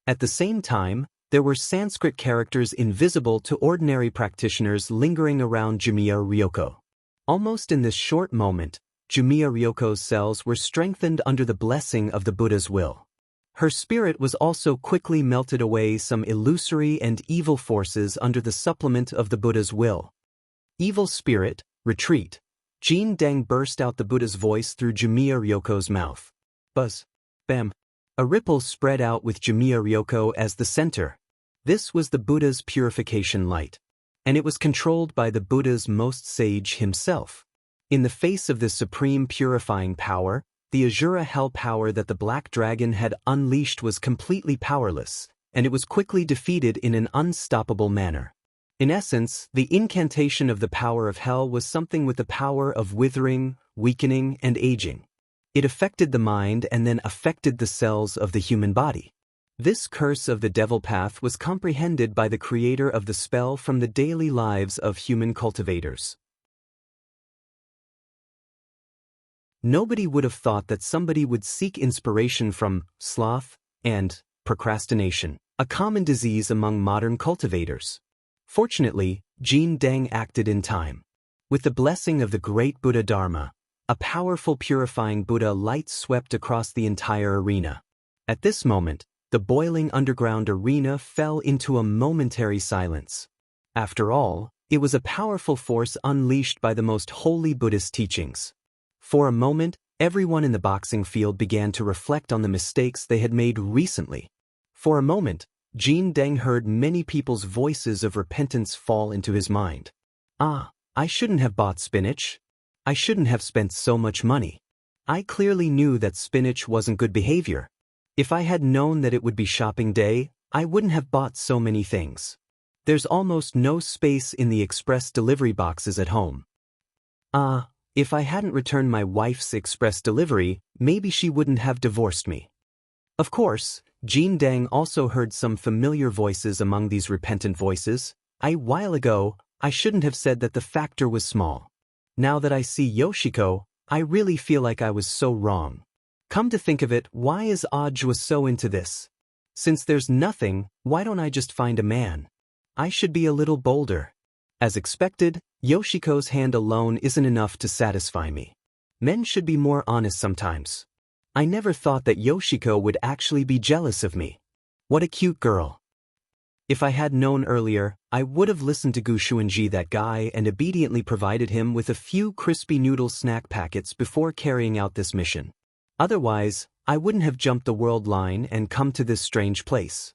At the same time, there were Sanskrit characters invisible to ordinary practitioners lingering around Jumiya Ryoko. Almost in this short moment, Jumiya Ryoko's cells were strengthened under the blessing of the Buddha's will. Her spirit was also quickly melted away some illusory and evil forces under the supplement of the Buddha's will. Evil spirit, retreat. Jin Deng burst out the Buddha's voice through Jumiya Ryoko's mouth. Buzz. Bam. A ripple spread out with Jumiya Ryoko as the center. This was the Buddha's purification light, and it was controlled by the Buddha's most sage himself. In the face of this supreme purifying power, the Azura Hell power that the Black Dragon had unleashed was completely powerless, and it was quickly defeated in an unstoppable manner. In essence, the incantation of the power of Hell was something with the power of withering, weakening, and aging. It affected the mind and then affected the cells of the human body. This curse of the devil path was comprehended by the creator of the spell from the daily lives of human cultivators. Nobody would have thought that somebody would seek inspiration from sloth and procrastination, a common disease among modern cultivators. Fortunately, Jin Deng acted in time. With the blessing of the great Buddha Dharma, a powerful purifying Buddha light swept across the entire arena. At this moment, the boiling underground arena fell into a momentary silence. After all, it was a powerful force unleashed by the most holy Buddhist teachings. For a moment, Everyone in the boxing field began to reflect on the mistakes they had made recently. For a moment, Jean Deng heard many people's voices of repentance fall into his mind. I shouldn't have bought spinach. I shouldn't have spent so much money. I clearly knew that spinach wasn't good behavior. If I had known that it would be shopping day, I wouldn't have bought so many things. There's almost no space in the express delivery boxes at home. If I hadn't returned my wife's express delivery, maybe she wouldn't have divorced me. Of course, Jean Deng also heard some familiar voices among these repentant voices. A while ago, I shouldn't have said that the factor was small. Now that I see Yoshiko, I really feel like I was so wrong. Come to think of it, why is Audiobook so into this? Since there's nothing, why don't I just find a man? I should be a little bolder. As expected, Yoshiko's hand alone isn't enough to satisfy me. Men should be more honest sometimes. I never thought that Yoshiko would actually be jealous of me. What a cute girl. If I had known earlier, I would have listened to Gu Xuanji, that guy, and obediently provided him with a few crispy noodle snack packets before carrying out this mission. Otherwise, I wouldn't have jumped the world line and come to this strange place.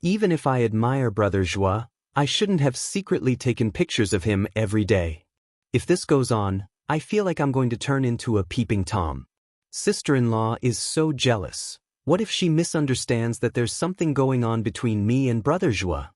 Even if I admire Brother Joie, I shouldn't have secretly taken pictures of him every day. If this goes on, I feel like I'm going to turn into a peeping Tom. Sister-in-law is so jealous. What if she misunderstands that there's something going on between me and Brother Joie?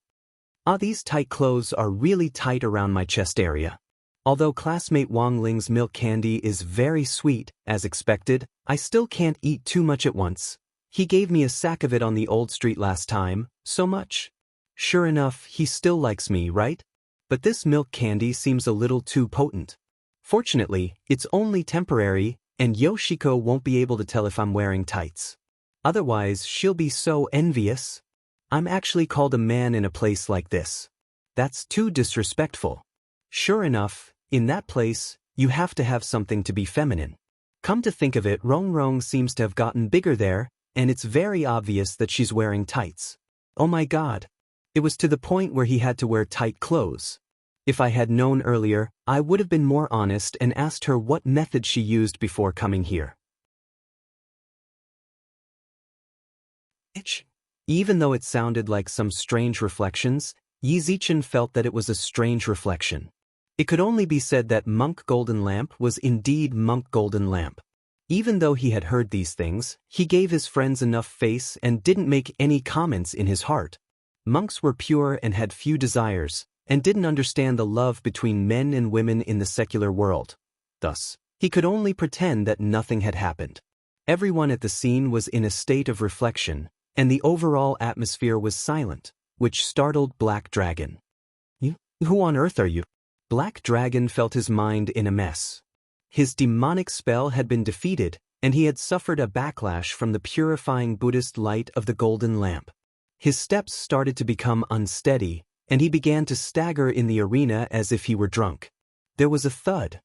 These tight clothes are really tight around my chest area. Although classmate Wang Ling's milk candy is very sweet, as expected, I still can't eat too much at once. He gave me a sack of it on the old street last time, so much. Sure enough, he still likes me, right? But this milk candy seems a little too potent. Fortunately, it's only temporary, and Yoshiko won't be able to tell if I'm wearing tights. Otherwise, she'll be so envious. I'm actually called a man in a place like this. That's too disrespectful. Sure enough, in that place, you have to have something to be feminine. Come to think of it, Rong Rong seems to have gotten bigger there, and it's very obvious that she's wearing tights. Oh my god. It was to the point where he had to wear tight clothes. If I had known earlier, I would have been more honest and asked her what method she used before coming here. Even though it sounded like some strange reflections, Yi Zichen felt that it was a strange reflection. It could only be said that Monk Golden Lamp was indeed Monk Golden Lamp. Even though he had heard these things, he gave his friends enough face and didn't make any comments in his heart. Monks were pure and had few desires, and didn't understand the love between men and women in the secular world. Thus, he could only pretend that nothing had happened. Everyone at the scene was in a state of reflection, and the overall atmosphere was silent, which startled Black Dragon. Who on earth are you? Black Dragon felt his mind in a mess. His demonic spell had been defeated, and he had suffered a backlash from the purifying Buddhist light of the golden lamp. His steps started to become unsteady, and he began to stagger in the arena as if he were drunk. There was a thud.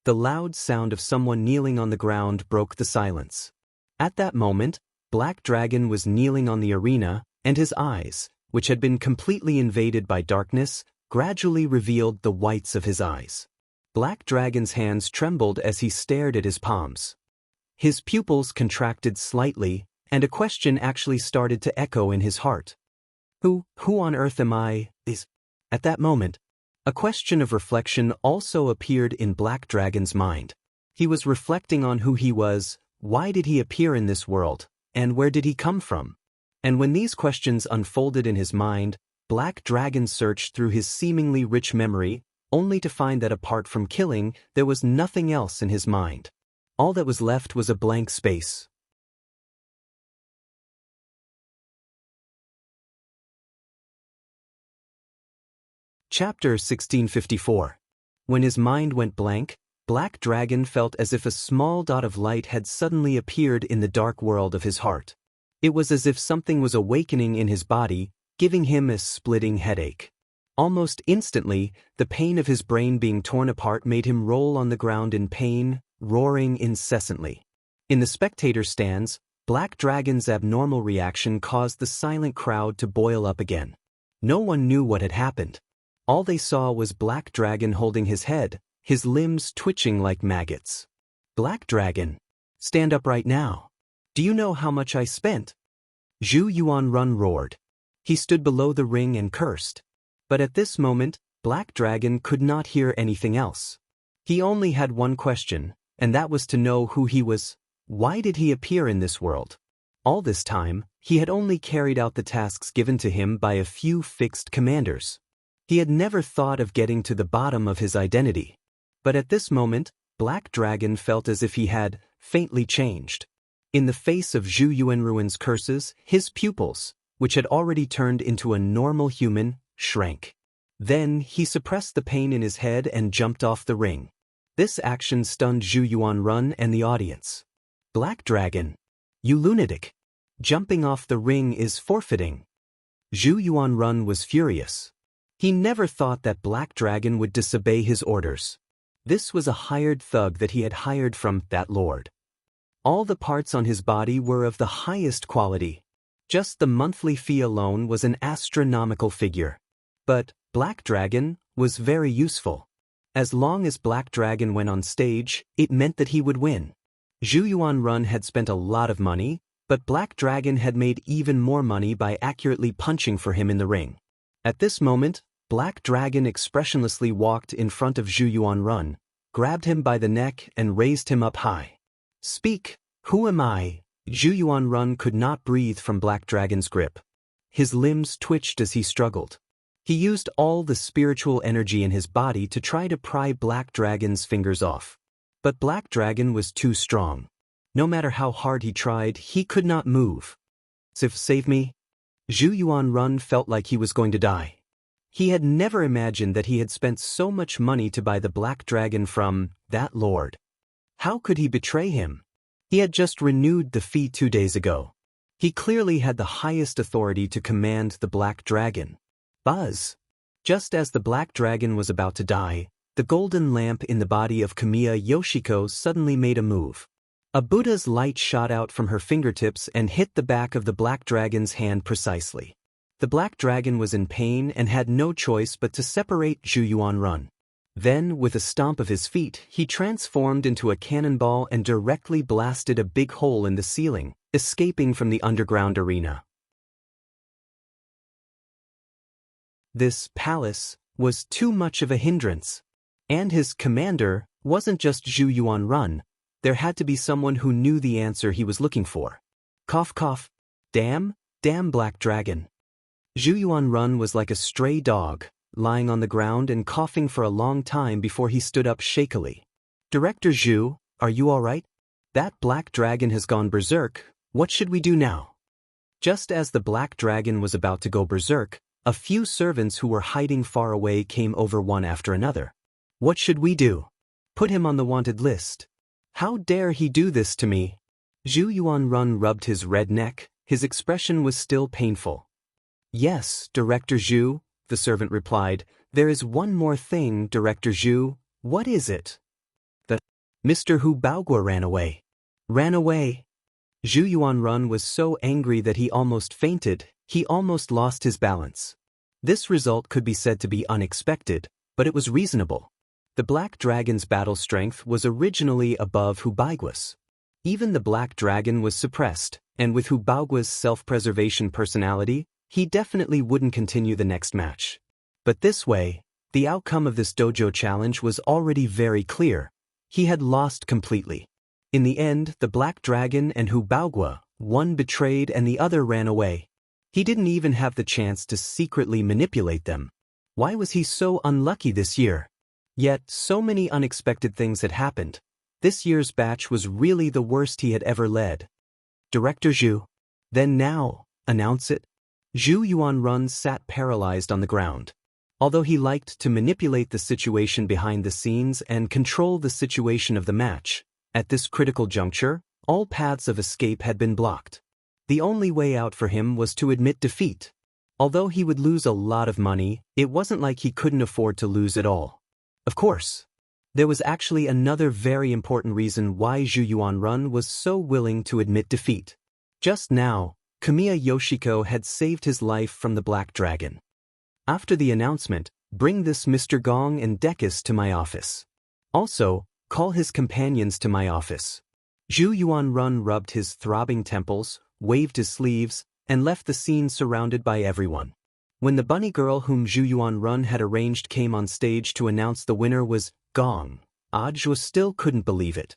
The loud sound of someone kneeling on the ground broke the silence. At that moment, Black Dragon was kneeling on the arena, and his eyes, which had been completely invaded by darkness, gradually revealed the whites of his eyes. Black Dragon's hands trembled as he stared at his palms. His pupils contracted slightly, and a question actually started to echo in his heart. Who on earth am I? At that moment, a question of reflection also appeared in Black Dragon's mind. He was reflecting on who he was, why did he appear in this world, and where did he come from? And when these questions unfolded in his mind, Black Dragon searched through his seemingly rich memory, only to find that apart from killing, there was nothing else in his mind. All that was left was a blank space. Chapter 1654. When his mind went blank, Black Dragon felt as if a small dot of light had suddenly appeared in the dark world of his heart. It was as if something was awakening in his body, giving him a splitting headache. Almost instantly, the pain of his brain being torn apart made him roll on the ground in pain, roaring incessantly. In the spectator stands, Black Dragon's abnormal reaction caused the silent crowd to boil up again. No one knew what had happened. All they saw was Black Dragon holding his head, his limbs twitching like maggots. Black Dragon. Stand up right now. Do you know how much I spent? Zhu Yuanrun roared. He stood below the ring and cursed. But at this moment, Black Dragon could not hear anything else. He only had one question, and that was to know who he was. Why did he appear in this world? All this time, he had only carried out the tasks given to him by a few fixed commanders. He had never thought of getting to the bottom of his identity. But at this moment, Black Dragon felt as if he had faintly changed. In the face of Zhu Yuanruan's curses, his pupils, which had already turned into a normal human, shrank. Then he suppressed the pain in his head and jumped off the ring. This action stunned Zhu Yuanrun and the audience. Black Dragon. You lunatic. Jumping off the ring is forfeiting. Zhu Yuanrun was furious. He never thought that Black Dragon would disobey his orders. This was a hired thug that he had hired from that lord. All the parts on his body were of the highest quality. Just the monthly fee alone was an astronomical figure. But Black Dragon was very useful. As long as Black Dragon went on stage, it meant that he would win. Zhu Yuanrun had spent a lot of money, but Black Dragon had made even more money by accurately punching for him in the ring. At this moment, Black Dragon expressionlessly walked in front of Zhu Yuanrun, grabbed him by the neck and raised him up high. Speak, who am I? Zhu Yuanrun could not breathe from Black Dragon's grip. His limbs twitched as he struggled. He used all the spiritual energy in his body to try to pry Black Dragon's fingers off. But Black Dragon was too strong. No matter how hard he tried, he could not move. Save me. Zhu Yuanrun felt like he was going to die. He had never imagined that he had spent so much money to buy the Black Dragon from that lord. How could he betray him? He had just renewed the fee 2 days ago. He clearly had the highest authority to command the Black Dragon. Buzz! Just as the Black Dragon was about to die, the golden lamp in the body of Kamiya Yoshiko suddenly made a move. A Buddha's light shot out from her fingertips and hit the back of the Black Dragon's hand precisely. The Black Dragon was in pain and had no choice but to separate Zhu Yuanrun. Then, with a stomp of his feet, he transformed into a cannonball and directly blasted a big hole in the ceiling, escaping from the underground arena. This palace was too much of a hindrance. And his commander wasn't just Zhu Yuanrun. There had to be someone who knew the answer he was looking for. Cough cough. Damn Black Dragon. Zhu Yuanrun was like a stray dog, lying on the ground and coughing for a long time before he stood up shakily. Director Zhu, are you all right? That Black Dragon has gone berserk. What should we do now? Just as the Black Dragon was about to go berserk, a few servants who were hiding far away came over one after another. What should we do? Put him on the wanted list. How dare he do this to me? Zhu Yuanrun rubbed his red neck. His expression was still painful. Yes, Director Zhu, the servant replied. There is one more thing, Director Zhu. What is it? Mr. Hu Baogua ran away. Ran away? Zhu Yuanrun was so angry that he almost fainted. He almost lost his balance. This result could be said to be unexpected, but it was reasonable. The Black Dragon's battle strength was originally above Hu Baogua's. Even the Black Dragon was suppressed, and with Hu Baogua's self-preservation personality, he definitely wouldn't continue the next match. But this way, the outcome of this dojo challenge was already very clear. He had lost completely. In the end, the Black Dragon and Hu Baogua, one betrayed and the other ran away. He didn't even have the chance to secretly manipulate them. Why was he so unlucky this year? Yet, so many unexpected things had happened. This year's batch was really the worst he had ever led. Director Zhu. Then now, announce it. Zhu Yuanrun sat paralyzed on the ground. Although he liked to manipulate the situation behind the scenes and control the situation of the match, at this critical juncture, all paths of escape had been blocked. The only way out for him was to admit defeat. Although he would lose a lot of money, it wasn't like he couldn't afford to lose it all. Of course, there was actually another very important reason why Zhu Yuanrun was so willing to admit defeat. Just now, Kamiya Yoshiko had saved his life from the Black Dragon. After the announcement, bring this Mr. Gong and Dekis to my office. Also, Call his companions to my office. Zhu Yuanrun rubbed his throbbing temples, waved his sleeves, and left the scene surrounded by everyone. When the bunny girl whom Zhu Yuanrun had arranged came on stage to announce the winner was Gong, Ajwa still couldn't believe it.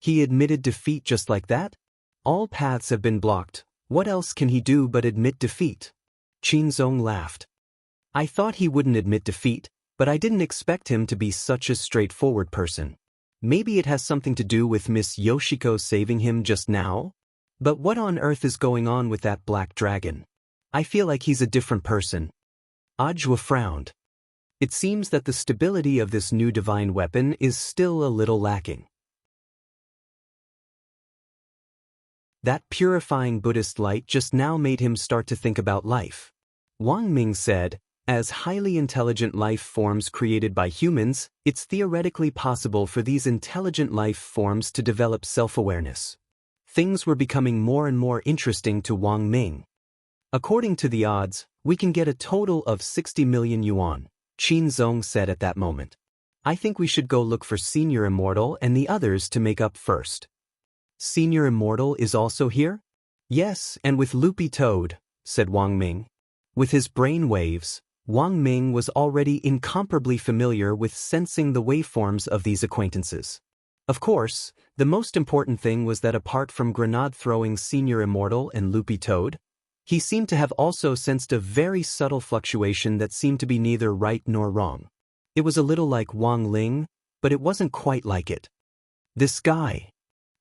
He admitted defeat just like that? All paths have been blocked, what else can he do but admit defeat? Qinzong laughed. I thought he wouldn't admit defeat, but I didn't expect him to be such a straightforward person. Maybe it has something to do with Miss Yoshiko saving him just now? But what on earth is going on with that black dragon? I feel like he's a different person. Ajwa frowned. It seems that the stability of this new divine weapon is still a little lacking. That purifying Buddhist light just now made him start to think about life. Wang Ming said, as highly intelligent life forms created by humans, it's theoretically possible for these intelligent life forms to develop self-awareness. Things were becoming more and more interesting to Wang Ming. According to the odds, we can get a total of 60 million yuan, Qinzong said at that moment. I think we should go look for Senior Immortal and the others to make up first. Senior Immortal is also here? Yes, and with Loopy Toad, said Wang Ming. With his brain waves, Wang Ming was already incomparably familiar with sensing the waveforms of these acquaintances. Of course, the most important thing was that apart from grenade-throwing Senior Immortal and Loopy Toad, he seemed to have also sensed a very subtle fluctuation that seemed to be neither right nor wrong. It was a little like Wang Ling, but it wasn't quite like it. This guy.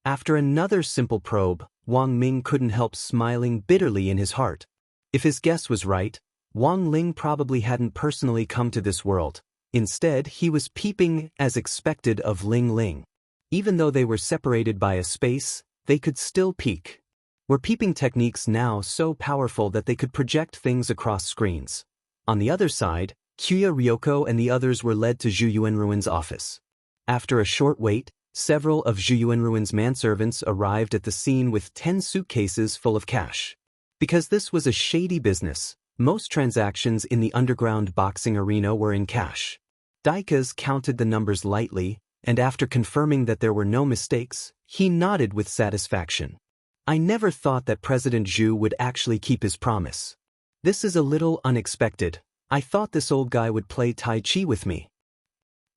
After another simple probe, Wang Ming couldn't help smiling bitterly in his heart. If his guess was right, Wang Ling probably hadn't personally come to this world. Instead, he was peeping, as expected, of Ling Ling. Even though they were separated by a space, they could still peek. Were peeping techniques now so powerful that they could project things across screens? On the other side, Kuya Ryoko and the others were led to Zhu Yuanruin's office. After a short wait, several of Zhu Yuanruin's manservants arrived at the scene with 10 suitcases full of cash. Because this was a shady business, most transactions in the underground boxing arena were in cash. Daikas counted the numbers lightly, and after confirming that there were no mistakes, he nodded with satisfaction. I never thought that President Zhu would actually keep his promise. This is a little unexpected. I thought this old guy would play Tai Chi with me.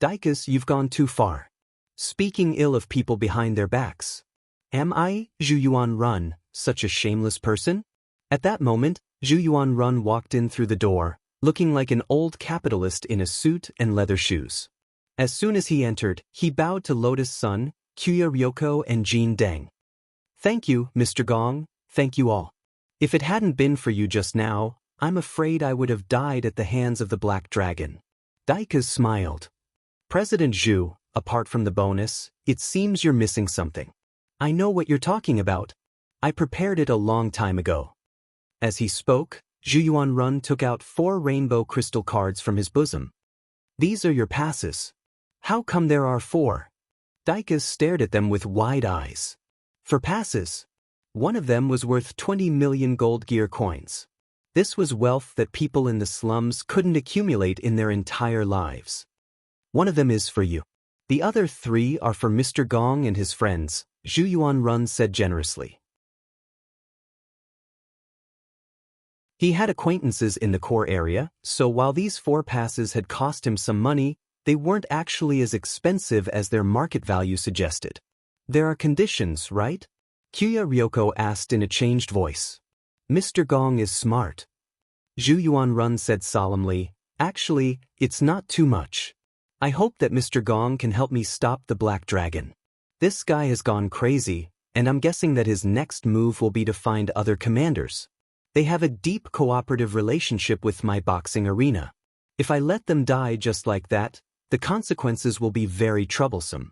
Daikas, you've gone too far. Speaking ill of people behind their backs. Am I, Zhu Yuanrun, such a shameless person? At that moment, Zhu Yuanrun walked in through the door, looking like an old capitalist in a suit and leather shoes. As soon as he entered, he bowed to Lotus Sun, Kuya Ryoko and Jean Deng. Thank you, Mr. Gong, thank you all. If it hadn't been for you just now, I'm afraid I would have died at the hands of the Black Dragon. Daikas smiled. President Zhu, apart from the bonus, it seems you're missing something. I know what you're talking about. I prepared it a long time ago. As he spoke, Zhu Yuanrun took out 4 rainbow crystal cards from his bosom. These are your passes. How come there are 4? Daikas stared at them with wide eyes. For passes. One of them was worth 20 million gold gear coins. This was wealth that people in the slums couldn't accumulate in their entire lives. One of them is for you. The other 3 are for Mr. Gong and his friends, Zhu Yuanrun said generously. He had acquaintances in the core area, so while these 4 passes had cost him some money, they weren't actually as expensive as their market value suggested. There are conditions, right? Kuya Ryoko asked in a changed voice. Mr. Gong is smart. Zhu Yuanrun said solemnly, actually, it's not too much. I hope that Mr. Gong can help me stop the Black Dragon. This guy has gone crazy, and I'm guessing that his next move will be to find other commanders. They have a deep cooperative relationship with my boxing arena. If I let them die just like that, the consequences will be very troublesome.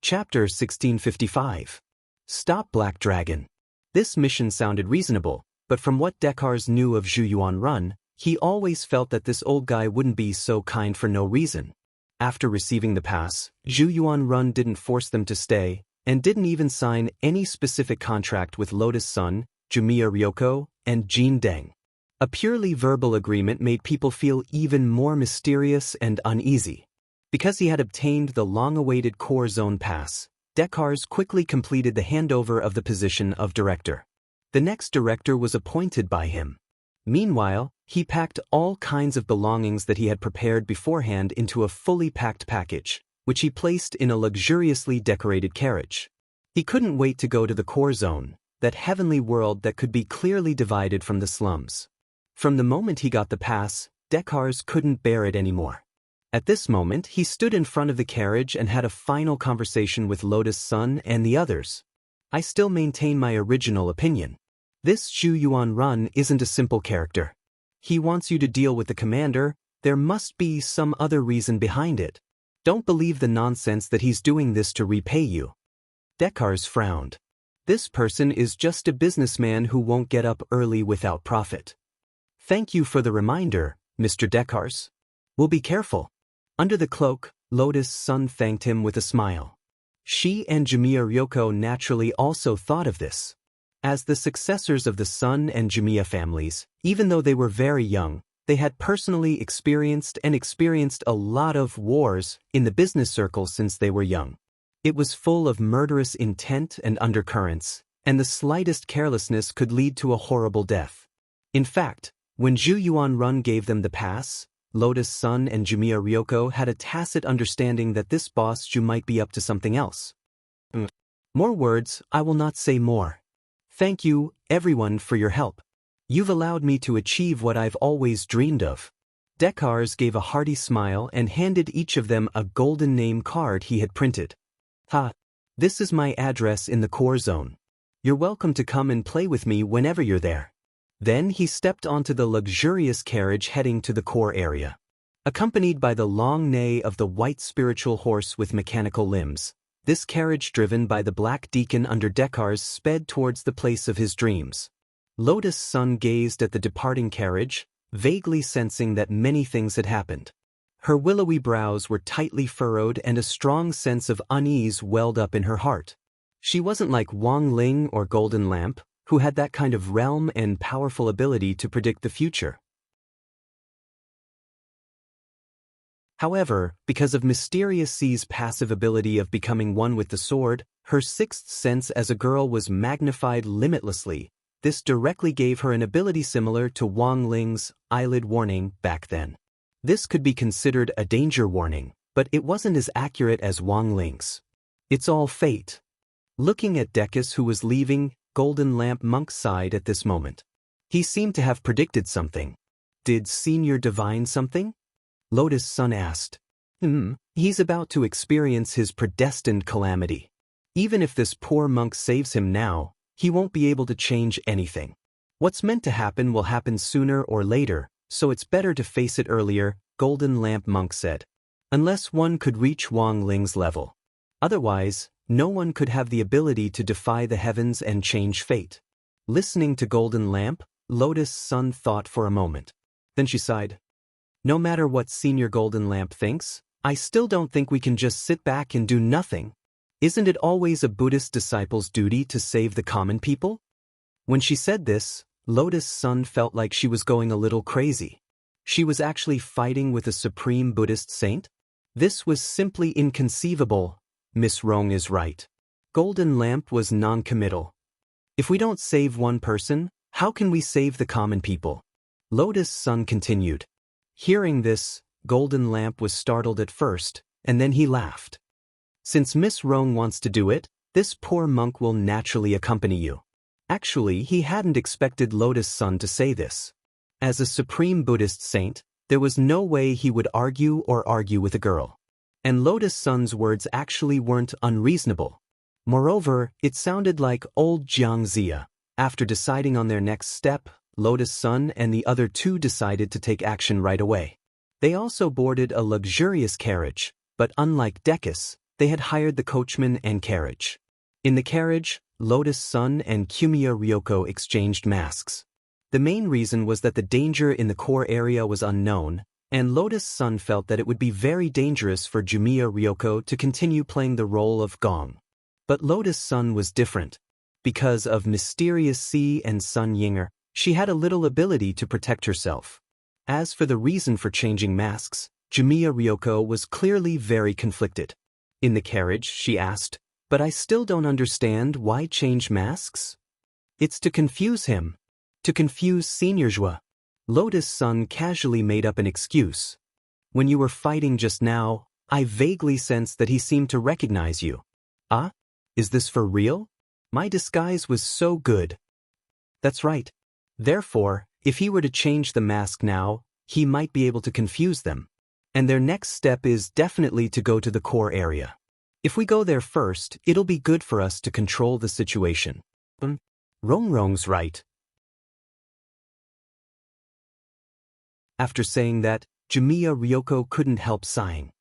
Chapter 1655. Stop Black Dragon. This mission sounded reasonable, but from what Dekars knew of Zhu Yuanrun, he always felt that this old guy wouldn't be so kind for no reason. After receiving the pass, Zhu Yuanrun didn't force them to stay, and didn't even sign any specific contract with Lotus Sun, Jumiya Ryoko, and Jean Deng. A purely verbal agreement made people feel even more mysterious and uneasy. Because he had obtained the long-awaited core zone pass, Dekars quickly completed the handover of the position of director. The next director was appointed by him. Meanwhile, he packed all kinds of belongings that he had prepared beforehand into a fully packed package, which he placed in a luxuriously decorated carriage. He couldn't wait to go to the core zone, that heavenly world that could be clearly divided from the slums. From the moment he got the pass, Dekars couldn't bear it anymore. At this moment, he stood in front of the carriage and had a final conversation with Lotus Sun and the others. I still maintain my original opinion. This Zhu Yuanrun isn't a simple character. He wants you to deal with the commander. There must be some other reason behind it. Don't believe the nonsense that he's doing this to repay you. Dekars frowned. This person is just a businessman who won't get up early without profit. Thank you for the reminder, Mr. Dekars. We'll be careful. Under the cloak, Lotus Sun thanked him with a smile. She and Jamiya Ryoko naturally also thought of this. As the successors of the Sun and Jamiya families, even though they were very young, they had personally experienced a lot of wars in the business circles since they were young. It was full of murderous intent and undercurrents, and the slightest carelessness could lead to a horrible death. In fact, when Zhu Yuanrun gave them the pass, Lotus Sun and Jamiya Ryoko had a tacit understanding that this boss Zhu might be up to something else. More words, I will not say more. Thank you, everyone, for your help. You've allowed me to achieve what I've always dreamed of. Dekars gave a hearty smile and handed each of them a golden name card he had printed. This is my address in the core zone. You're welcome to come and play with me whenever you're there. Then he stepped onto the luxurious carriage heading to the core area. Accompanied by the long neigh of the white spiritual horse with mechanical limbs, this carriage driven by the black deacon under Dekars sped towards the place of his dreams. Lotus Sun gazed at the departing carriage, vaguely sensing that many things had happened. Her willowy brows were tightly furrowed and a strong sense of unease welled up in her heart. She wasn't like Wang Ling or Golden Lamp, who had that kind of realm and powerful ability to predict the future. However, because of Mysterious C's passive ability of becoming one with the sword, her sixth sense as a girl was magnified limitlessly. This directly gave her an ability similar to Wang Ling's eyelid warning back then. This could be considered a danger warning, but it wasn't as accurate as Wang Ling's. It's all fate. Looking at Dekis, who was leaving Golden Lamp Monk's side at this moment. He seemed to have predicted something. Did Senior divine something? Lotus Sun asked. He's about to experience his predestined calamity. Even if this poor monk saves him now, he won't be able to change anything. What's meant to happen will happen sooner or later, so it's better to face it earlier, Golden Lamp Monk said. Unless one could reach Wang Ling's level. Otherwise, no one could have the ability to defy the heavens and change fate. Listening to Golden Lamp, Lotus Sun thought for a moment. Then she sighed. No matter what Senior Golden Lamp thinks, I still don't think we can just sit back and do nothing. Isn't it always a Buddhist disciple's duty to save the common people? When she said this, Lotus Sun felt like she was going a little crazy. She was actually fighting with a supreme Buddhist saint? This was simply inconceivable. Miss Rong is right. Golden Lamp was non-committal. If we don't save one person, how can we save the common people? Lotus Sun continued. Hearing this, Golden Lamp was startled at first, and then he laughed. Since Miss Rong wants to do it, this poor monk will naturally accompany you. Actually, he hadn't expected Lotus Sun to say this. As a supreme Buddhist saint, there was no way he would argue with a girl. And Lotus Sun's words actually weren't unreasonable. Moreover, it sounded like old Jiang Zia. After deciding on their next step, Lotus Sun and the other two decided to take action right away. They also boarded a luxurious carriage, but unlike Dekis, they had hired the coachman and carriage. In the carriage, Lotus Sun and Kumiya Ryoko exchanged masks. The main reason was that the danger in the core area was unknown, and Lotus Sun felt that it would be very dangerous for Jamiya Ryoko to continue playing the role of Gong. But Lotus Sun was different. Because of Mysterious C and Sun Yinger, She had a little ability to protect herself. As for the reason for changing masks, Jumiya Ryoko was clearly very conflicted. In the carriage, she asked, "But I still don't understand why change masks?" "It's to confuse him. To confuse Senior Joie." Lotus-san casually made up an excuse. "When you were fighting just now, I vaguely sensed that he seemed to recognize you." "Ah? Is this for real? My disguise was so good." "That's right. Therefore, if he were to change the mask now, he might be able to confuse them. And their next step is definitely to go to the core area. If we go there first, it'll be good for us to control the situation." Rongrong's right. After saying that, Jumiya Ryoko couldn't help sighing.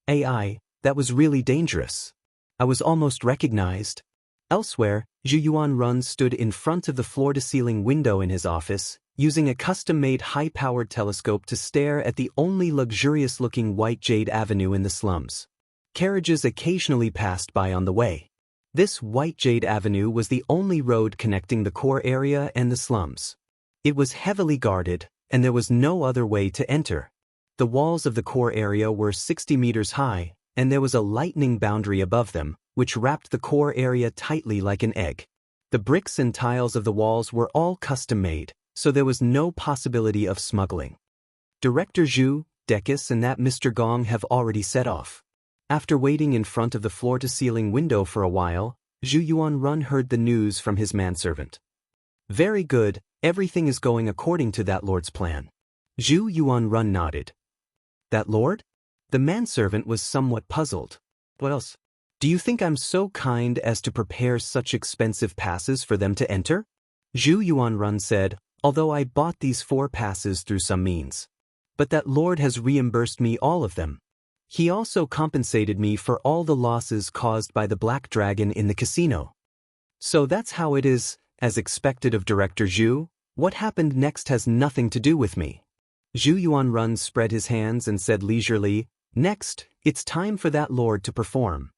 "AI, that was really dangerous. I was almost recognized." Elsewhere, Zhu Yuanrun stood in front of the floor-to-ceiling window in his office, using a custom-made high-powered telescope to stare at the only luxurious-looking white jade avenue in the slums. Carriages occasionally passed by on the way. This white jade avenue was the only road connecting the core area and the slums. It was heavily guarded, and there was no other way to enter. The walls of the core area were 60 meters high, and there was a lightning boundary above them, which wrapped the core area tightly like an egg. The bricks and tiles of the walls were all custom-made, so there was no possibility of smuggling. Director Zhu, Dekis and that Mr. Gong have already set off. After waiting in front of the floor-to-ceiling window for a while, Zhu Yuanrun heard the news from his manservant. "Very good, everything is going according to that lord's plan." Zhu Yuanrun nodded. "That lord?" The manservant was somewhat puzzled. "What else? Do you think I'm so kind as to prepare such expensive passes for them to enter?" Zhu Yuanrun said, "Although I bought these 4 passes through some means. But that lord has reimbursed me all of them. He also compensated me for all the losses caused by the Black Dragon in the casino." "So that's how it is, as expected of Director Zhu. What happened next has nothing to do with me." Zhu Yuanrun spread his hands and said leisurely, "Next, it's time for that lord to perform."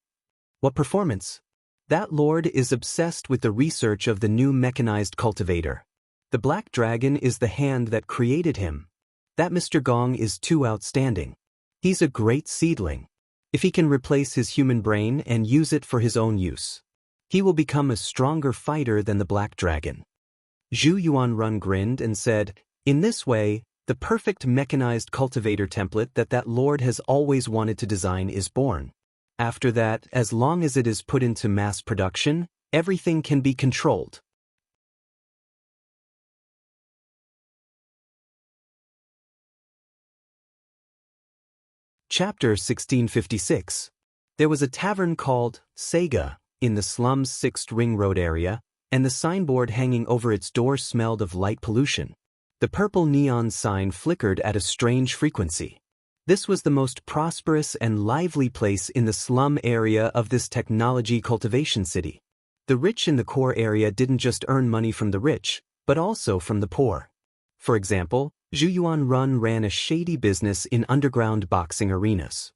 "What performance?" "That lord is obsessed with the research of the new mechanized cultivator. The Black Dragon is the hand that created him. That Mr. Gong is too outstanding. He's a great seedling. If he can replace his human brain and use it for his own use, he will become a stronger fighter than the Black Dragon." Zhu Yuanrun grinned and said, "In this way, the perfect mechanized cultivator template that lord has always wanted to design is born. After that, as long as it is put into mass production, everything can be controlled." Chapter 1656. There was a tavern called Sega in the slum's 6th Ring Road area, and the signboard hanging over its door smelled of light pollution. The purple neon sign flickered at a strange frequency. This was the most prosperous and lively place in the slum area of this technology cultivation city. The rich in the core area didn't just earn money from the rich, but also from the poor. For example, Zhu Yuanrun ran a shady business in underground boxing arenas.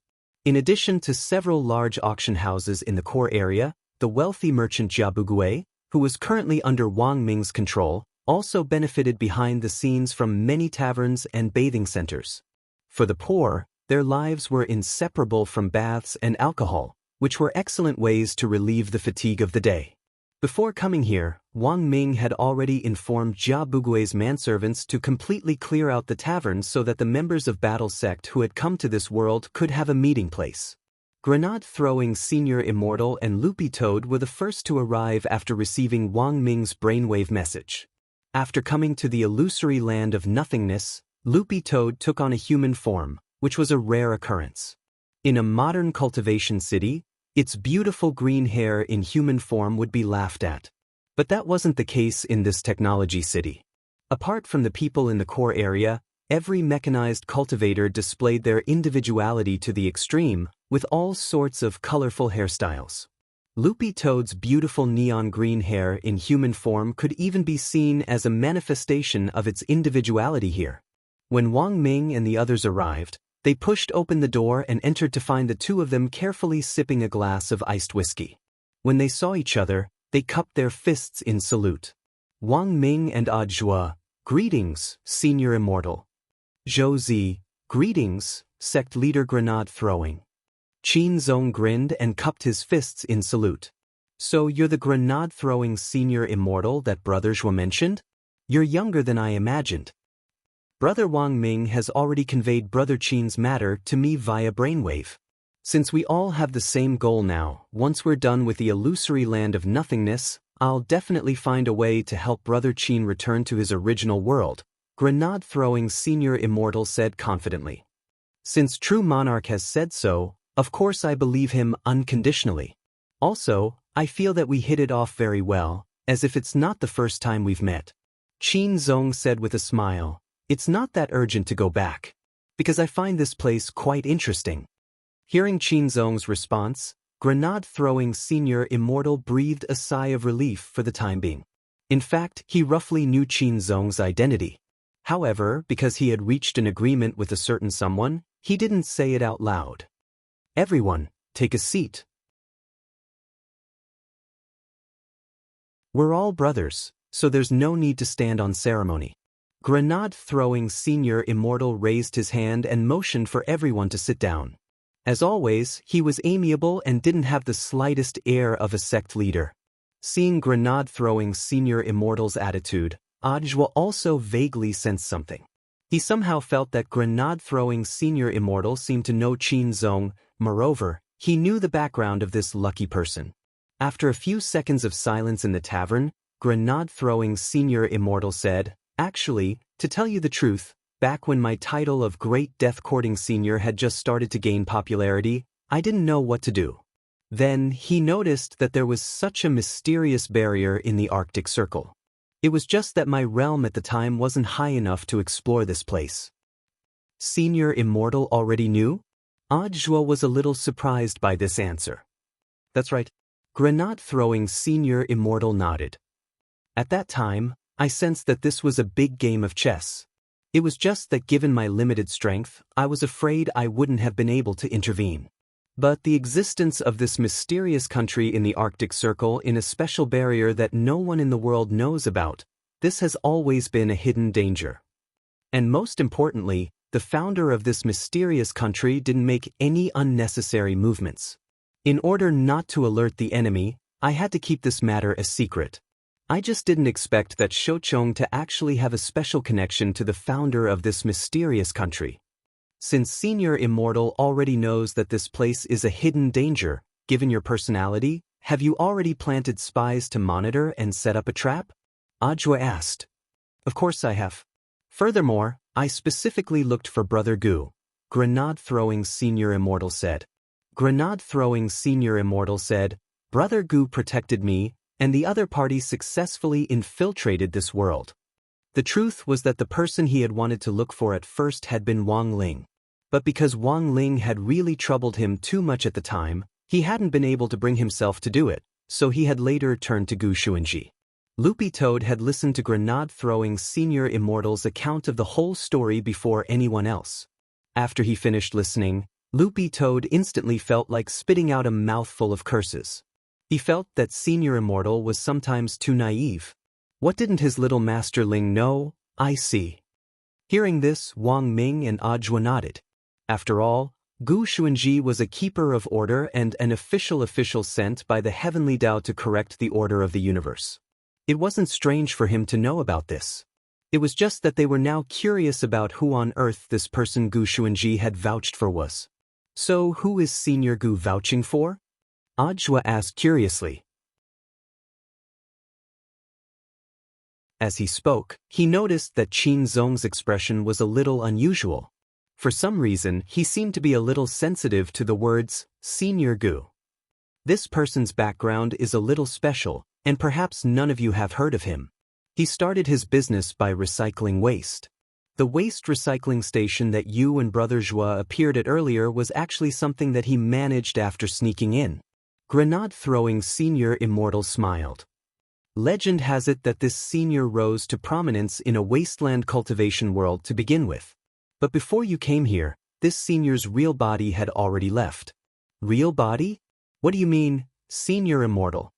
In addition to several large auction houses in the core area, the wealthy merchant Jia Bugui, who was currently under Wang Ming's control, also benefited behind the scenes from many taverns and bathing centers. For the poor, their lives were inseparable from baths and alcohol, which were excellent ways to relieve the fatigue of the day. Before coming here, Wang Ming had already informed Jia Bugui's manservants to completely clear out the taverns so that the members of Battle Sect who had come to this world could have a meeting place. Grenade-throwing Senior Immortal and Loopy Toad were the first to arrive after receiving Wang Ming's brainwave message. After coming to the illusory land of nothingness, Loopy Toad took on a human form, which was a rare occurrence. In a modern cultivation city, its beautiful green hair in human form would be laughed at. But that wasn't the case in this technology city. Apart from the people in the core area, every mechanized cultivator displayed their individuality to the extreme, with all sorts of colorful hairstyles. Loopy Toad's beautiful neon green hair in human form could even be seen as a manifestation of its individuality here. When Wang Ming and the others arrived, they pushed open the door and entered to find the two of them carefully sipping a glass of iced whiskey. When they saw each other, they cupped their fists in salute. Wang Ming and Jua, Greetings, Senior Immortal. Josie, greetings, Sect Leader Grenade Throwing. Qin Zong grinned and cupped his fists in salute. So you're the grenade throwing Senior Immortal that Brother Zhuo mentioned? You're younger than I imagined. Brother Wang Ming has already conveyed Brother Qin's matter to me via brainwave. Since we all have the same goal now, once we're done with the illusory land of nothingness, I'll definitely find a way to help Brother Qin return to his original world, grenade-throwing Senior Immortal said confidently. Since True Monarch has said so, of course I believe him unconditionally. Also, I feel that we hit it off very well, as if it's not the first time we've met. Qin Zong said with a smile, it's not that urgent to go back, because I find this place quite interesting. Hearing Qin Zong's response, grenade-throwing Senior Immortal breathed a sigh of relief for the time being. In fact, he roughly knew Qin Zong's identity. However, because he had reached an agreement with a certain someone, he didn't say it out loud. Everyone, take a seat. We're all brothers, so there's no need to stand on ceremony. Grenade-throwing Senior Immortal raised his hand and motioned for everyone to sit down. As always, he was amiable and didn't have the slightest air of a sect leader. Seeing grenade-throwing Senior Immortal's attitude, Audiobook also vaguely sensed something. He somehow felt that grenade-throwing Senior Immortal seemed to know Qin Zong. Moreover, he knew the background of this lucky person. After a few seconds of silence in the tavern, grenade-throwing Senior Immortal said, actually, to tell you the truth, back when my title of Great Death-Courting Senior had just started to gain popularity, I didn't know what to do. Then, he noticed that there was such a mysterious barrier in the Arctic Circle. It was just that my realm at the time wasn't high enough to explore this place. Senior Immortal already knew? Audiobook was a little surprised by this answer. That's right. Grenade-throwing Senior Immortal nodded. At that time, I sensed that this was a big game of chess. It was just that given my limited strength, I was afraid I wouldn't have been able to intervene. But the existence of this mysterious country in the Arctic Circle in a special barrier that no one in the world knows about, this has always been a hidden danger. And most importantly, the founder of this mysterious country didn't make any unnecessary movements. In order not to alert the enemy, I had to keep this matter a secret. I just didn't expect that Shouchong to actually have a special connection to the founder of this mysterious country. Since Senior Immortal already knows that this place is a hidden danger, given your personality, have you already planted spies to monitor and set up a trap? Audiobook asked. Of course I have. Furthermore, I specifically looked for Brother Gu, grenade-throwing Senior Immortal said. Grenade-throwing Senior Immortal said, Brother Gu protected me, and the other party successfully infiltrated this world. The truth was that the person he had wanted to look for at first had been Wang Ling. But because Wang Ling had really troubled him too much at the time, he hadn't been able to bring himself to do it, so he had later turned to Gu Xuanji. Loopy Toad had listened to grenade-throwing Senior Immortal's account of the whole story before anyone else. After he finished listening, Loopy Toad instantly felt like spitting out a mouthful of curses. He felt that Senior Immortal was sometimes too naive. What didn't his little master Ling know? I see. Hearing this, Wang Ming and Audiobook nodded. After all, Gu Xuanji was a keeper of order and an official sent by the heavenly Tao to correct the order of the universe. It wasn't strange for him to know about this. It was just that they were now curious about who on earth this person Gu Xuanji had vouched for was. So who is Senior Gu vouching for? Audiobook asked curiously. As he spoke, he noticed that Qin Zong's expression was a little unusual. For some reason, he seemed to be a little sensitive to the words, Senior Gu. This person's background is a little special, and perhaps none of you have heard of him. He started his business by recycling waste. The waste recycling station that you and Brother Zhuo appeared at earlier was actually something that he managed after sneaking in. Grenade-throwing Senior Immortal smiled. Legend has it that this senior rose to prominence in a wasteland cultivation world to begin with. But before you came here, this senior's real body had already left. Real body? What do you mean, Senior Immortal?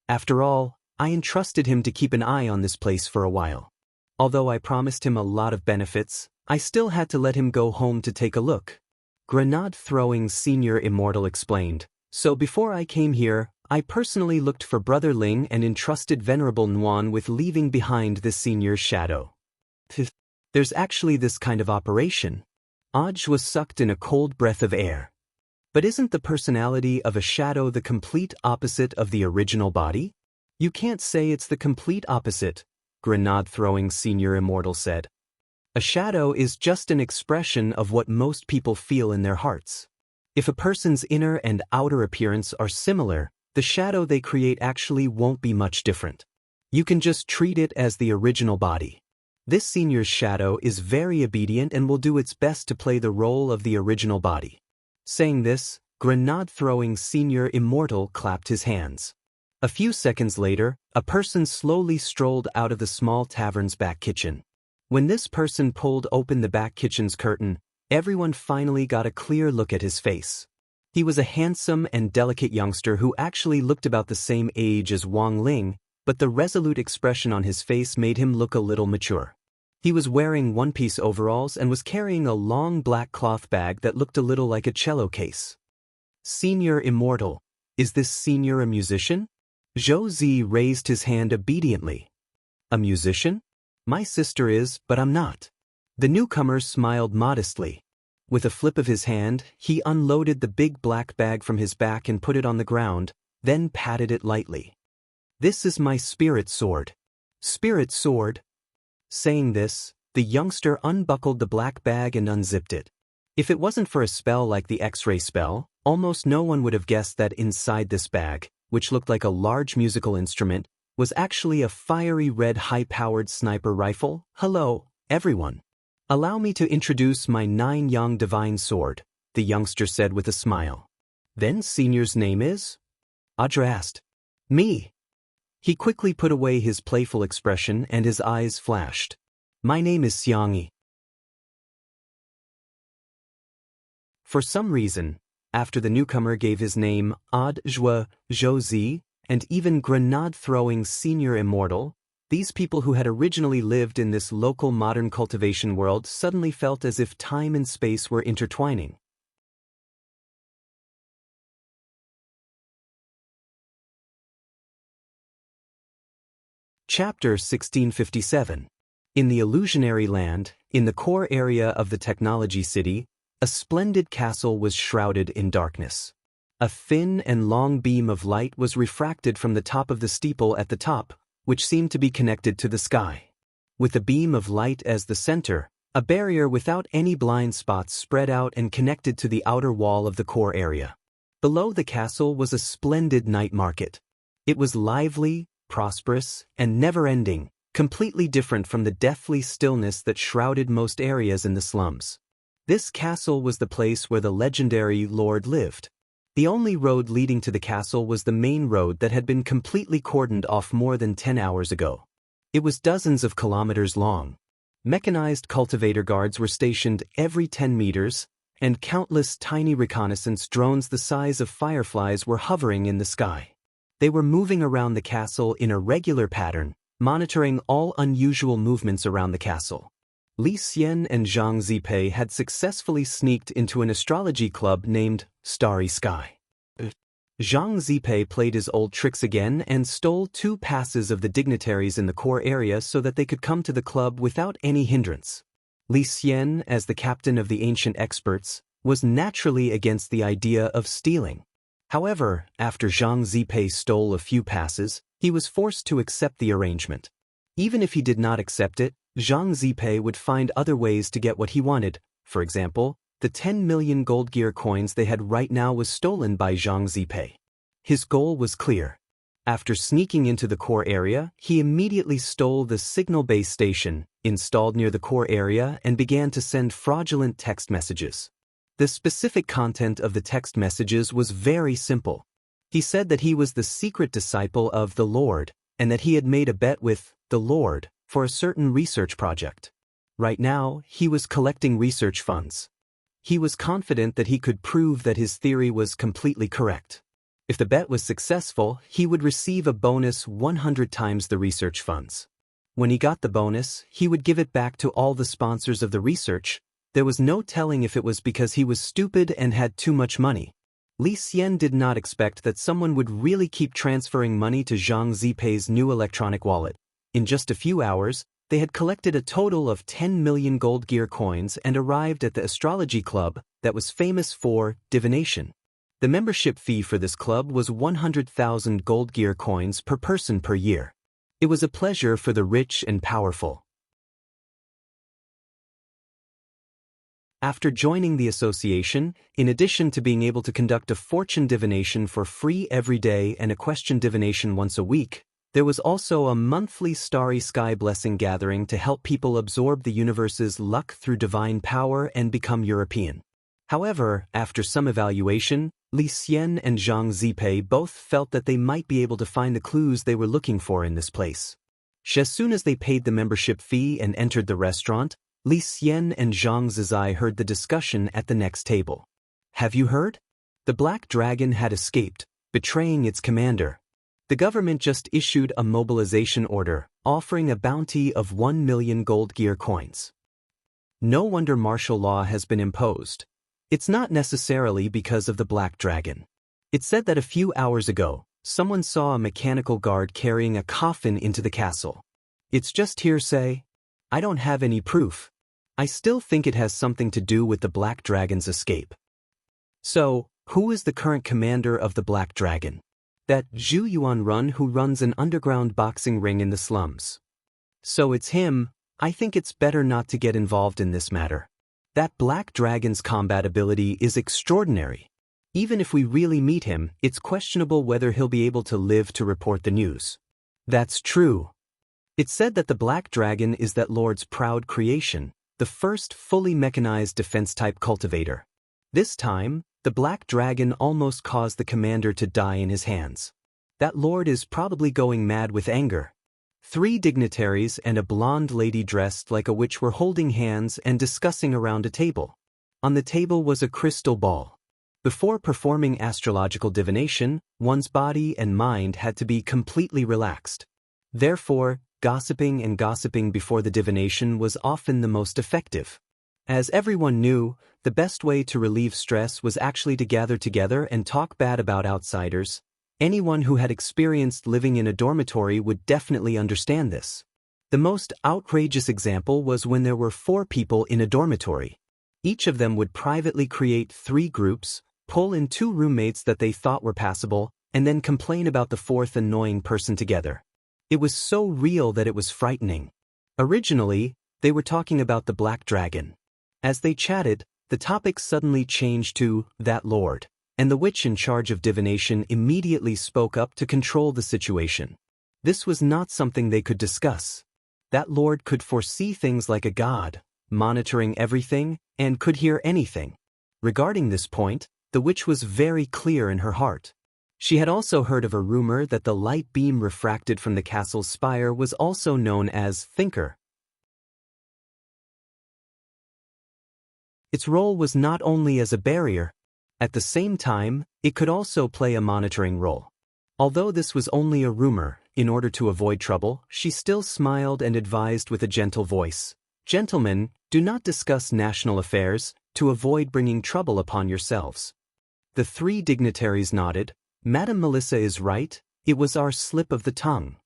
After all, I entrusted him to keep an eye on this place for a while. Although I promised him a lot of benefits, I still had to let him go home to take a look. Grenade-throwing Senior Immortal explained. So before I came here, I personally looked for Brother Ling and entrusted Venerable Nuan with leaving behind the Senior's shadow. There's actually this kind of operation. Aj was sucked in a cold breath of air. But isn't the personality of a shadow the complete opposite of the original body? You can't say it's the complete opposite, Grenade-throwing Senior Immortal said. A shadow is just an expression of what most people feel in their hearts. If a person's inner and outer appearance are similar, the shadow they create actually won't be much different. You can just treat it as the original body. This senior's shadow is very obedient and will do its best to play the role of the original body. Saying this, Grenade-throwing Senior Immortal clapped his hands. A few seconds later, a person slowly strolled out of the small tavern's back kitchen. When this person pulled open the back kitchen's curtain, everyone finally got a clear look at his face. He was a handsome and delicate youngster who actually looked about the same age as Wang Ling, but the resolute expression on his face made him look a little mature. He was wearing one-piece overalls and was carrying a long black cloth bag that looked a little like a cello case. Senior Immortal, is this senior a musician? Zhou Zi raised his hand obediently. A musician? My sister is, but I'm not. The newcomer smiled modestly. With a flip of his hand, he unloaded the big black bag from his back and put it on the ground, then patted it lightly. This is my spirit sword. Spirit sword? Saying this, the youngster unbuckled the black bag and unzipped it. If it wasn't for a spell like the X-ray spell, almost no one would have guessed that inside this bag, which looked like a large musical instrument, was actually a fiery red high-powered sniper rifle. Hello, everyone. Allow me to introduce my 9-yang divine sword, the youngster said with a smile. Then Senior's name is? Audra asked. Me. He quickly put away his playful expression and his eyes flashed. My name is Xiangyi. For some reason, after the newcomer gave his name Zhou Zi, and even Grenade-throwing Senior Immortal, these people who had originally lived in this local modern cultivation world suddenly felt as if time and space were intertwining. Chapter 1657. In the illusionary land, in the core area of the technology city, a splendid castle was shrouded in darkness. A thin and long beam of light was refracted from the top of the steeple at the top, which seemed to be connected to the sky. With the beam of light as the center, a barrier without any blind spots spread out and connected to the outer wall of the core area. Below the castle was a splendid night market. It was lively, prosperous, and never-ending, completely different from the deathly stillness that shrouded most areas in the slums. This castle was the place where the legendary Lord lived. The only road leading to the castle was the main road that had been completely cordoned off more than 10 hours ago. It was dozens of kilometers long. Mechanized cultivator guards were stationed every 10 meters, and countless tiny reconnaissance drones the size of fireflies were hovering in the sky. They were moving around the castle in a regular pattern, monitoring all unusual movements around the castle. Li Xian and Zhang Zipei had successfully sneaked into an astrology club named Starry Sky. Zhang Zipei played his old tricks again and stole 2 passes of the dignitaries in the core area so that they could come to the club without any hindrance. Li Xian, as the captain of the ancient experts, was naturally against the idea of stealing. However, after Zhang Zipei stole a few passes, he was forced to accept the arrangement. Even if he did not accept it, Zhang Zipei would find other ways to get what he wanted. For example, the 10 million gold gear coins they had right now was stolen by Zhang Zipei. His goal was clear. After sneaking into the core area, he immediately stole the signal base station, installed near the core area, and began to send fraudulent text messages. The specific content of the text messages was very simple. He said that he was the secret disciple of the Lord, and that he had made a bet with the Lord for a certain research project. Right now, he was collecting research funds. He was confident that he could prove that his theory was completely correct. If the bet was successful, he would receive a bonus 100 times the research funds. When he got the bonus, he would give it back to all the sponsors of the research. There was no telling if it was because he was stupid and had too much money. Li Xian did not expect that someone would really keep transferring money to Zhang Zipei's new electronic wallet. In just a few hours, they had collected a total of 10 million gold gear coins and arrived at the astrology club that was famous for divination. The membership fee for this club was 100,000 gold gear coins per person per year. It was a pleasure for the rich and powerful. After joining the association, in addition to being able to conduct a fortune divination for free every day and a question divination once a week, there was also a monthly starry sky blessing gathering to help people absorb the universe's luck through divine power and become European. However, after some evaluation, Li Xian and Zhang Zipei both felt that they might be able to find the clues they were looking for in this place. As soon as they paid the membership fee and entered the restaurant, Li Xian and Zhang Zizai heard the discussion at the next table. Have you heard? The Black Dragon had escaped, betraying its commander. The government just issued a mobilization order, offering a bounty of 1 million gold gear coins. No wonder martial law has been imposed. It's not necessarily because of the Black Dragon. It's said that a few hours ago, someone saw a mechanical guard carrying a coffin into the castle. It's just hearsay. I don't have any proof. I still think it has something to do with the Black Dragon's escape. So, who is the current commander of the Black Dragon? That Zhu Yuanrun who runs an underground boxing ring in the slums. So it's him. I think it's better not to get involved in this matter. That Black Dragon's combat ability is extraordinary. Even if we really meet him, it's questionable whether he'll be able to live to report the news. That's true. It's said that the Black Dragon is that lord's proud creation, the first fully mechanized defense-type cultivator. This time, the Black Dragon almost caused the commander to die in his hands. That lord is probably going mad with anger. 3 dignitaries and a blonde lady dressed like a witch were holding hands and discussing around a table. On the table was a crystal ball. Before performing astrological divination, one's body and mind had to be completely relaxed. Therefore, gossiping before the divination was often the most effective. As everyone knew, the best way to relieve stress was actually to gather together and talk bad about outsiders. Anyone who had experienced living in a dormitory would definitely understand this. The most outrageous example was when there were 4 people in a dormitory. Each of them would privately create 3 groups, pull in 2 roommates that they thought were passable, and then complain about the 4th annoying person together. It was so real that it was frightening. Originally, they were talking about the Black Dragon. As they chatted, the topic suddenly changed to that lord, and the witch in charge of divination immediately spoke up to control the situation. This was not something they could discuss. That lord could foresee things like a god, monitoring everything, and could hear anything. Regarding this point, the witch was very clear in her heart. She had also heard of a rumor that the light beam refracted from the castle's spire was also known as Thinker. Its role was not only as a barrier. At the same time, it could also play a monitoring role. Although this was only a rumor, in order to avoid trouble, she still smiled and advised with a gentle voice. Gentlemen, do not discuss national affairs, to avoid bringing trouble upon yourselves. The 3 dignitaries nodded. Madam Melissa is right, it was our slip of the tongue.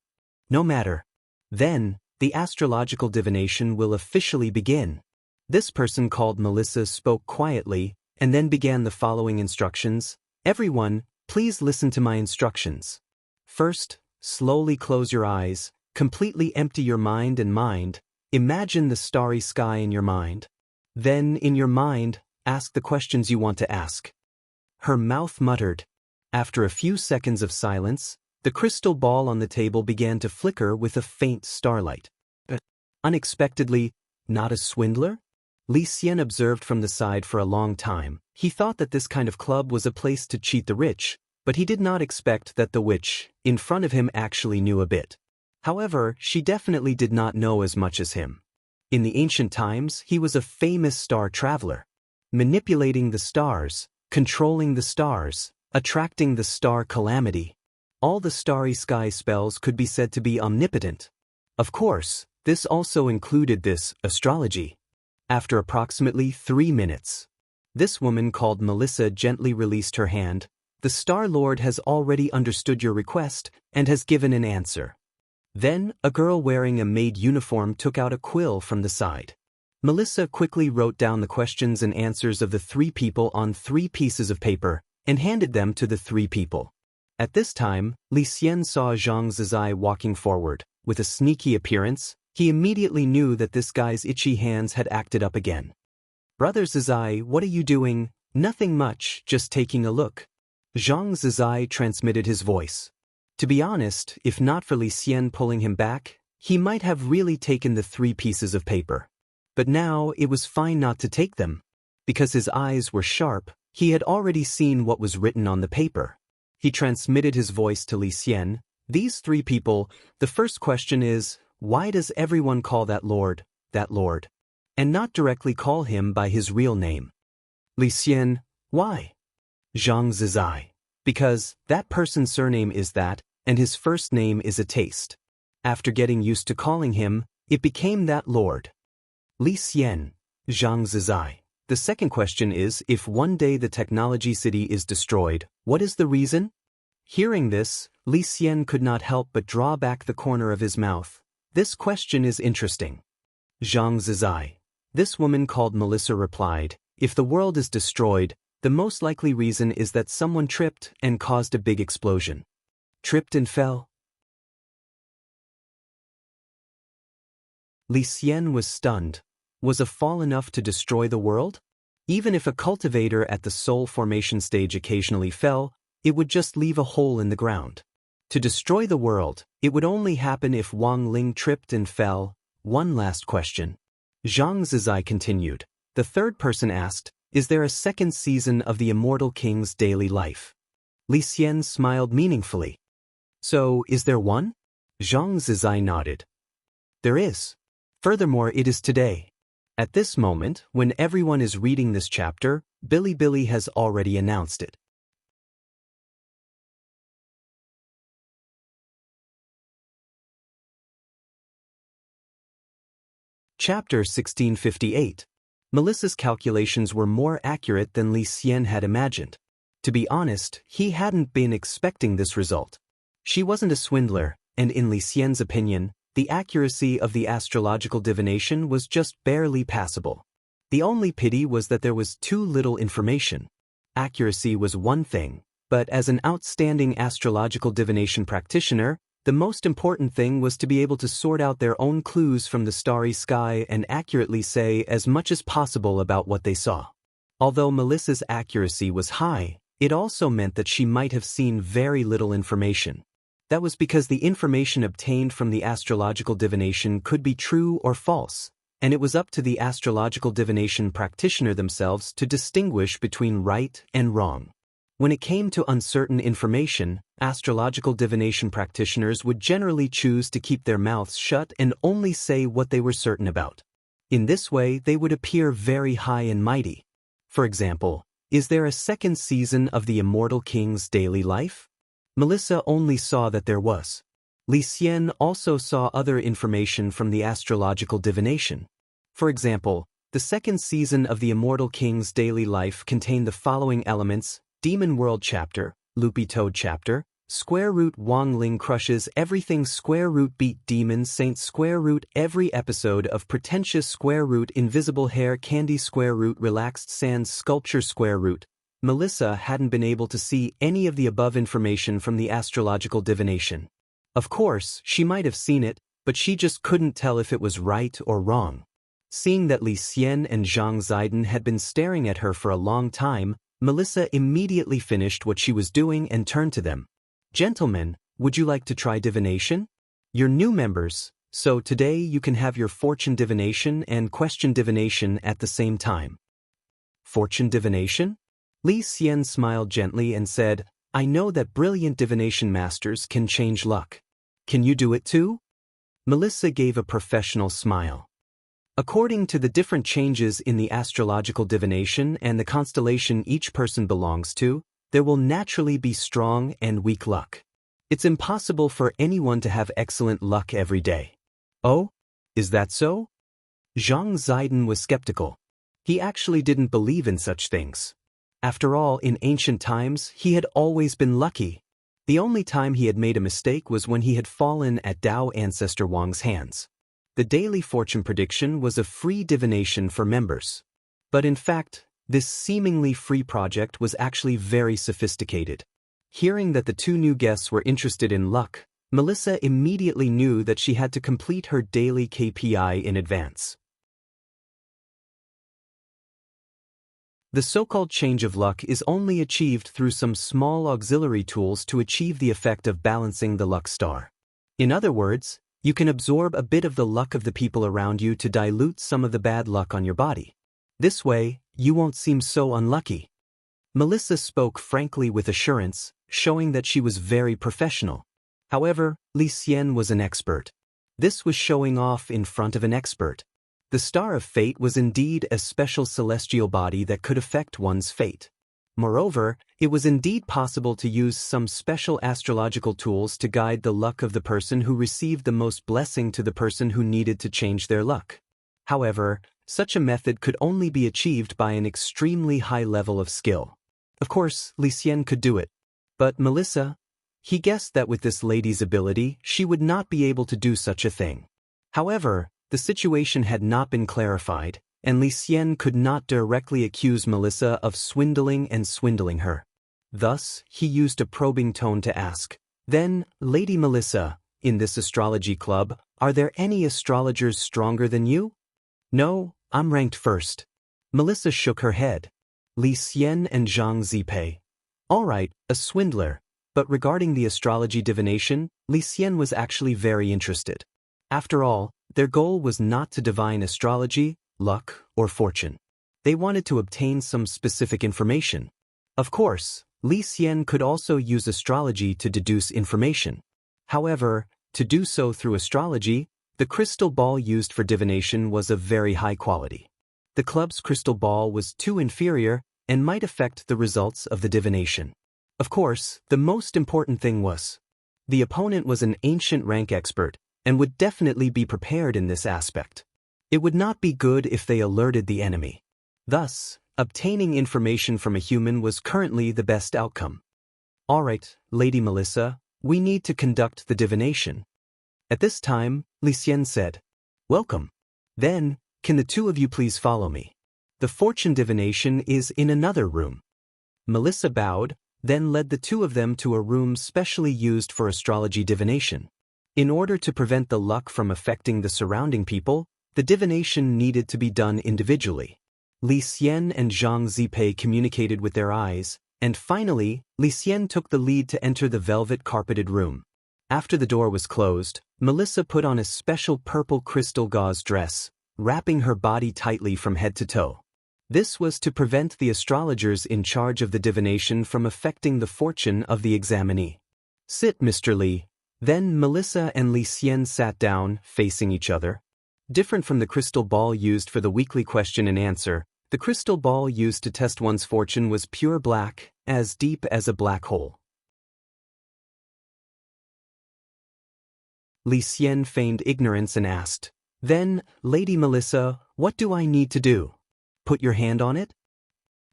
No matter. Then, the astrological divination will officially begin. This person called Melissa spoke quietly, and then began the following instructions. Everyone, please listen to my instructions. First, slowly close your eyes, completely empty your mind and mind, imagine the starry sky in your mind. Then, in your mind, ask the questions you want to ask. Her mouth muttered. After a few seconds of silence, the crystal ball on the table began to flicker with a faint starlight. Unexpectedly, not a swindler? Li Xian observed from the side for a long time. He thought that this kind of club was a place to cheat the rich, but he did not expect that the witch, in front of him, actually knew a bit. However, she definitely did not know as much as him. In the ancient times, he was a famous star traveler. Manipulating the stars, controlling the stars, attracting the star calamity. All the starry sky spells could be said to be omnipotent. Of course, this also included this astrology. After approximately 3 minutes, this woman called Melissa gently released her hand. The Star Lord has already understood your request and has given an answer. Then, a girl wearing a maid uniform took out a quill from the side. Melissa quickly wrote down the questions and answers of the 3 people on 3 pieces of paper and handed them to the 3 people. At this time, Li Xian saw Zhang Zizai walking forward. With a sneaky appearance, he immediately knew that this guy's itchy hands had acted up again. "Brother Zizai, what are you doing?" "Nothing much, just taking a look." Zhang Zizai transmitted his voice. To be honest, if not for Li Xian pulling him back, he might have really taken the 3 pieces of paper. But now it was fine not to take them. Because his eyes were sharp, he had already seen what was written on the paper. He transmitted his voice to Li Xian. "These 3 people, the first question is, why does everyone call that Lord, and not directly call him by his real name?" Li Xian, "Why?" Zhang Zizai, "Because that person's surname is that, and his first name is a taste. After getting used to calling him, it became that Lord." Li Xian, Zhang Zizai, "The second question is, if one day the technology city is destroyed, what is the reason?" Hearing this, Li Xian could not help but draw back the corner of his mouth. "This question is interesting." Zhang Zizai, this woman called Melissa replied, "If the world is destroyed, the most likely reason is that someone tripped and caused a big explosion." Tripped and fell? Li Xian was stunned. Was a fall enough to destroy the world? Even if a cultivator at the soul formation stage occasionally fell, it would just leave a hole in the ground. To destroy the world, it would only happen if Wang Ling tripped and fell. One last question. Zhang Zizai continued. The third person asked, "Is there a second season of the Immortal King's daily life?" Li Xian smiled meaningfully. "So, is there one?" Zhang Zizai nodded. "There is. Furthermore, it is today." At this moment, when everyone is reading this chapter, Bilibili has already announced it. Chapter 1658. Melissa's calculations were more accurate than Li Xian had imagined. To be honest, he hadn't been expecting this result. She wasn't a swindler, and in Li Xian's opinion, the accuracy of the astrological divination was just barely passable. The only pity was that there was too little information. Accuracy was one thing, but as an outstanding astrological divination practitioner, the most important thing was to be able to sort out their own clues from the starry sky and accurately say as much as possible about what they saw. Although Melissa's accuracy was high, it also meant that she might have seen very little information. That was because the information obtained from the astrological divination could be true or false, and it was up to the astrological divination practitioner themselves to distinguish between right and wrong. When it came to uncertain information, astrological divination practitioners would generally choose to keep their mouths shut and only say what they were certain about. In this way, they would appear very high and mighty. For example, is there a second season of the Immortal King's daily life? Melissa only saw that there was. Li Xian also saw other information from the astrological divination. For example, the second season of the Immortal King's daily life contained the following elements: Demon World Chapter, Loopy Toad Chapter, Square Root Wang Ling crushes everything, Square Root beat Demon Saint, Square Root every episode of Pretentious, Square Root Invisible Hair Candy, Square Root Relaxed Sands Sculpture, Square Root. Melissa hadn't been able to see any of the above information from the astrological divination. Of course, she might have seen it, but she just couldn't tell if it was right or wrong. Seeing that Li Xian and Zhang Ziden had been staring at her for a long time, Melissa immediately finished what she was doing and turned to them. "Gentlemen, would you like to try divination? You're new members, so today you can have your fortune divination and question divination at the same time." Fortune divination? Li Xian smiled gently and said, "I know that brilliant divination masters can change luck. Can you do it too?" Melissa gave a professional smile. According to the different changes in the astrological divination and the constellation each person belongs to, there will naturally be strong and weak luck. It's impossible for anyone to have excellent luck every day. Oh? Is that so? Zhang Ziden was skeptical. He actually didn't believe in such things. After all, in ancient times, he had always been lucky. The only time he had made a mistake was when he had fallen at Dao ancestor Wang's hands. The daily fortune prediction was a free divination for members. But in fact, this seemingly free project was actually very sophisticated. Hearing that the two new guests were interested in luck, Melissa immediately knew that she had to complete her daily KPI in advance. The so-called change of luck is only achieved through some small auxiliary tools to achieve the effect of balancing the luck star. In other words, you can absorb a bit of the luck of the people around you to dilute some of the bad luck on your body. This way, you won't seem so unlucky. Melissa spoke frankly with assurance, showing that she was very professional. However, Li Xian was an expert. This was showing off in front of an expert. The Star of Fate was indeed a special celestial body that could affect one's fate. Moreover, it was indeed possible to use some special astrological tools to guide the luck of the person who received the most blessing to the person who needed to change their luck. However, such a method could only be achieved by an extremely high level of skill. Of course, Li Xian could do it. But Melissa? He guessed that with this lady's ability, she would not be able to do such a thing. However, the situation had not been clarified, and Li Xian could not directly accuse Melissa of swindling her. Thus, he used a probing tone to ask, "Then, Lady Melissa, in this astrology club, are there any astrologers stronger than you?" "No, I'm ranked first." Melissa shook her head. Li Xian and Zhang Zipei. "All right, a swindler." But regarding the astrology divination, Li Xian was actually very interested. After all, their goal was not to divine astrology, luck, or fortune. They wanted to obtain some specific information. Of course, Li Xian could also use astrology to deduce information. However, to do so through astrology, the crystal ball used for divination was of very high quality. The club's crystal ball was too inferior and might affect the results of the divination. Of course, the most important thing was, the opponent was an ancient rank expert and would definitely be prepared in this aspect. It would not be good if they alerted the enemy. Thus, obtaining information from a human was currently the best outcome. "All right, Lady Melissa, we need to conduct the divination." At this time, Li Xian said, "Welcome. Then, can the two of you please follow me? The fortune divination is in another room." Melissa bowed, then led the two of them to a room specially used for astrology divination. In order to prevent the luck from affecting the surrounding people, the divination needed to be done individually. Li Xian and Zhang Zipei communicated with their eyes, and finally, Li Xian took the lead to enter the velvet-carpeted room. After the door was closed, Melissa put on a special purple crystal gauze dress, wrapping her body tightly from head to toe. This was to prevent the astrologers in charge of the divination from affecting the fortune of the examinee. "Sit, Mr. Li." Then Melissa and Li Xian sat down, facing each other. Different from the crystal ball used for the weekly question and answer, the crystal ball used to test one's fortune was pure black, as deep as a black hole. Li Xian feigned ignorance and asked, "Then, Lady Melissa, what do I need to do? Put your hand on it?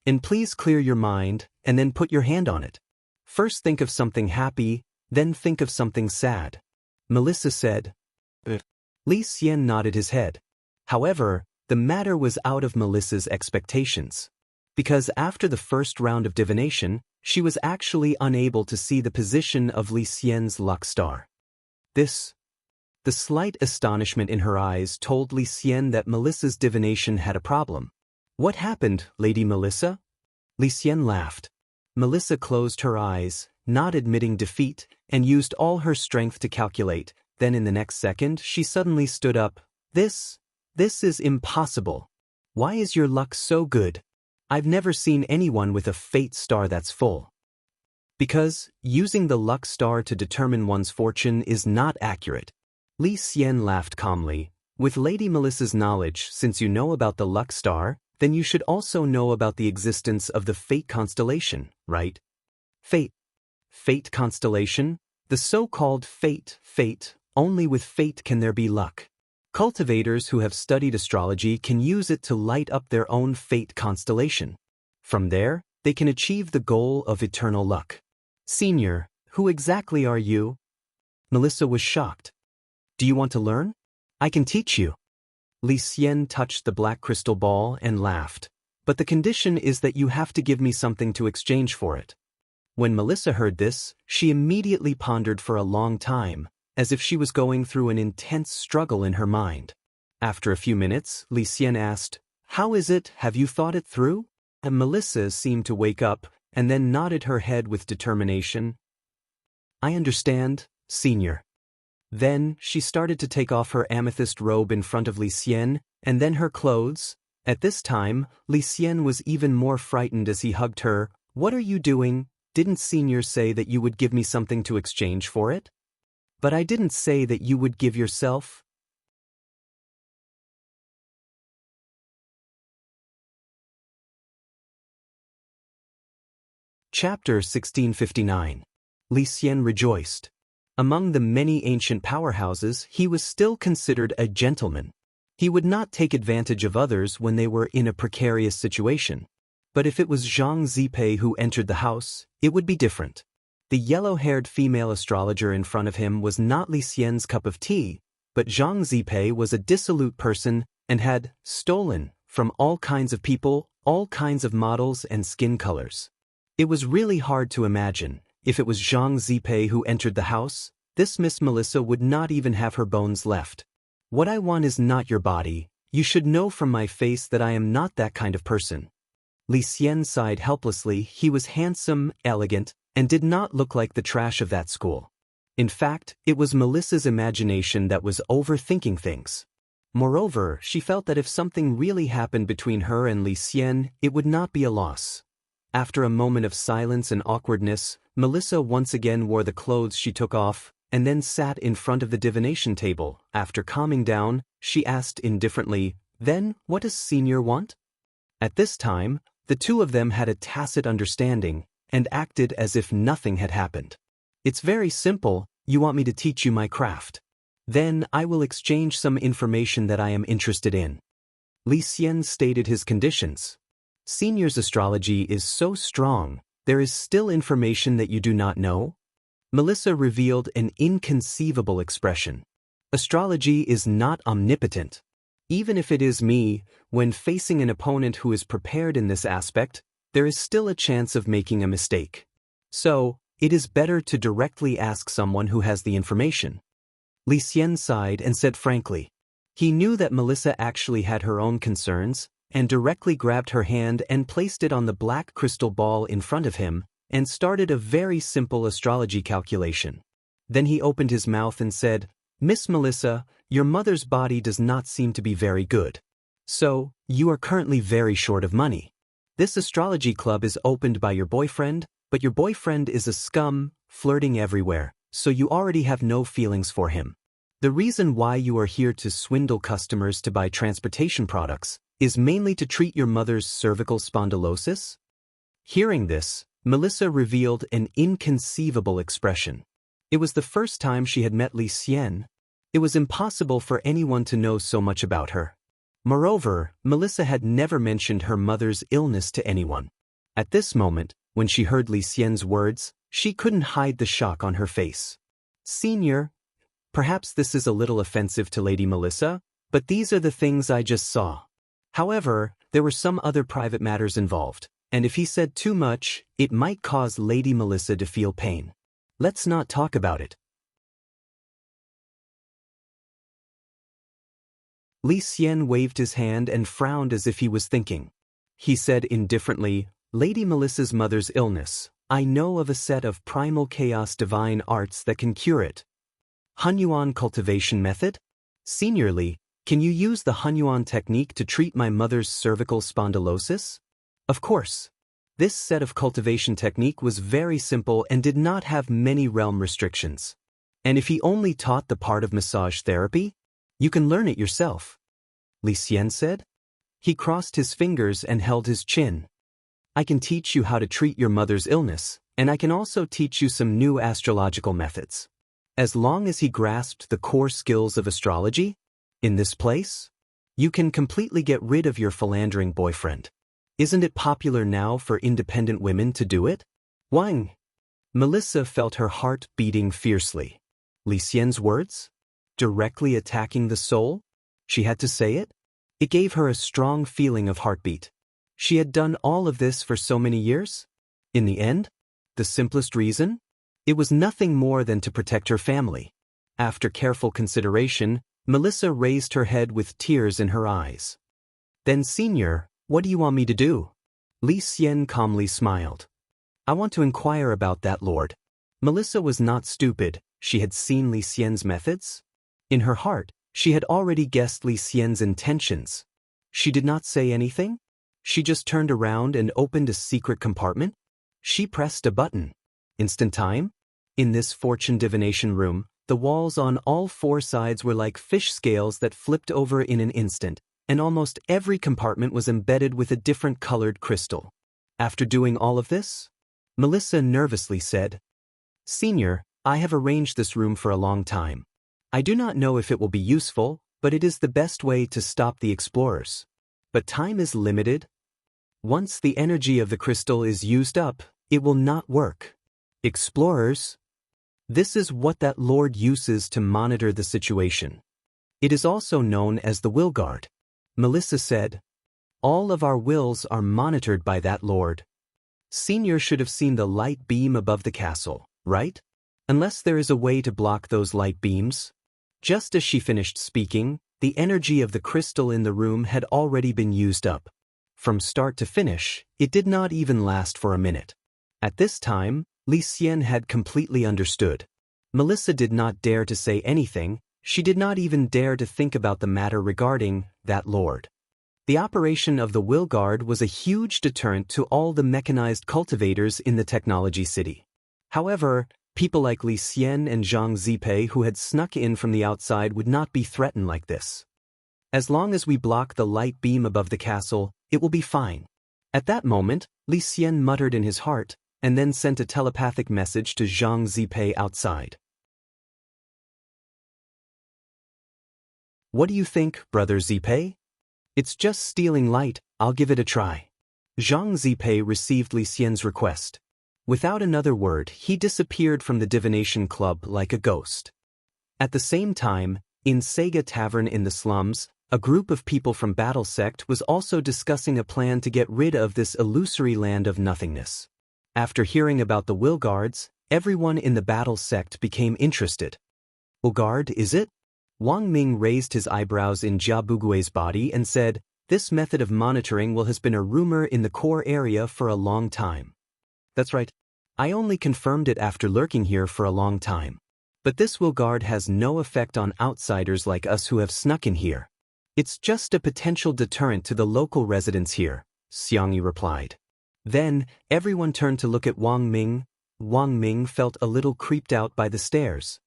And please clear your mind, and then put your hand on it. First think of something happy, then think of something sad." Melissa said. Li Xian nodded his head. However, the matter was out of Melissa's expectations. Because after the first round of divination, she was actually unable to see the position of Li Xian's luck star. The slight astonishment in her eyes told Li Xian that Melissa's divination had a problem. "What happened, Lady Melissa?" Li Xian laughed. Melissa closed her eyes, not admitting defeat, and used all her strength to calculate. Then in the next second, she suddenly stood up. This is impossible. Why is your luck so good? I've never seen anyone with a fate star that's full." Because using the luck star to determine one's fortune is not accurate. Li Xian laughed calmly. "With Lady Melissa's knowledge, since you know about the luck star, then you should also know about the existence of the fate constellation, right?" Fate constellation? The so-called fate, only with fate can there be luck. Cultivators who have studied astrology can use it to light up their own fate constellation. From there, they can achieve the goal of eternal luck. Senior, who exactly are you? Melissa was shocked. Do you want to learn? I can teach you. Li Xian touched the black crystal ball and laughed. But the condition is that you have to give me something to exchange for it. When Melissa heard this, she immediately pondered for a long time, as if she was going through an intense struggle in her mind. After a few minutes, Li Xian asked, How is it, have you thought it through? And Melissa seemed to wake up, and then nodded her head with determination. I understand, Senior. Then, she started to take off her amethyst robe in front of Li Xian, and then her clothes. At this time, Li Xian was even more frightened as he hugged her. What are you doing? Didn't Senior say that you would give me something to exchange for it? But I didn't say that you would give yourself. Chapter 1659. Li Xian rejoiced. Among the many ancient powerhouses, he was still considered a gentleman. He would not take advantage of others when they were in a precarious situation. But if it was Zhang Zipei who entered the house, it would be different. The yellow-haired female astrologer in front of him was not Li Xian's cup of tea, but Zhang Zipei was a dissolute person and had stolen from all kinds of people, all kinds of models and skin colors. It was really hard to imagine. If it was Zhang Zipei who entered the house, this Miss Melissa would not even have her bones left. What I want is not your body. You should know from my face that I am not that kind of person. Li Xian sighed helplessly. He was handsome, elegant, and did not look like the trash of that school. In fact, it was Melissa's imagination that was overthinking things. Moreover, she felt that if something really happened between her and Li Xian, it would not be a loss. After a moment of silence and awkwardness, Melissa once again wore the clothes she took off, and then sat in front of the divination table. After calming down, she asked indifferently, Then, what does Senior want? At this time, the two of them had a tacit understanding, and acted as if nothing had happened. It's very simple, you want me to teach you my craft. Then I will exchange some information that I am interested in. Li Xian stated his conditions. Senior's astrology is so strong, there is still information that you do not know? Melissa revealed an inconceivable expression. Astrology is not omnipotent. Even if it is me, when facing an opponent who is prepared in this aspect, there is still a chance of making a mistake. So, it is better to directly ask someone who has the information. Li Xian sighed and said frankly. He knew that Melissa actually had her own concerns, and directly grabbed her hand and placed it on the black crystal ball in front of him, and started a very simple astrology calculation. Then he opened his mouth and said, Miss Melissa, your mother's body does not seem to be very good. So, you are currently very short of money. This astrology club is opened by your boyfriend, but your boyfriend is a scum, flirting everywhere, so you already have no feelings for him. The reason why you are here to swindle customers to buy transportation products is mainly to treat your mother's cervical spondylosis? Hearing this, Melissa revealed an inconceivable expression. It was the first time she had met Li Xian. It was impossible for anyone to know so much about her. Moreover, Melissa had never mentioned her mother's illness to anyone. At this moment, when she heard Li Xian's words, she couldn't hide the shock on her face. Senior, perhaps this is a little offensive to Lady Melissa, but these are the things I just saw. However, there were some other private matters involved, and if he said too much, it might cause Lady Melissa to feel pain. Let's not talk about it. Li Xian waved his hand and frowned as if he was thinking. He said indifferently, Lady Melissa's mother's illness. I know of a set of primal chaos divine arts that can cure it. Hunyuan cultivation method? Senior Li, can you use the Hunyuan technique to treat my mother's cervical spondylosis? Of course. This set of cultivation technique was very simple and did not have many realm restrictions. And if he only taught the part of massage therapy, you can learn it yourself. Li Xian said. He crossed his fingers and held his chin. I can teach you how to treat your mother's illness, and I can also teach you some new astrological methods. As long as he grasped the core skills of astrology, In this place? You can completely get rid of your philandering boyfriend. Isn't it popular now for independent women to do it? Wang. Melissa felt her heart beating fiercely. Li Xian's words? Directly attacking the soul? She had to say it? It gave her a strong feeling of heartbeat. She had done all of this for so many years? In the end? The simplest reason? It was nothing more than to protect her family. After careful consideration, Melissa raised her head with tears in her eyes. Then, Senior, what do you want me to do? Li Xian calmly smiled. I want to inquire about that, Lord. Melissa was not stupid. She had seen Li Xian's methods. In her heart, she had already guessed Li Xian's intentions. She did not say anything. She just turned around and opened a secret compartment. She pressed a button. Instant time? In this fortune divination room, the walls on all four sides were like fish scales that flipped over in an instant, and almost every compartment was embedded with a different colored crystal. After doing all of this, Melissa nervously said, Senior, I have arranged this room for a long time. I do not know if it will be useful, but it is the best way to stop the explorers. But time is limited. Once the energy of the crystal is used up, it will not work. Explorers? This is what that Lord uses to monitor the situation. It is also known as the Will Guard. Melissa said, all of our wills are monitored by that Lord. Senior should have seen the light beam above the castle, right? Unless there is a way to block those light beams. Just as she finished speaking, the energy of the crystal in the room had already been used up. From start to finish, it did not even last for a minute. At this time, Li Xian had completely understood. Melissa did not dare to say anything. She did not even dare to think about the matter regarding that Lord. The operation of the Will Guard was a huge deterrent to all the mechanized cultivators in the technology city. However, people like Li Xian and Zhang Zipei who had snuck in from the outside would not be threatened like this. As long as we block the light beam above the castle, it will be fine. At that moment, Li Xian muttered in his heart, and then sent a telepathic message to Zhang Zipei outside. What do you think, Brother Zipei? It's just stealing light, I'll give it a try. Zhang Zipei received Li Xian's request. Without another word, he disappeared from the divination club like a ghost. At the same time, in Sega Tavern in the slums, a group of people from Battle Sect was also discussing a plan to get rid of this illusory land of nothingness. After hearing about the Will Guards, everyone in the Battle Sect became interested. Will Guard, is it? Wang Ming raised his eyebrows in Jia Bugui's body and said, this method of monitoring has been a rumor in the core area for a long time. That's right. I only confirmed it after lurking here for a long time. But this Will Guard has no effect on outsiders like us who have snuck in here. It's just a potential deterrent to the local residents here, Xiangyi replied. Then, everyone turned to look at Wang Ming. Wang Ming felt a little creeped out by the stares.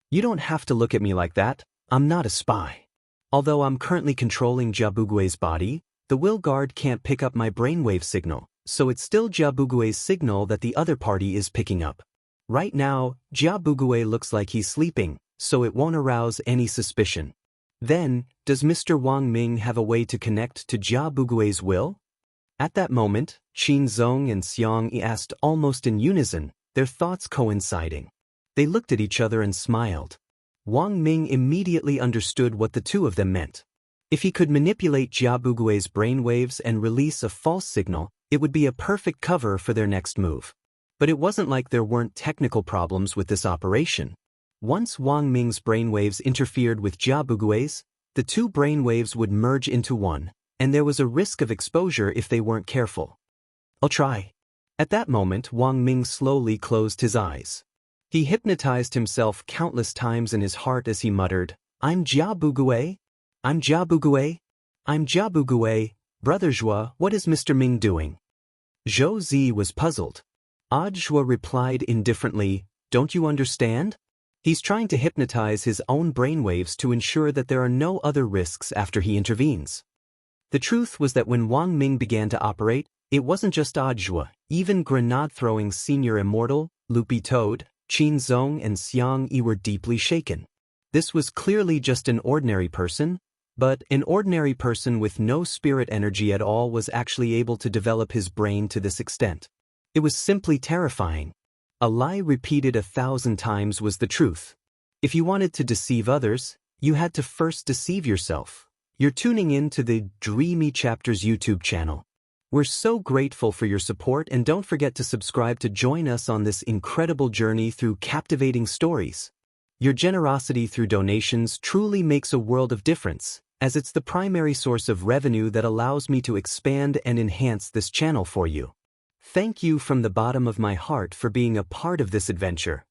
You don't have to look at me like that. I'm not a spy. Although I'm currently controlling Jia Bugui's body, the Will Guard can't pick up my brainwave signal, so it's still Jia Bugui's signal that the other party is picking up. Right now, Jia Bugui looks like he's sleeping, so it won't arouse any suspicion. Then, does Mr. Wang Ming have a way to connect to Jia Bugui's will? At that moment, Qin Zong and Xiang Yi asked almost in unison, their thoughts coinciding. They looked at each other and smiled. Wang Ming immediately understood what the two of them meant. If he could manipulate Jia Bugui's brainwaves and release a false signal, it would be a perfect cover for their next move. But it wasn't like there weren't technical problems with this operation. Once Wang Ming's brainwaves interfered with Jia Bugui's, the two brainwaves would merge into one, and there was a risk of exposure if they weren't careful. I'll try. At that moment, Wang Ming slowly closed his eyes. He hypnotized himself countless times in his heart as he muttered, I'm Jia Bugui. I'm Jia Bugui. I'm Jia Bugui. Brother Zhua, what is Mr. Ming doing? Zhou Zi was puzzled. Odd Zhua replied indifferently, don't you understand? He's trying to hypnotize his own brainwaves to ensure that there are no other risks after he intervenes. The truth was that when Wang Ming began to operate, it wasn't just Odd Zhua, even grenade-throwing Senior Immortal, Loopy Toad, Qin Zong and Xiang Yi were deeply shaken. This was clearly just an ordinary person, but an ordinary person with no spirit energy at all was actually able to develop his brain to this extent. It was simply terrifying. A lie repeated 1,000 times was the truth. If you wanted to deceive others, you had to first deceive yourself. You're tuning in to the Dreamy Chapters YouTube channel. We're so grateful for your support, and don't forget to subscribe to join us on this incredible journey through captivating stories. Your generosity through donations truly makes a world of difference, as it's the primary source of revenue that allows me to expand and enhance this channel for you. Thank you from the bottom of my heart for being a part of this adventure.